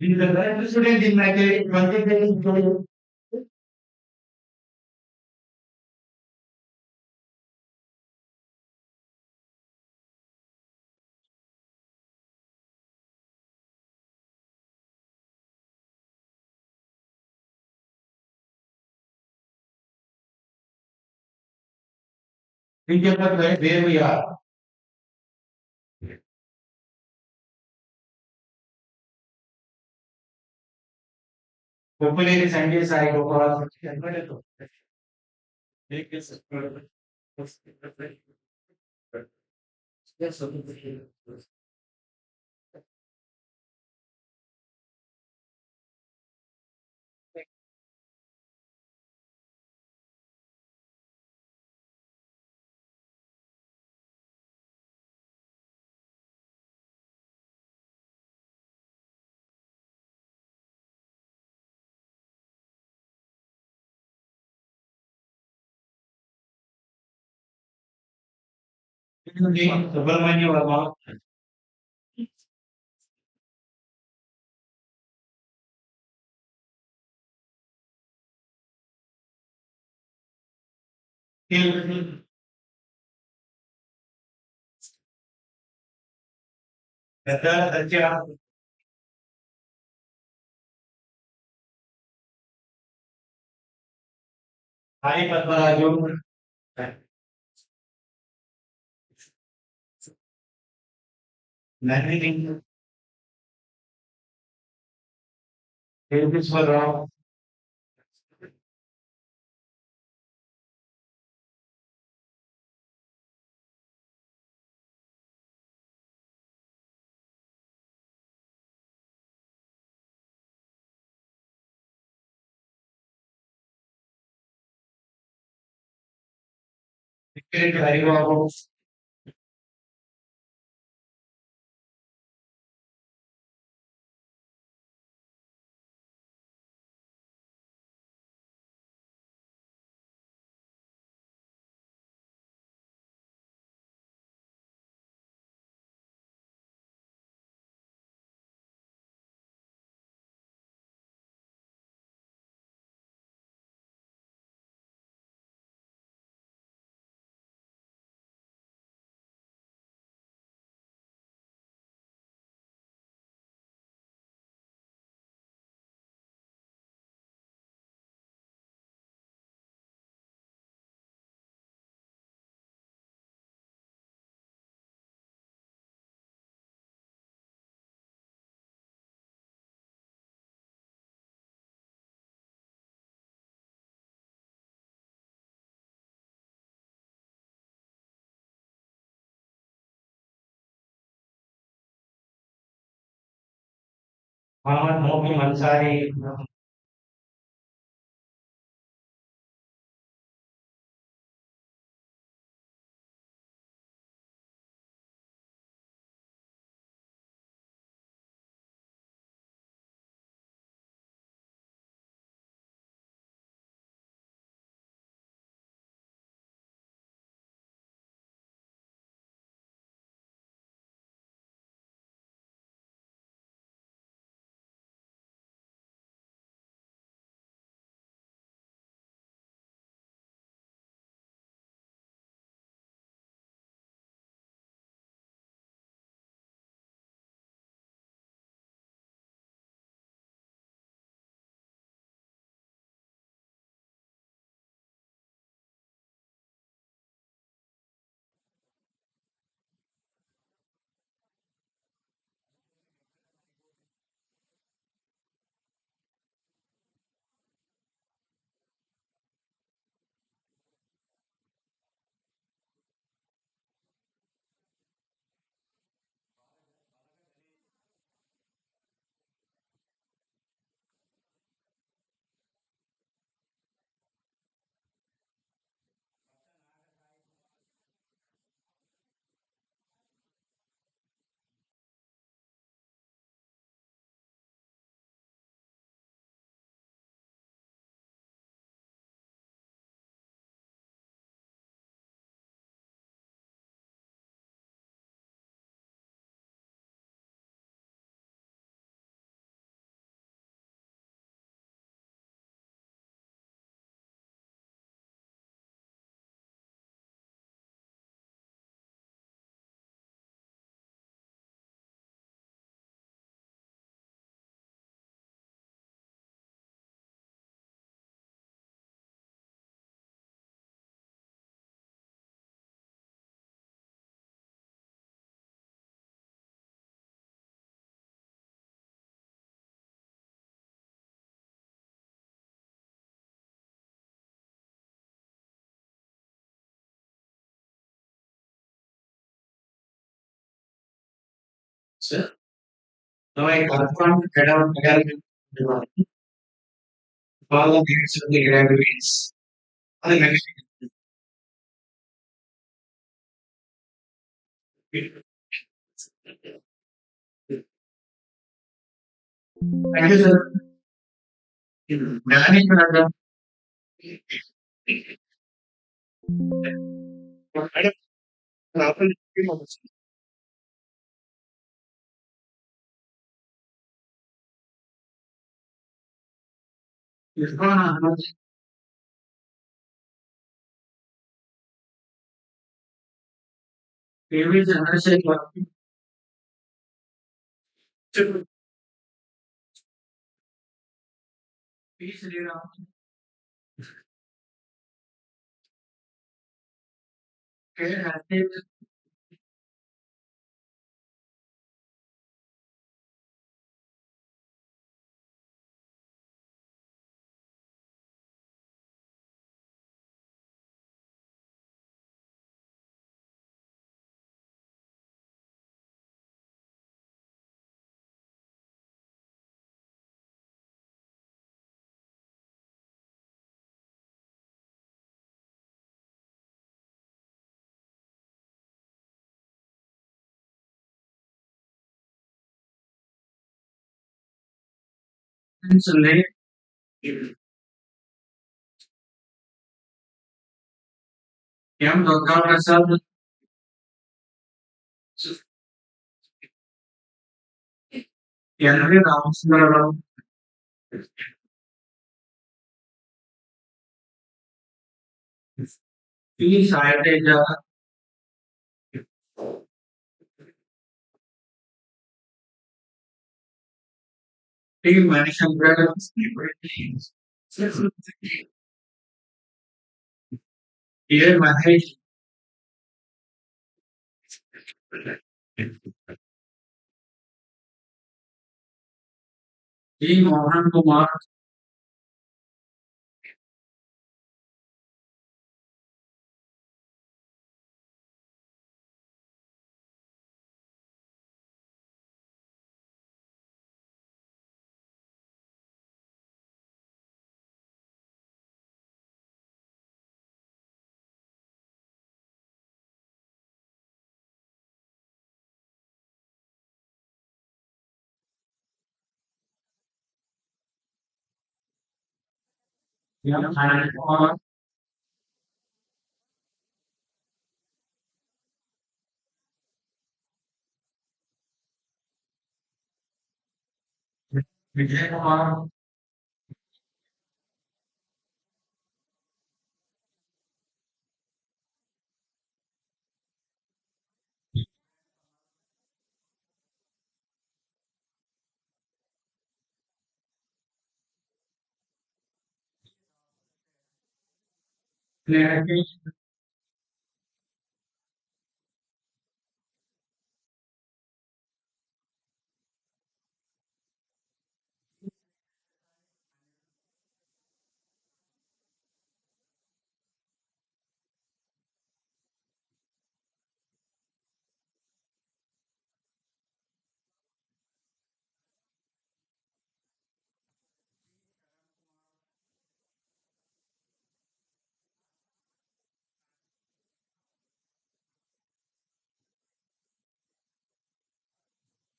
He is the current student in my 2020. We cannot where we are. Hopefully, the scientists I go for. Yes, Subramanya Verma. Till Dutta Satya. Hai Padmaraju. Nandini. Devishwar Rao. Secretary Haribabu. Muhammad Mobi Ansari. Sir, now I confirm head of academic department. All the grades of the graduates. Are the next. Thank you, sir. Management. Madam, after previous generation peace leader. Okay, I think it's late. M. Durga Prasad. Henry Ramsundara. P. Saiteja. T. Manishankar. A. Mahesh. G. Mohan Kumar. M. Anand Kumar. Vijay Kumar. Clarity.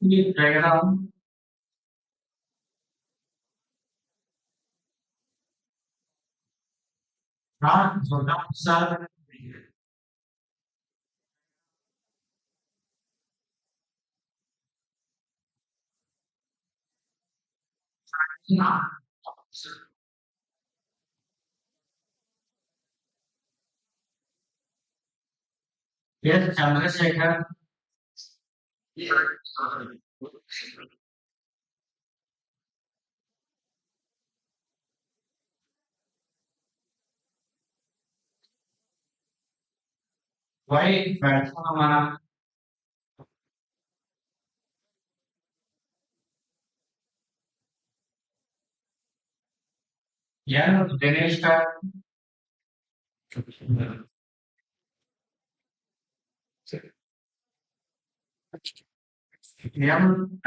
P. Jairam. Ram Durga Prasad. S. Chandrasekhar. Y. Vaishnav. N. Dinesh. M.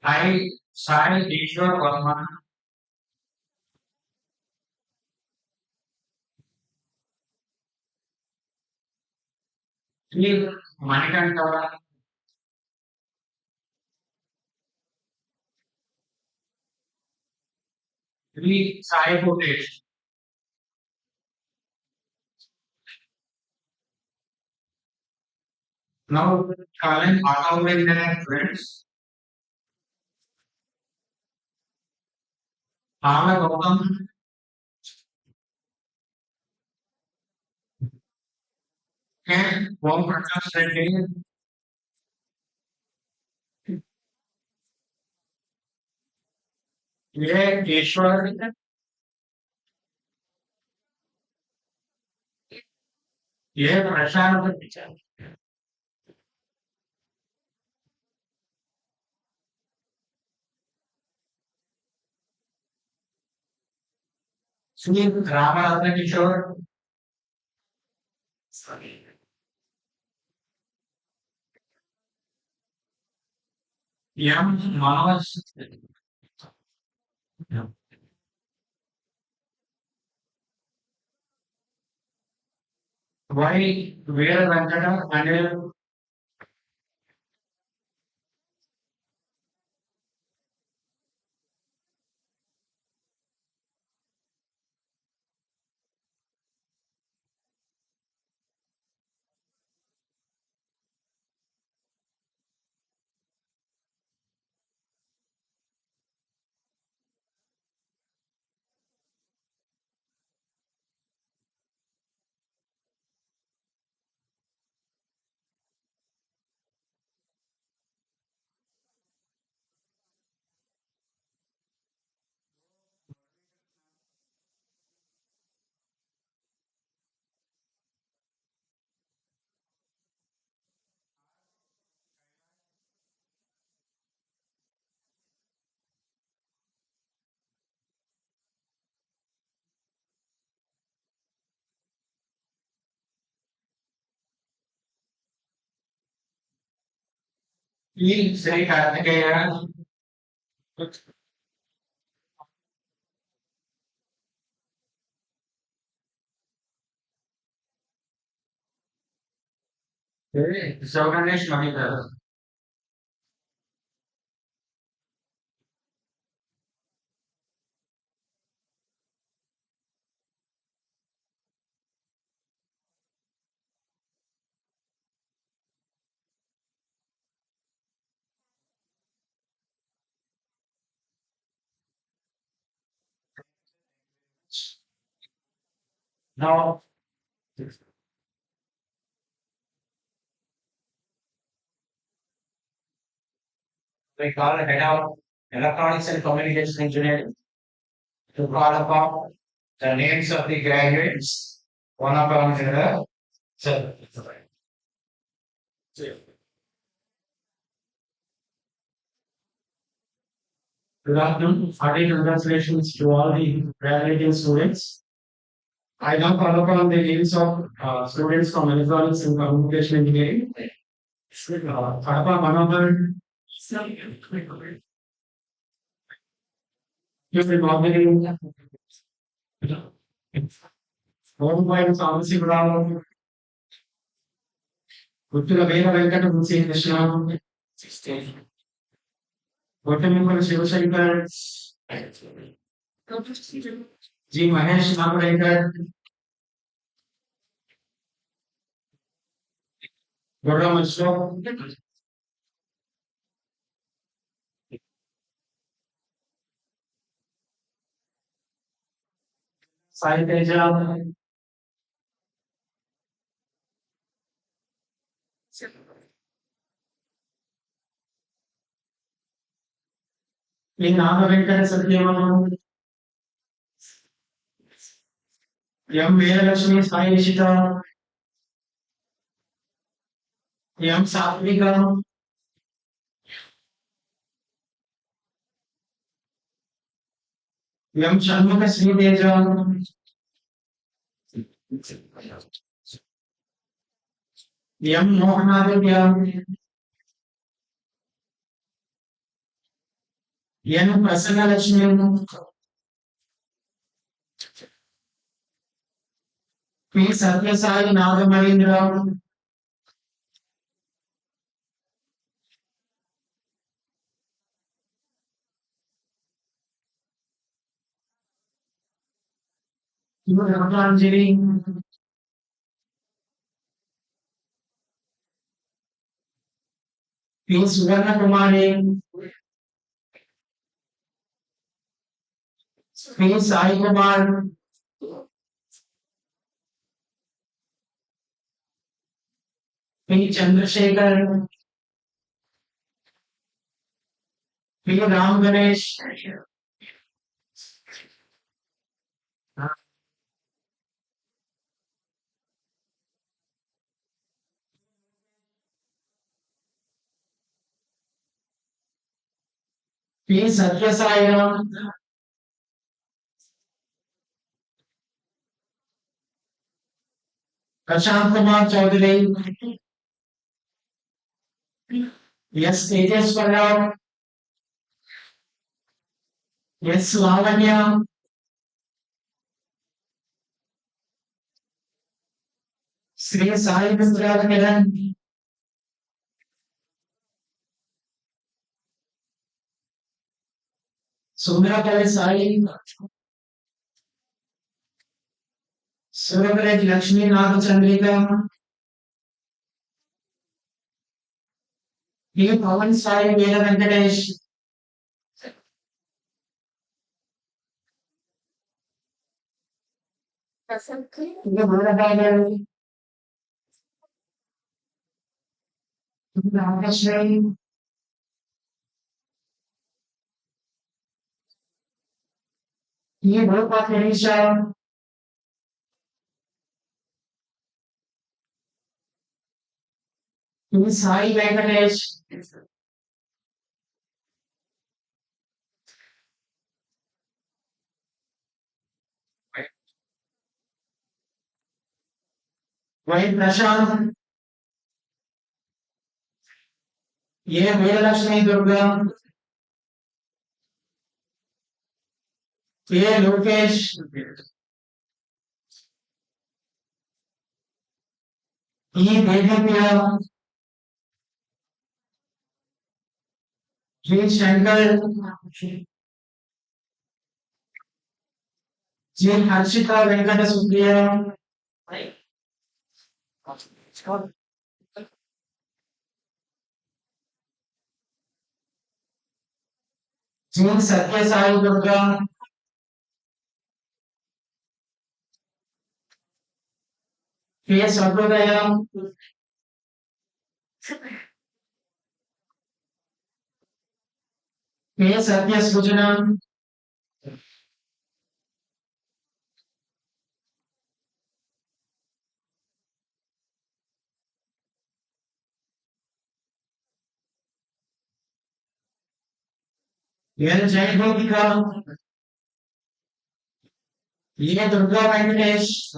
I. Sai Ishwar Verma. T. Manikanta. Three. Sai Bhutesh. Now, calling automobile friends. Ala Gautam. And Om Prakash Reddy. A. Ishwar. A. Prashant. C. Ramaratna Kishore. M. Manoj. Y. Veer Venkata Anil. E. Sri Kartikeya. Savganesh Mahidar. Now, we call the head of electronics and communication engineering to call upon the names of the graduates. One of them is the sir. Good afternoon. Hearty congratulations to all the graduating students. I now call upon the names of students from electronics and communication engineering. Kadapa Manohar. You will nominate Mobile Pharmacy Brown. Gutula Vera Venkata Munsi Krishna. Gotamimala Shivashankar. G. Mahesh Nagarankar. Gauram Ashok. Sai Teja. In Nagavenkata Satyam. M. Veeralakshmi Sai Ishita. M. Satvika. M. Shanmukha Sri Teja. M. Mohanaditya, N. Prasanna Lakshmi, P. Satyasai Nagamarindra, Q. Ramakanjali, P. Suvarna Kumari, P. Sai Kumar, P. Chandrasekhar, P. Ram Ganesh, P. Satyasai, Prashant Kumar Chaudhary, S. Tejaswara, S. Lavanya, Sri Sai Mitra, Sumra Sai, Surabraj Lakshmi Nagachandrika, P. Pawan Sai Vela Venkatesh, P. Bhodabai, P. Rameshwari, P. Bhopa Tenisha, P. Sai Venkatesh, Y. Prashant, A. Velalakshmi Durga, A. Lokesh, E. Devendra, G. Shankar, G. Harshita Venkata Supriya, G. Satya Sai Durga, K. Sampradaya, K. Satya Sujana, L. Jayagopika, E. Durga Venkatesh,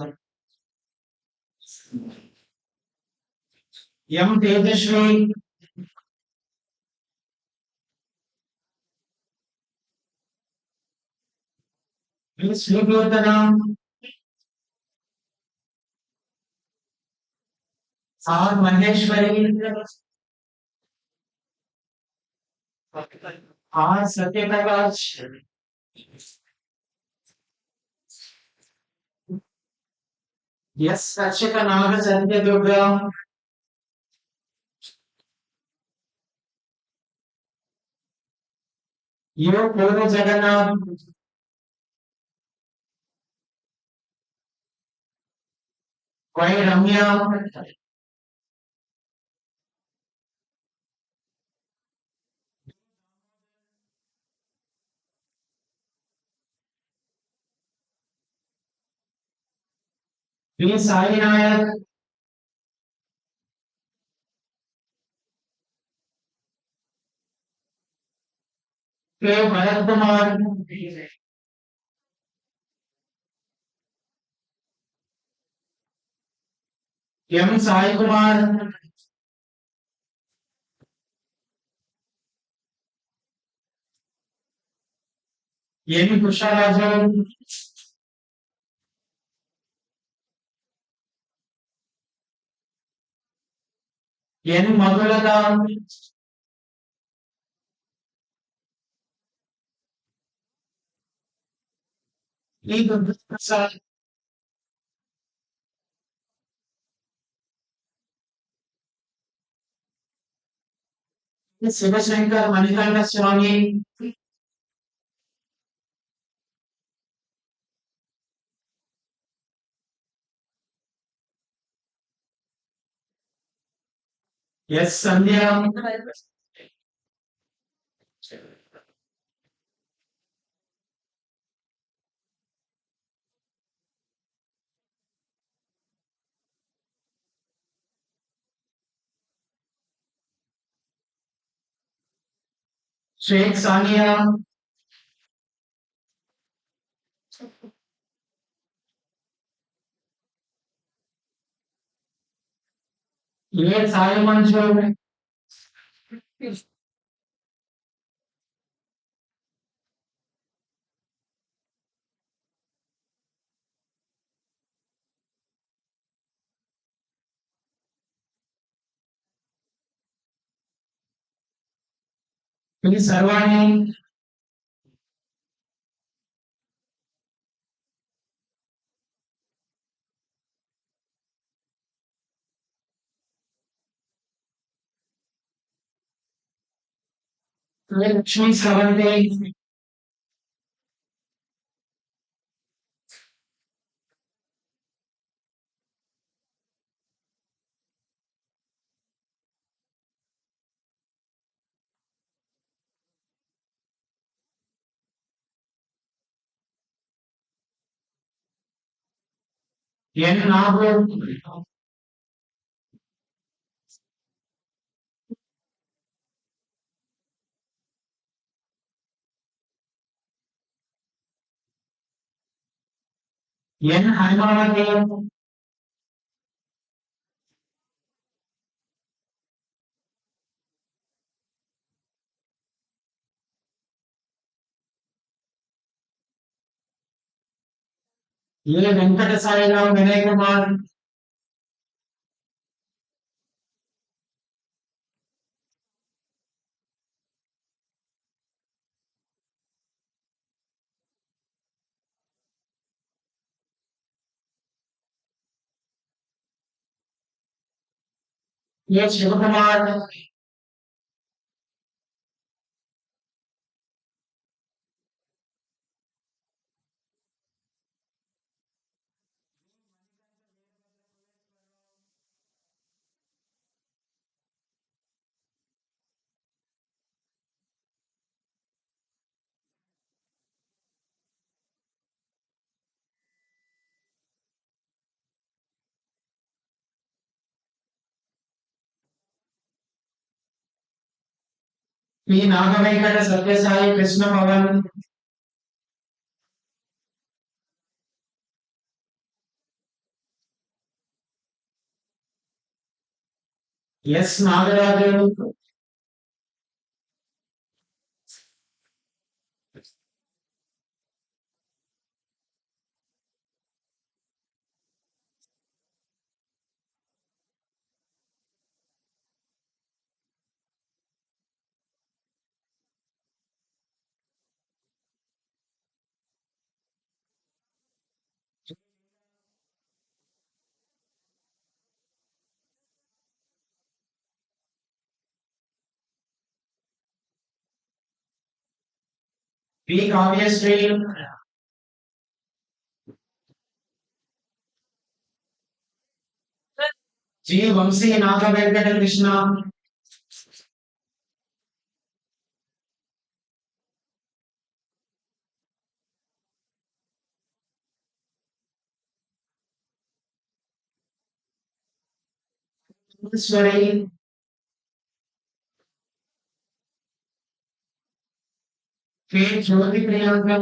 M. Tejashwi, P. Srikirtana, R. Maheshwari, R. Satyaprakash, S. Rachita Naga Satya Durga, U. Puri Jagannath, Y. Ramya, P. Sai Nayak, K. Bharat Kumar, M Sai Kumar, N Pushparaju, N Madhulatha, E Durgaprasad, Shivashankar Manikanth Swami, S Sandhya, Sheikh Sania, Y Sai Manjoor, P Sarvani, Y Lakshmi Savante, N Nagu, N Hanumavathi, Y Venkat Sai Rao Vinay Kumar, Y Shiva Kumar, P Nagavenkat Satyasai Krishna Pavan, S Nagaraju, P Kavyashri, G Vamshi Nagavenkat Krishna, Ishwari, P Jyoti Priyanka,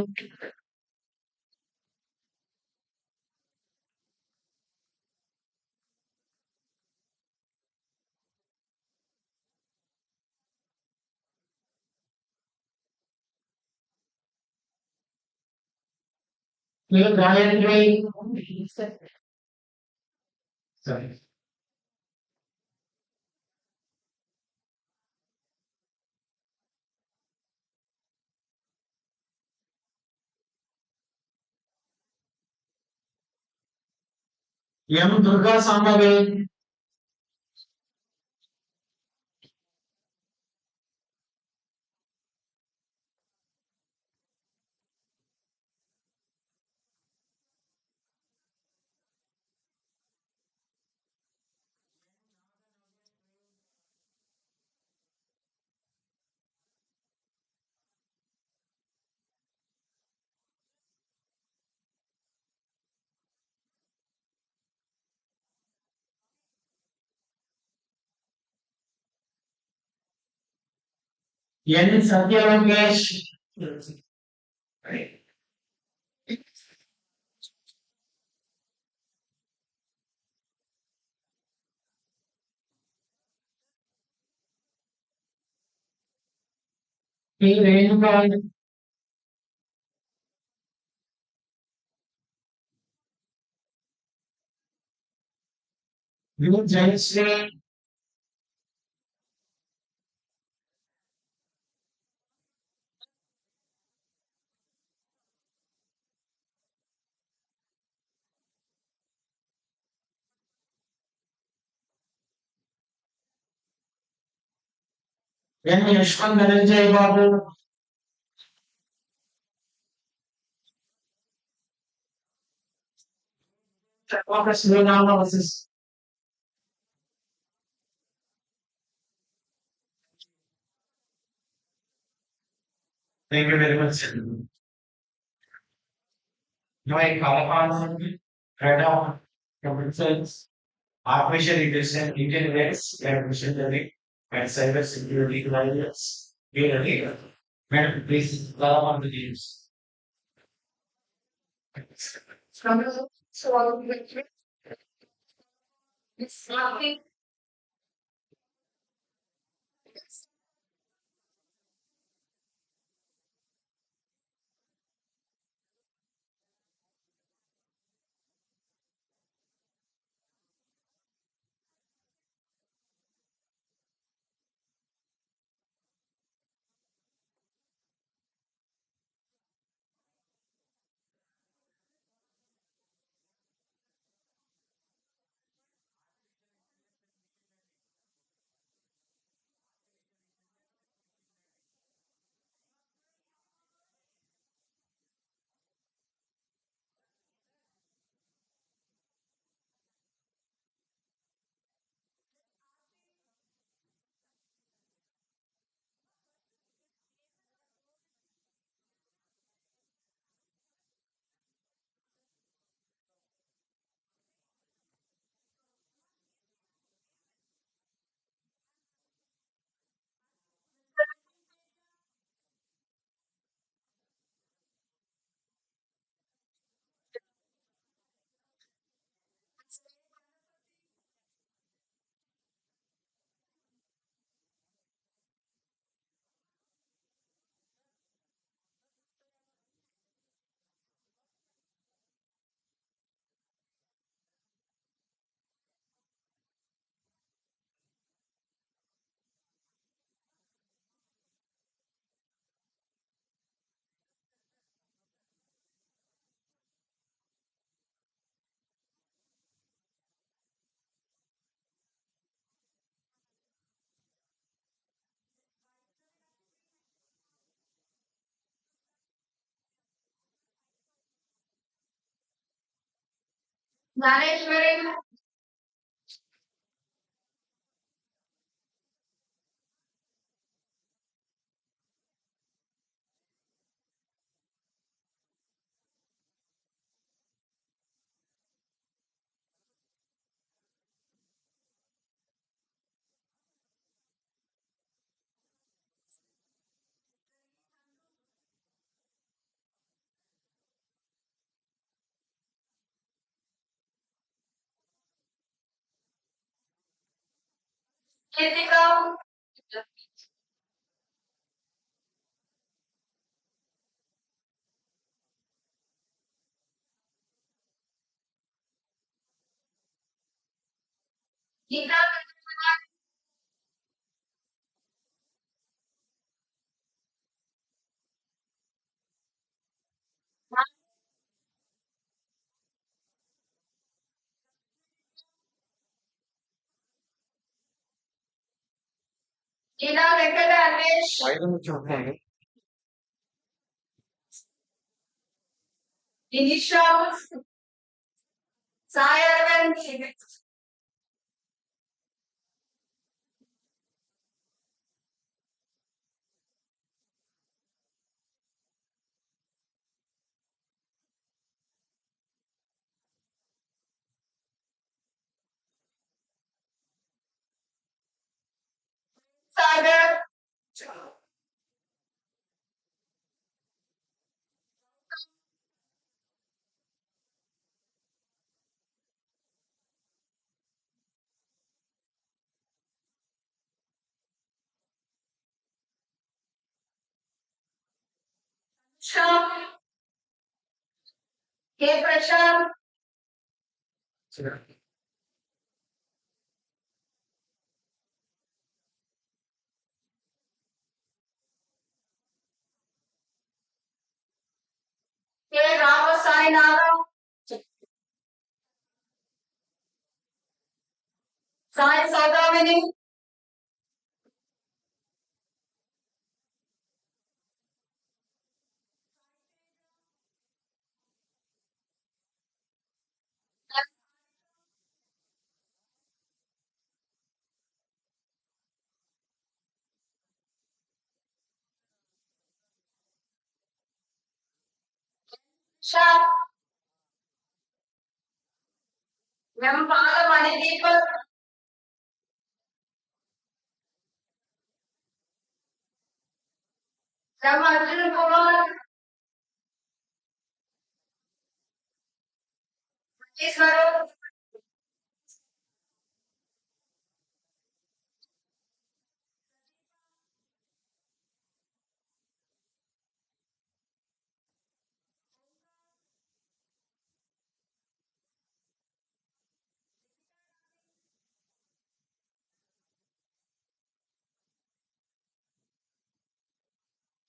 Gayatri. Sorry. M. Durga Sambhavi. N. Satya Lokesh. P. Renuka. U. Jayashree. N. Yashwant Dhananjay Babu. Focus analysis. Thank you very much. Noi Kalapan, Radha, Computers, Artificial Intelligence, Artificial Learning, and Cyber Security Guidance. We are here. Madam, please, Kalapan the games. So, it's nothing. Management. Ethical. Gita Gita Venkatanesh, Dinisha, Sai Arvind, Sagar, Sham, K. Prashant, K. Ramasai Naga, Sai Saudamini, Sham, Yampala Manideepa, Ram Arjun Kumar, Iswaru,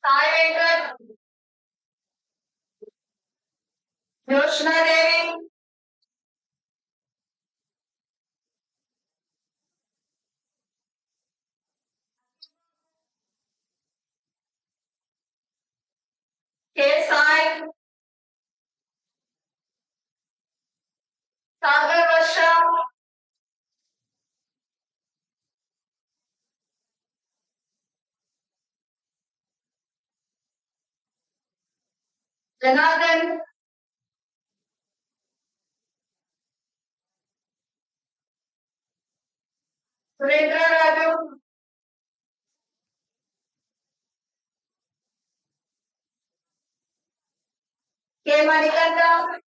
Sai Venkat, Yoshna Devi, K. Sai, Sagar Varsha, Janardhan, Surendra Raju, K. Manikanta,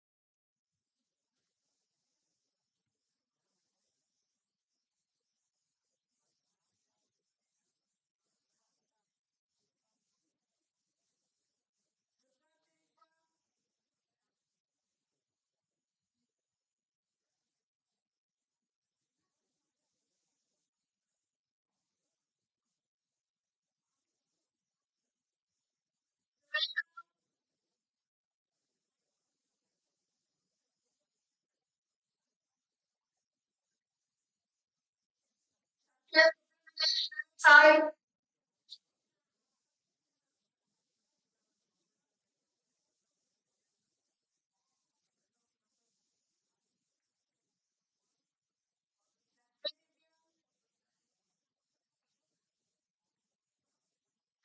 Sai,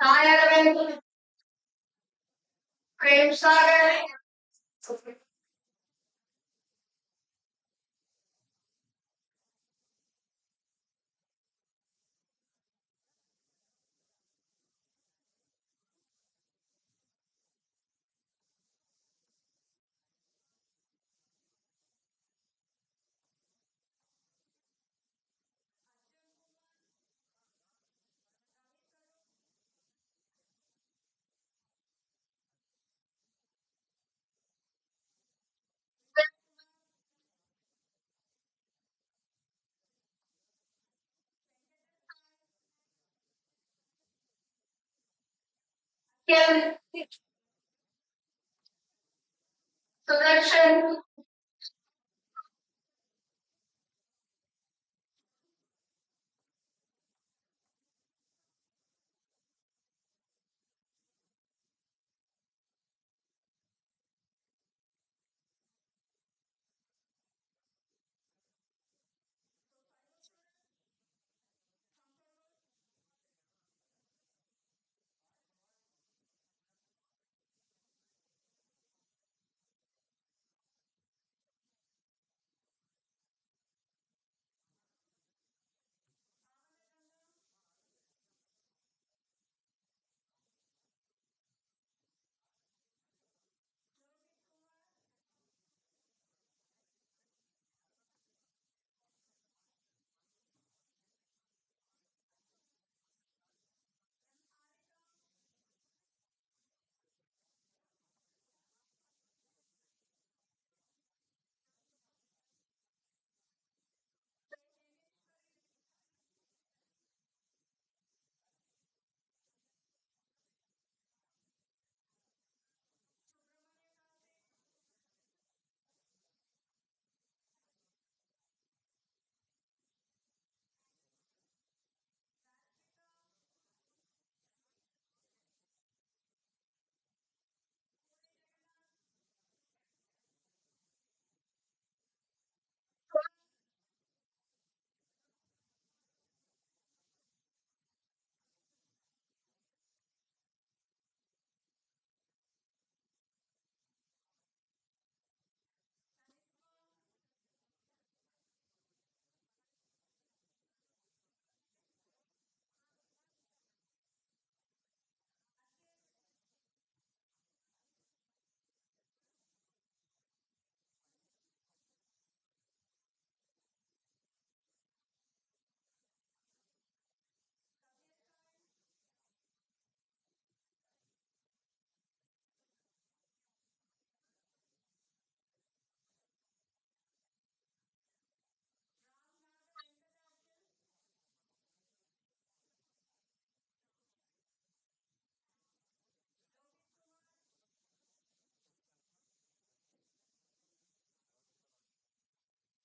Sai Arvind, Prem Sagar, Kim, Sudarshan,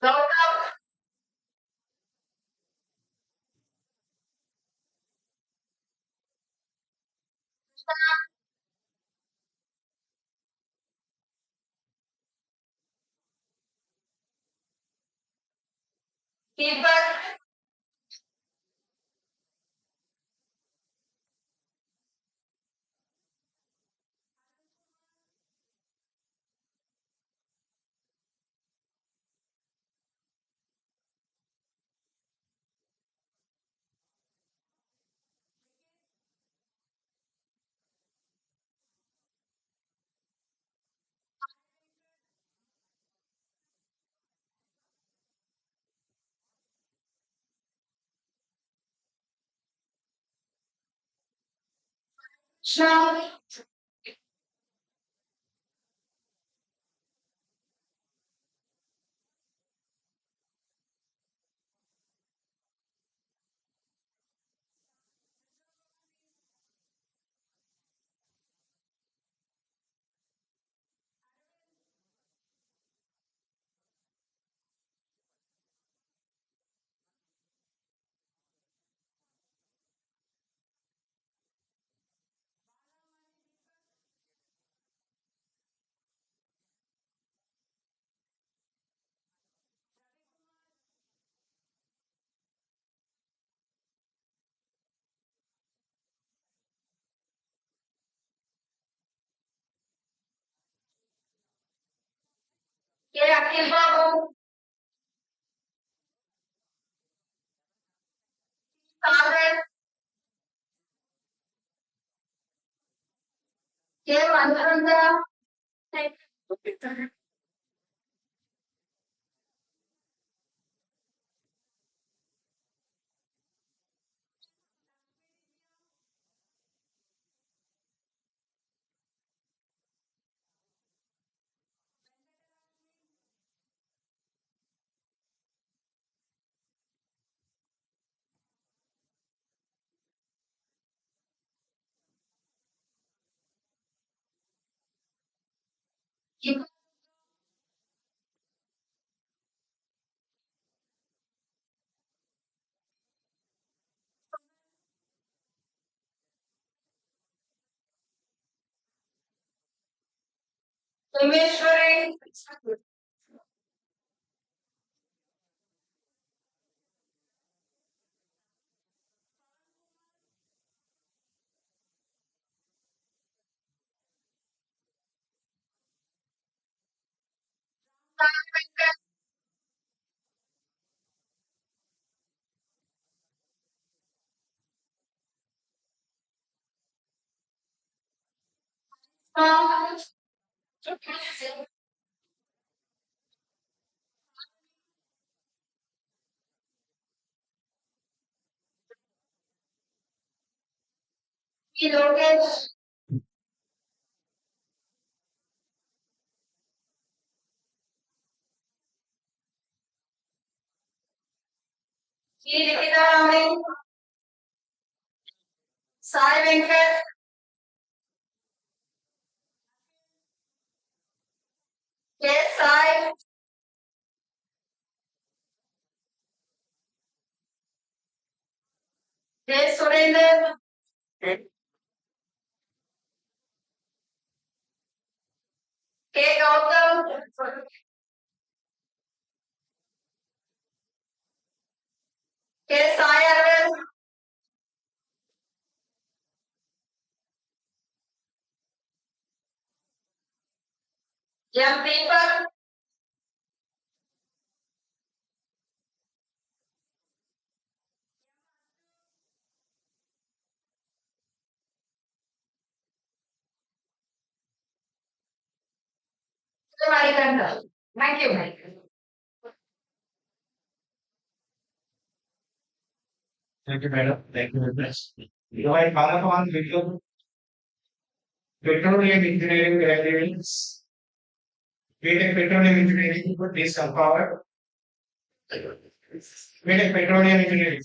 Gautam, Deepak, Sham, K. Akhil Babu, Sagar, K. Mananda, Investment Lokesh, Nikita Ramani, Sai Venkat, K Sai, K Surender, K Gautam, K Sai Arvind, M Deepak, Manikanta. Thank you, Mike. Thank you, madam. Thank you very much. Provide Bharat on video. Petroleum engineering graduates. BTech petroleum engineering, please come forward. BTech petroleum engineering.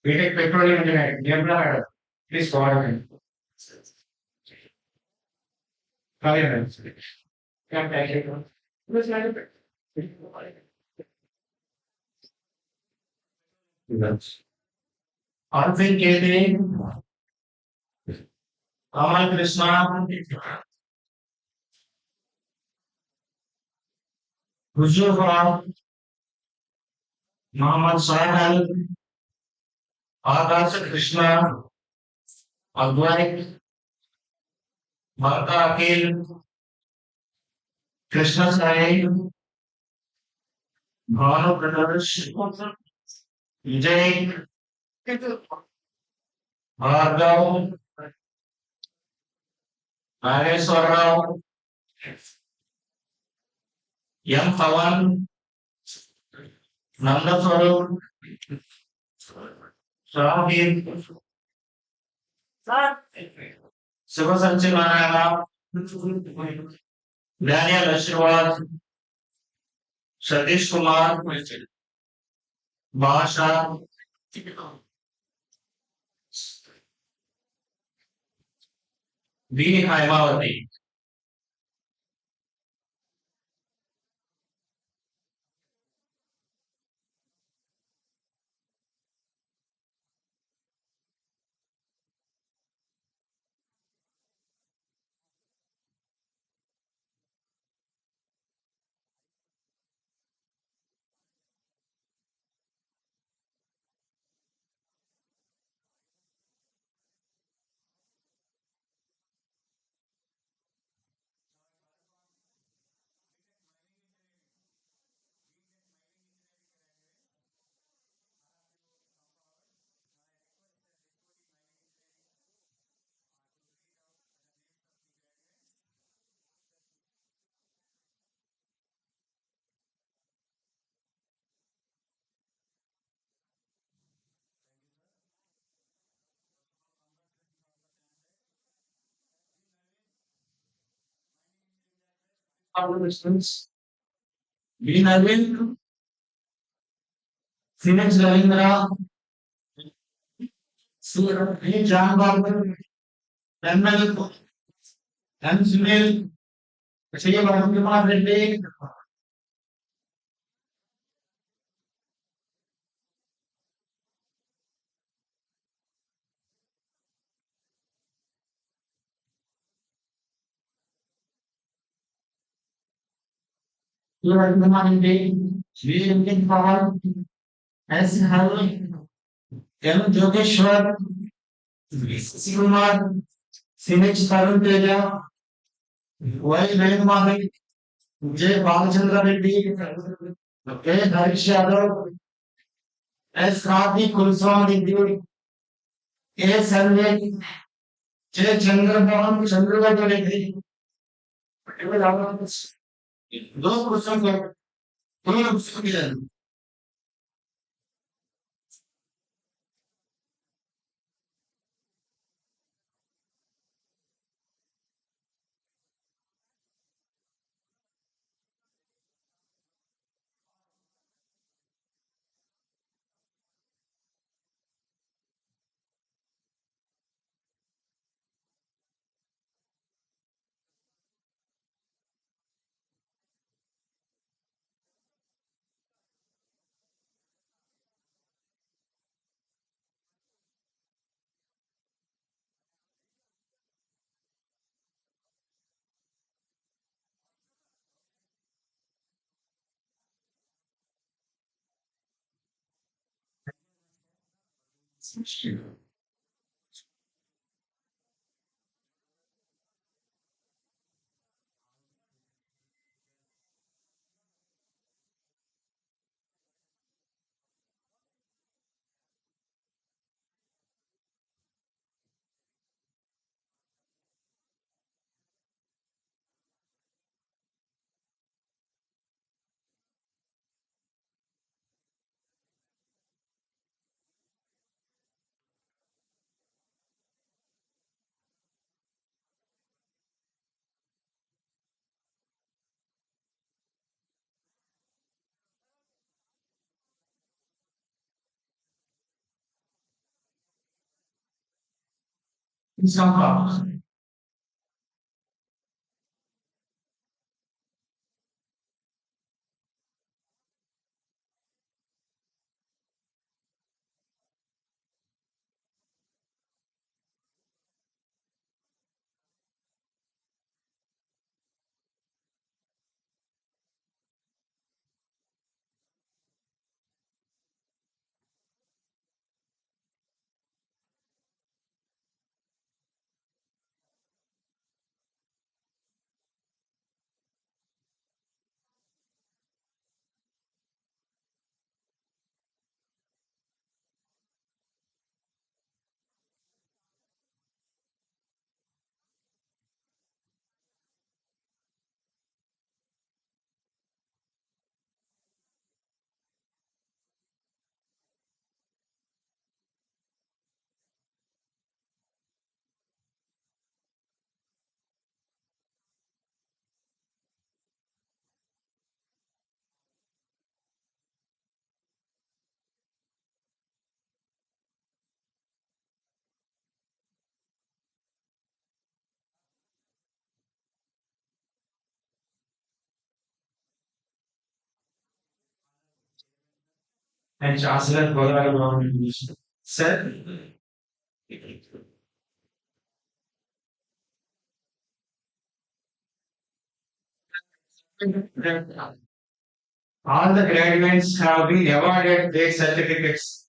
BTech petroleum engineering. Yamla madam. Please forward. Come here, madam. Come, thank you. Yes, madam. Yes. Arvind Kete, Amal Krishna, Huzur Farhan, Mohammed Sahal, Akash Krishna, Advait, Bharta Akil, Krishna Sai, Bhanu Prakash, Vijay, Bhargav, Nageshwar Rao, M. Pawan, Nanda Swarup, Shahid, Shiva Sanchivanayana, Daniel Ashirwad, Satish Kumar, Basha, V. Haimawati. B. Navin, Phoenix Ravindra, C. John Barber, ML, M. Sunil, C. Varun Kumar Reddy, C. Varun Kumar Reddy, V. Lincoln Paul, S. Hari, M. Jogeshwar, C. Kumar, Phoenix Tarun Teja, Y. Venumahari, J. Balachandra Reddy, K. Harish Yadav, S. Karthik Kulswamy Reddy, A. Sanjay, J. Chandramohan Chandragata Reddy. Those questions are full of skill. Some problems. And Chancellor Godavari Global University. Sir, all the graduates have been awarded their certificates.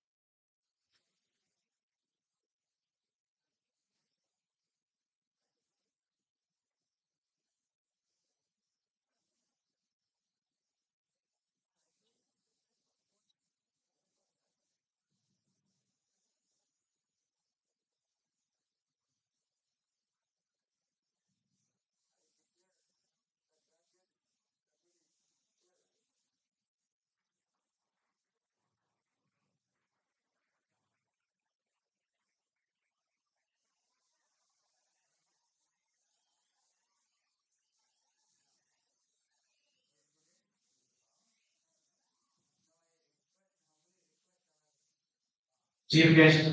Chief guest,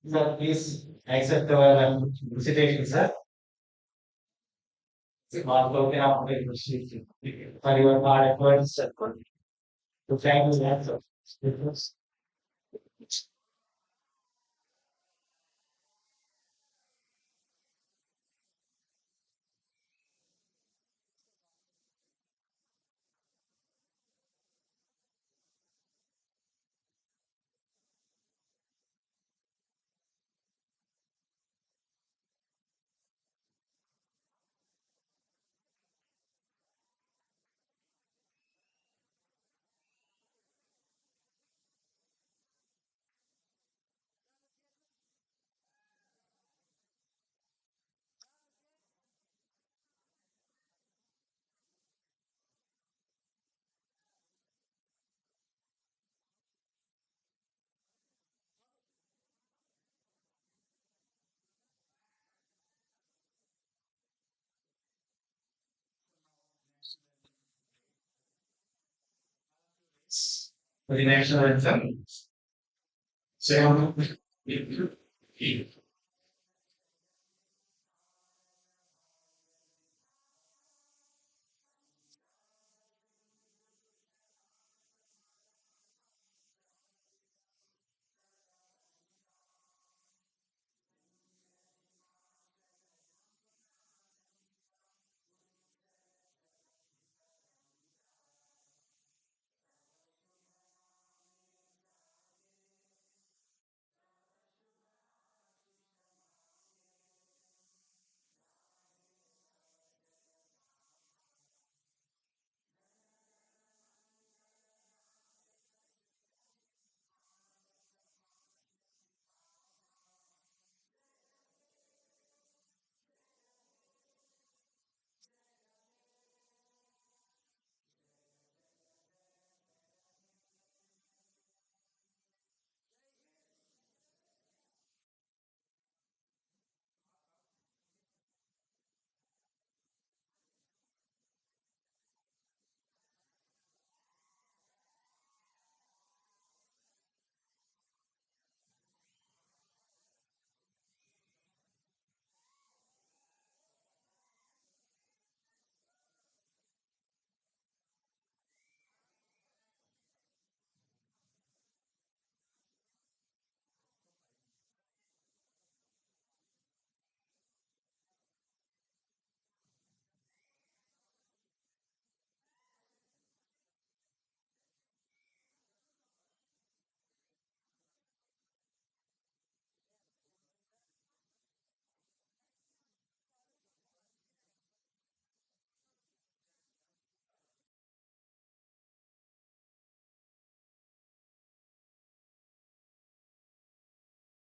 sir, please accept our invitation, sir. For your hard efforts to thank you, sir. For the next one, sir. So,